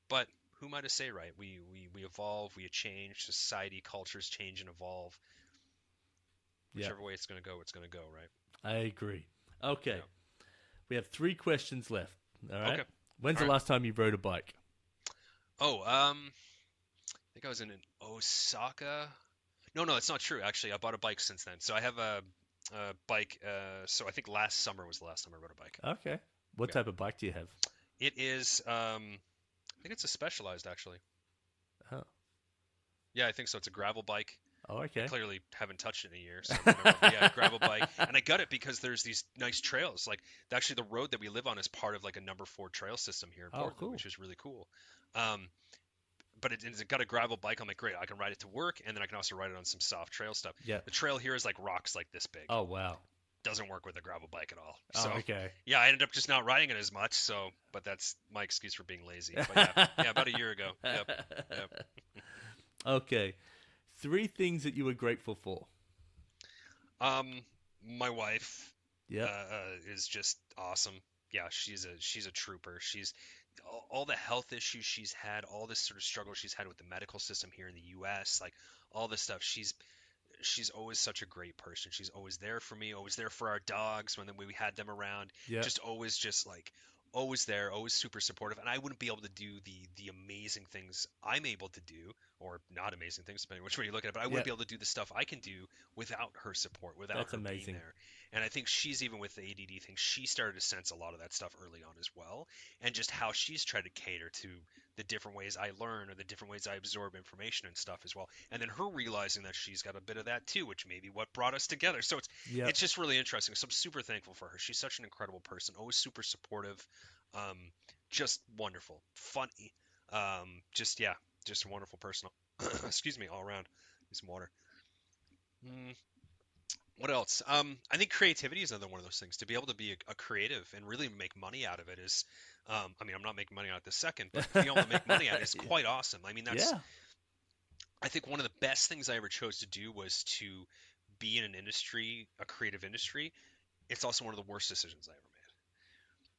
But who am I to say, right? We evolve, we change, society, cultures change and evolve. Whichever way it's going to go, right? I agree. Okay. Yeah. We have 3 questions left. All right. Okay. When's the last time you rode a bike? Oh, I think I was in Osaka. No, it's not true. Actually, I bought a bike since then. So I have a bike. So I think last summer was the last time I rode a bike. Okay. What type of bike do you have? It is, I think it's a Specialized, actually. Oh. Yeah, I think so. It's a gravel bike. Oh, okay. I clearly haven't touched it in a year. So yeah, gravel bike. And I got it because there's these nice trails. Like, actually, the road that we live on is part of like a number 4 trail system here in Portland, cool. which is really cool. But it's got a gravel bike. I'm like, great, I can ride it to work, and then I can also ride it on some soft trail stuff. Yeah. The trail here is like rocks like this big. Oh, wow. Doesn't work with a gravel bike at all. Oh, So, okay. yeah, I ended up just not riding it as much. So, but that's my excuse for being lazy. But yeah, about a year ago. Yep. Okay. 3 things that you were grateful for. My wife. Yeah. Is just awesome. Yeah, she's a trooper. She's all the health issues she's had, all this sort of struggle she's had with the medical system here in the U.S., like all this stuff. She's always such a great person. She's always there for me, always there for our dogs when we had them around. Yeah. Just like always there, always super supportive. And I wouldn't be able to do the amazing things I'm able to do, or not amazing things, depending which way you look at it. But I wouldn't be able to do the stuff I can do without her support, without her being there. And I think she's, even with the ADD thing, she started to sense a lot of that stuff early on as well. And just how she's tried to cater to the different ways I learn, or the different ways I absorb information and stuff as well. And then her realizing that she's got a bit of that too, which may be what brought us together. So it's just really interesting. So I'm super thankful for her. She's such an incredible person, always super supportive, just wonderful, funny, just a wonderful person. Excuse me, all around. Need some water. What else? I think creativity is another one of those things. To be able to be a creative and really make money out of it is, I mean, I'm not making money out of this second, but being able to make money out of it is quite awesome. I mean, I think one of the best things I ever chose to do was to be in an industry, a creative industry. It's also one of the worst decisions I ever made.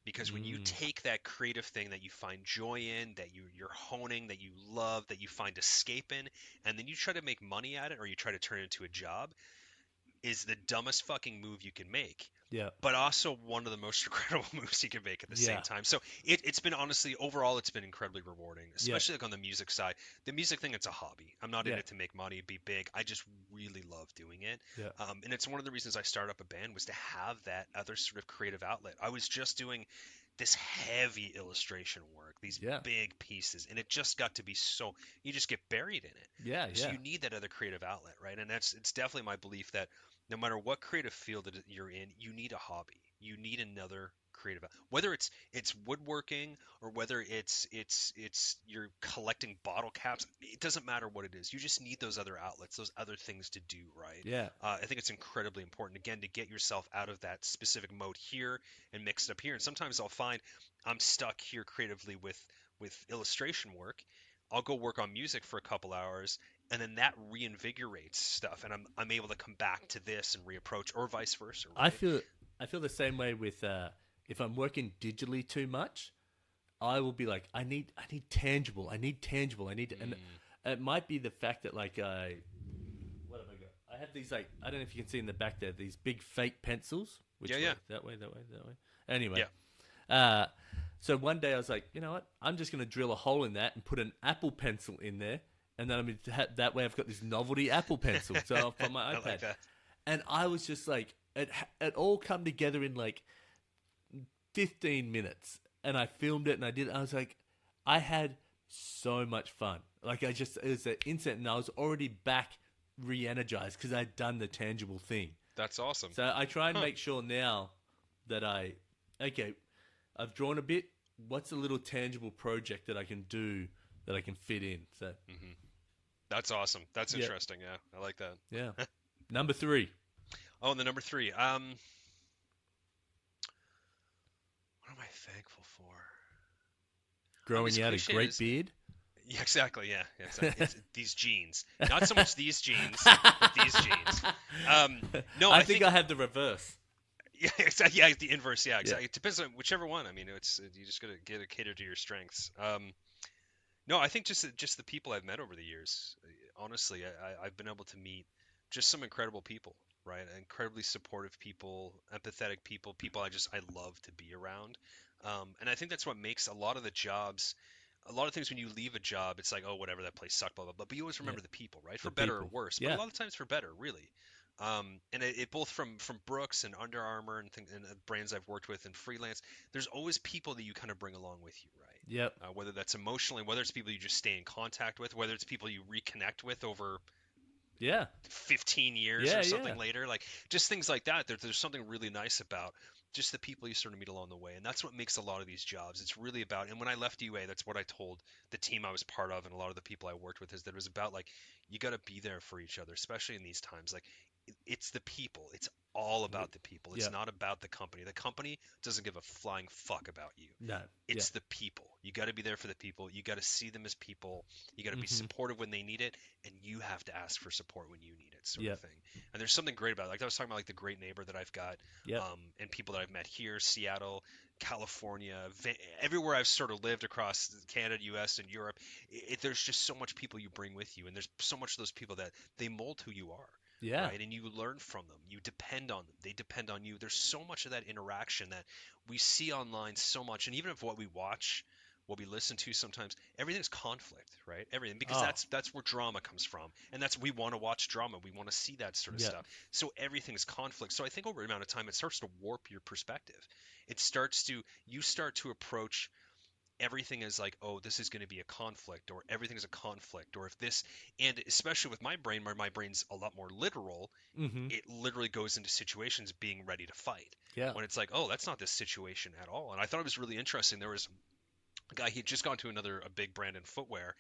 Because when you take that creative thing that you find joy in, that you're honing, that you love, that you find escape in, and then you try to make money at it, or you try to turn it into a job, is the dumbest fucking move you can make. Yeah. But also one of the most incredible moves you can make at the same time. So it's been, honestly, overall, it's been incredibly rewarding, especially like on the music side. The music thing, it's a hobby. I'm not in it to make money, be big. I just really love doing it. Yeah. And it's one of the reasons I started up a band, was to have that other sort of creative outlet. I was just doing this heavy illustration work, these big pieces, and it just got to be so, you just get buried in it. So you need that other creative outlet, right? And it's definitely my belief that no matter what creative field that you're in, you need a hobby. You need another creative, whether it's woodworking, or whether it's you're collecting bottle caps. It doesn't matter what it is. You just need those other outlets, those other things to do, right? Yeah. I think it's incredibly important, again, to get yourself out of that specific mode here and mix it up here. And sometimes I'll find I'm stuck here creatively with illustration work. I'll go work on music for a couple hours, and then that reinvigorates stuff, and I'm able to come back to this and reapproach, or vice versa. Right? I feel the same way with if I'm working digitally too much, I will be like, I need tangible. And it might be the fact that, like, what have I got? I have these, like, I don't know if you can see in the back there, these big fake pencils. That way. Anyway. Yeah. So one day I was like, you know what? I'm just going to drill a hole in that and put an Apple Pencil in there. And then that way I've got this novelty Apple Pencil. So from my iPad. I like that. And I was just like, it all come together in like 15 minutes. And I filmed it, and I was like, I had so much fun. Like, it was an instant, and I was already back re-energized because I'd done the tangible thing. That's awesome. So I try and make sure now that I've drawn a bit. What's a little tangible project that I can do that I can fit in? So That's awesome. That's interesting. Yeah, I like that. Yeah. Number 3. Oh, and the number 3. What am I thankful for? Growing out a great beard? Yeah, exactly. Yeah. It's these genes. Not so much these genes, but these genes. No, I think I have the reverse. Yeah, exactly. Yeah, the inverse. Yeah, exactly. It depends on whichever one. I mean, you just gotta cater to your strengths. No, I think just the people I've met over the years. Honestly, I've been able to meet just some incredible people, right? Incredibly supportive people, empathetic people, people I love to be around. And I think that's what makes a lot of the jobs, a lot of things when you leave a job, it's like, oh, whatever, that place sucked, blah blah blah. But you always Yeah. remember the people, right? The For better or people. worse, but a Yeah. lot of times for better, really. And it both from Brooks and Under Armour and brands I've worked with and freelance, there's always people that you kind of bring along with you, right? Yep. Whether that's emotionally, whether it's people you just stay in contact with, whether it's people you reconnect with over Yeah. 15 years Yeah. or something Yeah. later, like just things like that. There's something really nice about just the people you sort of meet along the way, and that's what makes a lot of these jobs. It's really about, and when I left UA, that's what I told the team I was part of and a lot of the people I worked with, is that it was about like you got to be there for each other, especially in these times. Like it's the people. It's all about the people. It's Yeah. not about the company. The company doesn't give a flying fuck about you. No. It's the people. You got to be there for the people. You got to see them as people. You got to be Mm-hmm. supportive when they need it, and you have to ask for support when you need it, sort Yep. of thing. And there's something great about it. Like I was talking about, like the great neighbor that I've got, Yep. and people that I've met here, Seattle, California, everywhere I've sort of lived across Canada, U.S., and Europe. There's just so much people you bring with you, and there's so much of those people that they mold who you are. Yeah. Right, and you learn from them. You depend on them. They depend on you. There's so much of that interaction that we see online so much, and even if what we watch, what we listen to, sometimes everything's conflict, right? Everything, because Oh. that's where drama comes from, and that's, we want to watch drama. We want to see that sort of Yeah. stuff. So everything's conflict. So I think over an amount of time, it starts to warp your perspective. You start to approach everything is like, oh, this is going to be a conflict, or everything is a conflict, or if this, and especially with my brain, where my brain's a lot more literal, Mm-hmm. it literally goes into situations being ready to fight. Yeah. When it's like, oh, that's not this situation at all. And I thought it was really interesting. There was a guy, he had just gone to a big brand in footwear,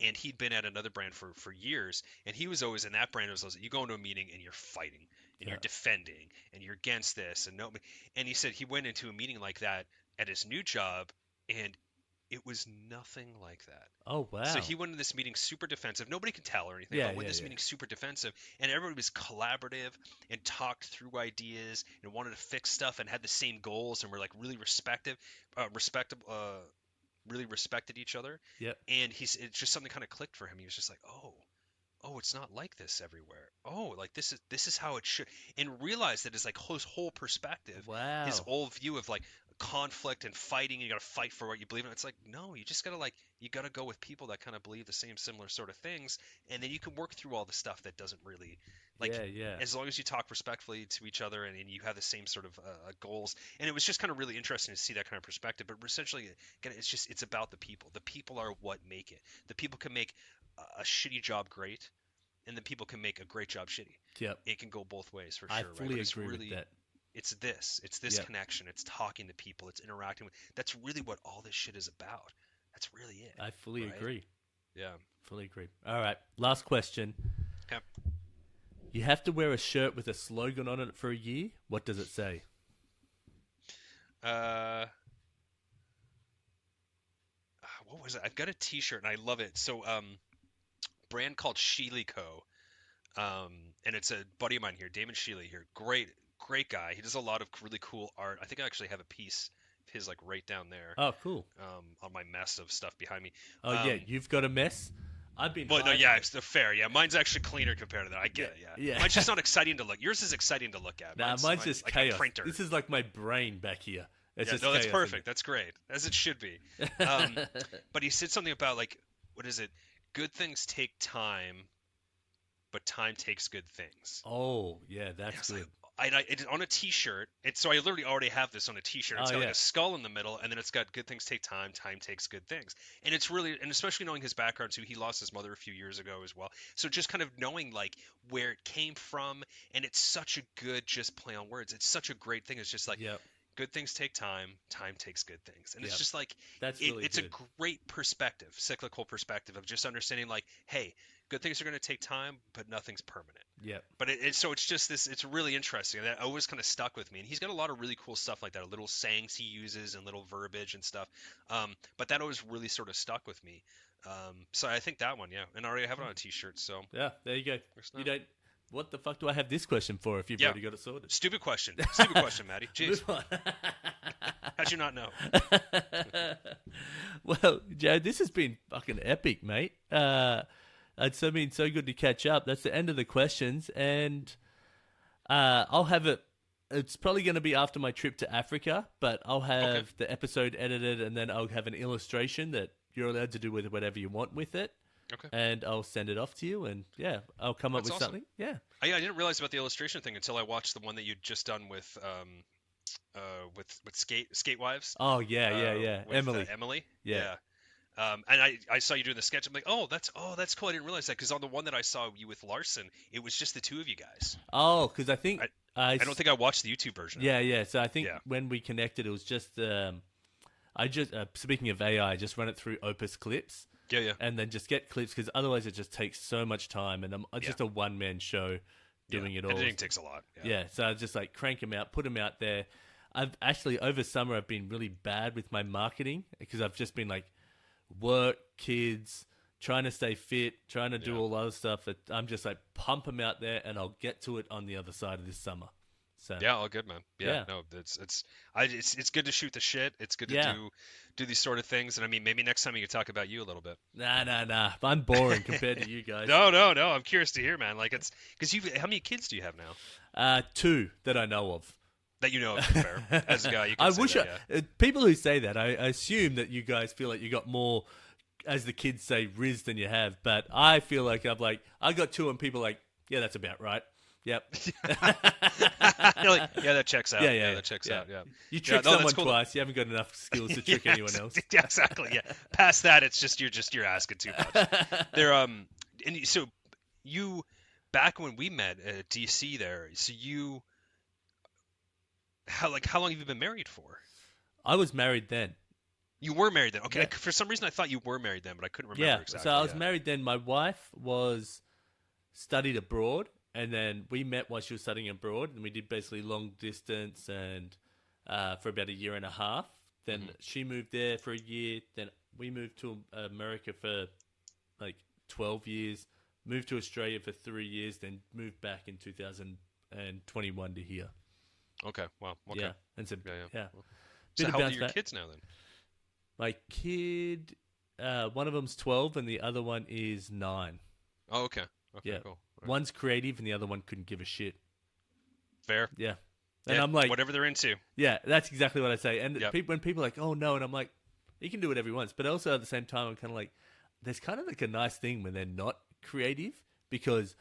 and he'd been at another brand for years, and he was always in that brand. It was always, you go into a meeting and you're fighting and you're defending and you're against this and no, and he said he went into a meeting like that at his new job, and it was nothing like that. Oh wow. So he went into this meeting super defensive. Nobody could tell or anything. Yeah, But went yeah, this yeah. meeting super defensive, and everybody was collaborative and talked through ideas and wanted to fix stuff and had the same goals and were like really really respected each other. Yep. And it's just something kind of clicked for him. He was just like, oh, it's not like this everywhere. Oh, like this is how it should, and realized that his like his whole perspective, Wow. his old view of like conflict and fighting, you got to fight for what you believe in. It's like, no, you just gotta you gotta go with people that kind of believe the same similar sort of things, and then you can work through all the stuff that doesn't really Yeah. as long as you talk respectfully to each other, and you have the same sort of goals. And it was just kind of really interesting to see that kind of perspective. But essentially, again, it's about the people. The people are what make it. The people can make a shitty job great, and the people can make a great job shitty. Yep. It can go both ways for I sure. fully Right? agree with that. It's this connection. It's talking to people. It's interacting with. That's really what all this shit is about. That's really it. I fully agree. Yeah. Fully agree. All right. Last question. Yep. You have to wear a shirt with a slogan on it for a year. What does it say? What was it? I've got a T-shirt and I love it. So, brand called Sheely Co. And it's a buddy of mine here, Damon Sheely here. Great guy. He does a lot of really cool art. I think I actually have a piece of his like right down there. Oh, cool. On my mess of stuff behind me. Oh yeah, you've got a mess. I've been. Well, no, hiding yeah, it. it's fair. Yeah, mine's actually cleaner compared to that. I get it. Yeah. Yeah. Mine's just not exciting to look. Yours is exciting to look at. Nah, mine's just like chaos. a printer. This is like my brain back here. It's Yeah, just no, that's chaos. perfect. That's great, as it should be. But he said something about like, what is it? Good things take time, but time takes good things. Oh yeah, that's good. It's on a T-shirt. So I literally already have this on a T-shirt. It's got like a skull in the middle, and then it's got "Good things take time, time takes good things." And it's really, and especially knowing his background too. He lost his mother a few years ago as well. So just kind of knowing like where it came from, and it's such a good just play on words. It's such a great thing. It's just like, good things take time, time takes good things, and it's just like it's good. a great perspective, cyclical perspective of just understanding like, hey, good things are going to take time, but nothing's permanent. Yeah. But so it's just this. It's really interesting. That always kind of stuck with me. And he's got a lot of really cool stuff like that, little sayings he uses and little verbiage and stuff. But that always really sort of stuck with me. So I think that one, yeah. And I already have it on a T-shirt. So yeah, there you go. You don't. What the fuck do I have this question for if you've already got it sorted? Stupid question, Matty. Jeez. Move on. How'd you not know? Well, Jared, this has been fucking epic, mate. It's been so good to catch up. That's the end of the questions, and I'll have it. It's probably going to be after my trip to Africa, but I'll have the episode edited, and then I'll have an illustration that you're allowed to do with whatever you want with it. Okay. And I'll send it off to you, and yeah, I'll come up with something. Yeah. I didn't realize about the illustration thing until I watched the one that you'd just done with Skate Wives. Oh yeah. With, Emily. Emily. Yeah. And I saw you doing the sketch. I'm like, that's cool. I didn't realize that because on the one that I saw you with Larson, it was just the two of you guys. Oh, because I think I don't think I watched the YouTube version. Yeah. So I think when we connected, it was just I just speaking of AI, I just run it through Opus Clips. Yeah. And then just get clips because otherwise it just takes so much time, and I'm just a one-man show doing it all. Editing takes a lot. Yeah, so I just like crank them out, put them out there. I've actually over summer I've been really bad with my marketing because I've just been like work, kids, trying to stay fit, trying to do all other stuff. That I'm just like pump them out there, and I'll get to it on the other side of this summer. So yeah, all good, man. Yeah. No, it's good to shoot the shit. It's good to do these sort of things, and I mean, maybe next time you could talk about you a little bit. Nah. I'm boring compared to you guys. No. I'm curious to hear, man. Like it's because how many kids do you have now? 2 that I know of. That you know of, fair. As a guy, you can say that, people who say that, I assume that you guys feel like you got more, as the kids say, riz than you have. But I feel like I got 2, and people are like, yeah, that's about right. Yep. You're like, yeah, that checks out. Yeah, that checks out. Yeah. You trick someone twice. You haven't got enough skills to trick anyone else. Yeah, exactly. Yeah. Past that, it's just you're asking too much. And so you back when we met at DC there. So how long have you been married for? I was married then. You were married then. Okay. Yeah. For some reason, I thought you were married then, but I couldn't remember exactly. So I was married then. My wife studied abroad. And then we met while she was studying abroad, and we did basically long distance and for about a year and a half. Then she moved there for a year. Then we moved to America for like 12 years, moved to Australia for 3 years, then moved back in 2021 to here. Okay, wow. Okay. Yeah, and so, So how old are your kids now then? My kid, one of them's 12 and the other one is 9. Oh, okay. Okay, cool. Right. One's creative and the other one couldn't give a shit. Fair. Yeah. And I'm like... whatever they're into. Yeah, that's exactly what I say. And when people are like, oh no, and I'm like, he can do whatever he wants. But also at the same time, I'm kind of like, there's kind of like a nice thing when they're not creative because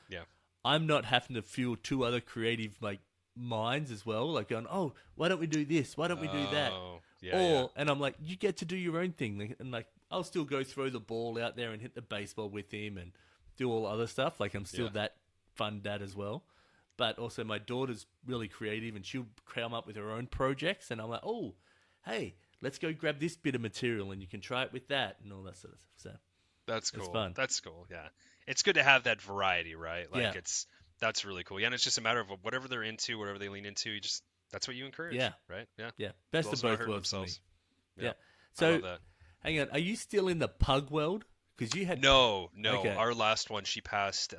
I'm not having to fuel 2 other creative like minds as well. Like going, oh, why don't we do this? Why don't we do that? And I'm like, you get to do your own thing. And like, I'll still go throw the ball out there and hit the baseball with him and do all other stuff. Like I'm still that fun dad as well. But also my daughter's really creative and she'll come up with her own projects. And I'm like, oh, hey, let's go grab this bit of material and you can try it with that and all that sort of stuff. So that's cool. It's fun. That's cool. Yeah. It's good to have that variety, right? Like that's really cool. Yeah. And it's just a matter of whatever they're into, whatever they lean into, that's what you encourage. Yeah. Right. Yeah. Yeah. Best of both worlds for me. Yeah. So I love that. Hang on. Are you still in the pug world? Because you had no. Okay. Our last one, she passed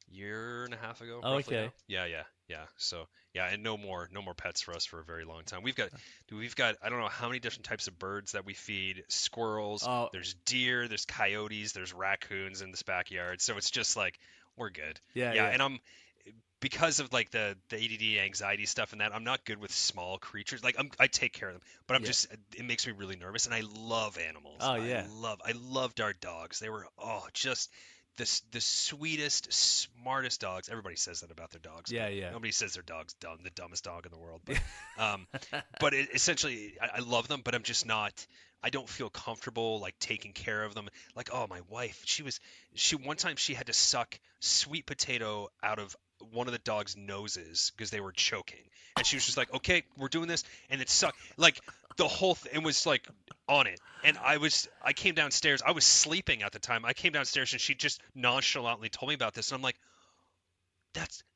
year and a half ago. Oh, okay. Now. Yeah. So and no more pets for us for a very long time. We've got I don't know how many different types of birds that we feed. Squirrels. There's deer. There's coyotes. There's raccoons in this backyard. So it's just like we're good. Yeah. And because of like the ADD anxiety stuff and that, I'm not good with small creatures. Like I take care of them, but it makes me really nervous. And I love animals. Oh yeah. I loved our dogs. They were just the sweetest, smartest dogs. Everybody says that about their dogs. Yeah. Nobody says their dog's dumb, the dumbest dog in the world. But but essentially, I love them. But I'm just not. I don't feel comfortable like taking care of them. Like my wife, she one time she had to suck sweet potato out of one of the dog's noses because they were choking, and she was just like, okay, we're doing this, and it sucked. Like the whole thing was like on it, and I came downstairs. I was sleeping at the time. I came downstairs and she just nonchalantly told me about this, and I'm like,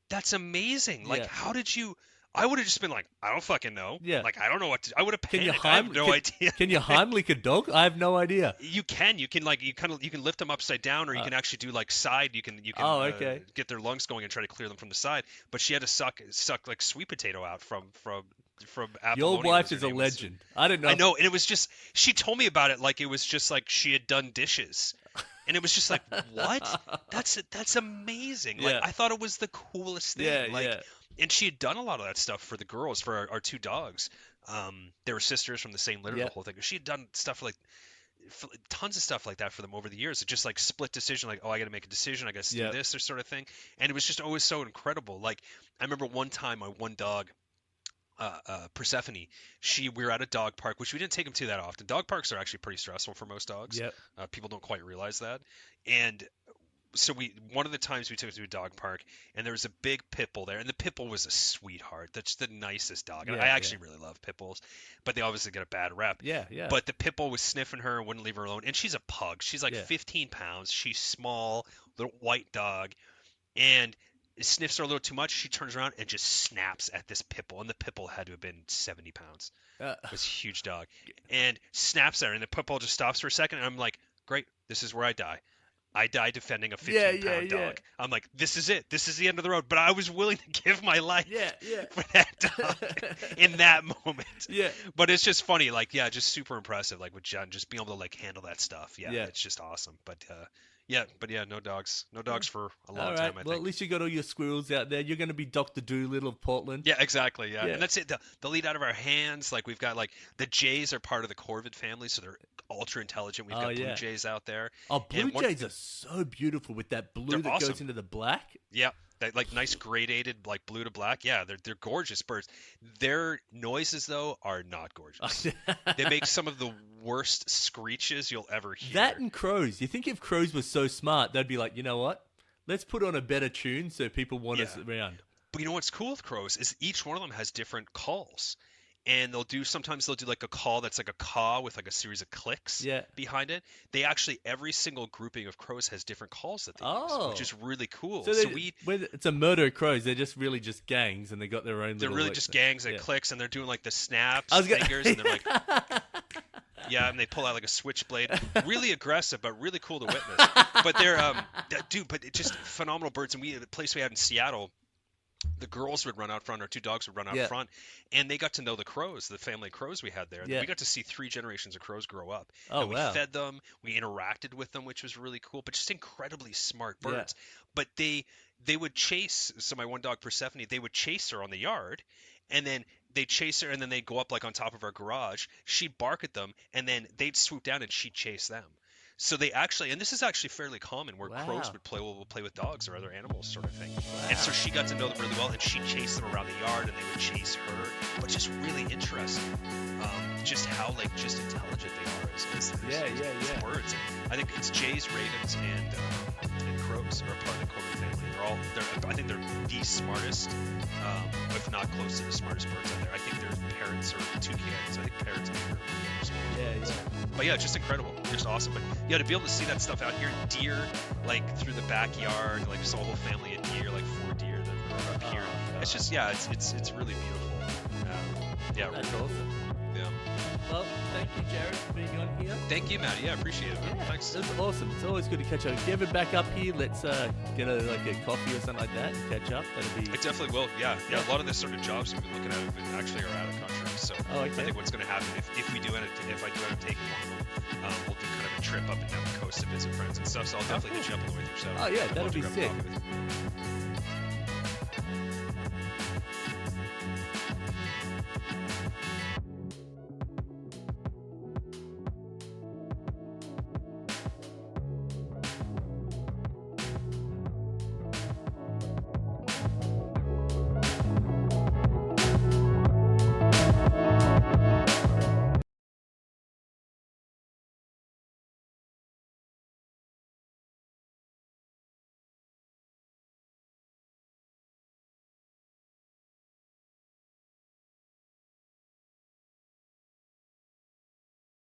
that's amazing. Like, how did you? I would have just been like, I don't fucking know. Yeah. Like, I don't know what to. I would have panicked. I have no idea. Can you Heimlich a dog? I have no idea. You can like you can lift them upside down, or you can actually do like side. You can get their lungs going and try to clear them from the side. But she had to suck like sweet potato out from Your Apollonia. wife is a legend. I didn't know. I know, and it was just she told me about it like it was just like she had done dishes, and it was just like what? That's amazing. Like I thought it was the coolest thing. Yeah. And she had done a lot of that stuff for the girls, for our two dogs. They were sisters from the same litter, the whole thing. She had done stuff like tons of stuff like that for them over the years. It just like split decision, like, oh, I got to make a decision, I got to do this or sort of thing. And it was just always so incredible. Like I remember one time my one dog, Persephone, we were at a dog park, which we didn't take him to that often. Dog parks are actually pretty stressful for most dogs. People don't quite realize that. And so one of the times we took him to a dog park, and there was a big pit bull there, and the pit bull was a sweetheart. That's the nicest dog. And I actually really love pit bulls, but they obviously get a bad rep. But the pit bull was sniffing her and wouldn't leave her alone. And she's a pug. She's like 15 pounds. She's small, little white dog, and it sniffs her a little too much. She turns around and just snaps at this pit bull, and the pit bull had to have been 70 pounds. It was a huge dog, and snaps at her, and the pit bull just stops for a second, and I'm like, great, this is where I die. I die defending a 15-pound dog. I'm like, this is it. This is the end of the road. But I was willing to give my life for that dog in that moment. But it's just funny, like, just super impressive, like with John, just being able to like handle that stuff. It's just awesome. But no dogs for a long time. I think. Well, at least you got all your squirrels out there. You're going to be Dr. Doolittle of Portland. Yeah, exactly. Yeah, and that's it. They'll eat out of our hands. Like we've got like the Jays are part of the Corvid family, so they're ultra intelligent. We've got blue jays out there. Oh, blue jays are so beautiful with that blue that goes into the black. Yeah, that like nice gradated like blue to black. Yeah, they're gorgeous birds. Their noises though are not gorgeous. They make some of the worst screeches you'll ever hear. That and crows. You think if crows were so smart, they'd be like, you know what? Let's put on a better tune so people want us around. But you know what's cool with crows is each one of them has different calls. And sometimes they'll do like a call that's like a caw with like a series of clicks behind it. They actually, every single grouping of crows has different calls that they use, which is really cool. So it's a murder of crows. They're just really just gangs, and they got their own. They're really just gangs and clicks, and they're doing like the snaps, fingers, and they're like, and they pull out like a switchblade. Really aggressive, but really cool to witness. But they're but it's just phenomenal birds. And the place we had in Seattle, the girls would run out front, our two dogs would run out front, and they got to know the crows, the family crows we had there. And we got to see 3 generations of crows grow up. And we fed them, we interacted with them, which was really cool, but just incredibly smart birds. But they would chase, so my one dog Persephone, they would chase her on the yard, and then they'd chase her, and then they'd go up like on top of our garage. She'd bark at them, and then they'd swoop down and she'd chase them. So they actually, and this is actually fairly common, where crows would play with dogs or other animals, sort of thing. And so she got to know them really well, and she'd chase them around the yard, and they would chase her. But just really interesting, just how like just intelligent they are as birds. And I think it's jays, ravens, and crows are part of the Corvid family. I think they're the smartest, if not close to the smartest birds out there. I think they're parrots or toucans. I think parrots are But yeah, just incredible, just awesome. But yeah, to be able to see that stuff out here, deer like through the backyard, like just a whole family of deer, like 4 deer that have grown up here. It's just it's really beautiful. That's really, awesome. Yeah. Well, thank you, Jared, for being on here. Thank you, Matty. Yeah, appreciate it. Man. Thanks. It was awesome. It's always good to catch up. If you ever back up here, let's get a coffee or something like that and catch up. That'll be. I definitely will. Yeah. A lot of the sort of jobs we've been looking at have been actually are out of country. So I think what's going to happen if I do end up taking one of them, we'll do kind of a trip up and down the coast to visit friends and stuff. So I'll definitely hit you up on the way through. So that'll be sick.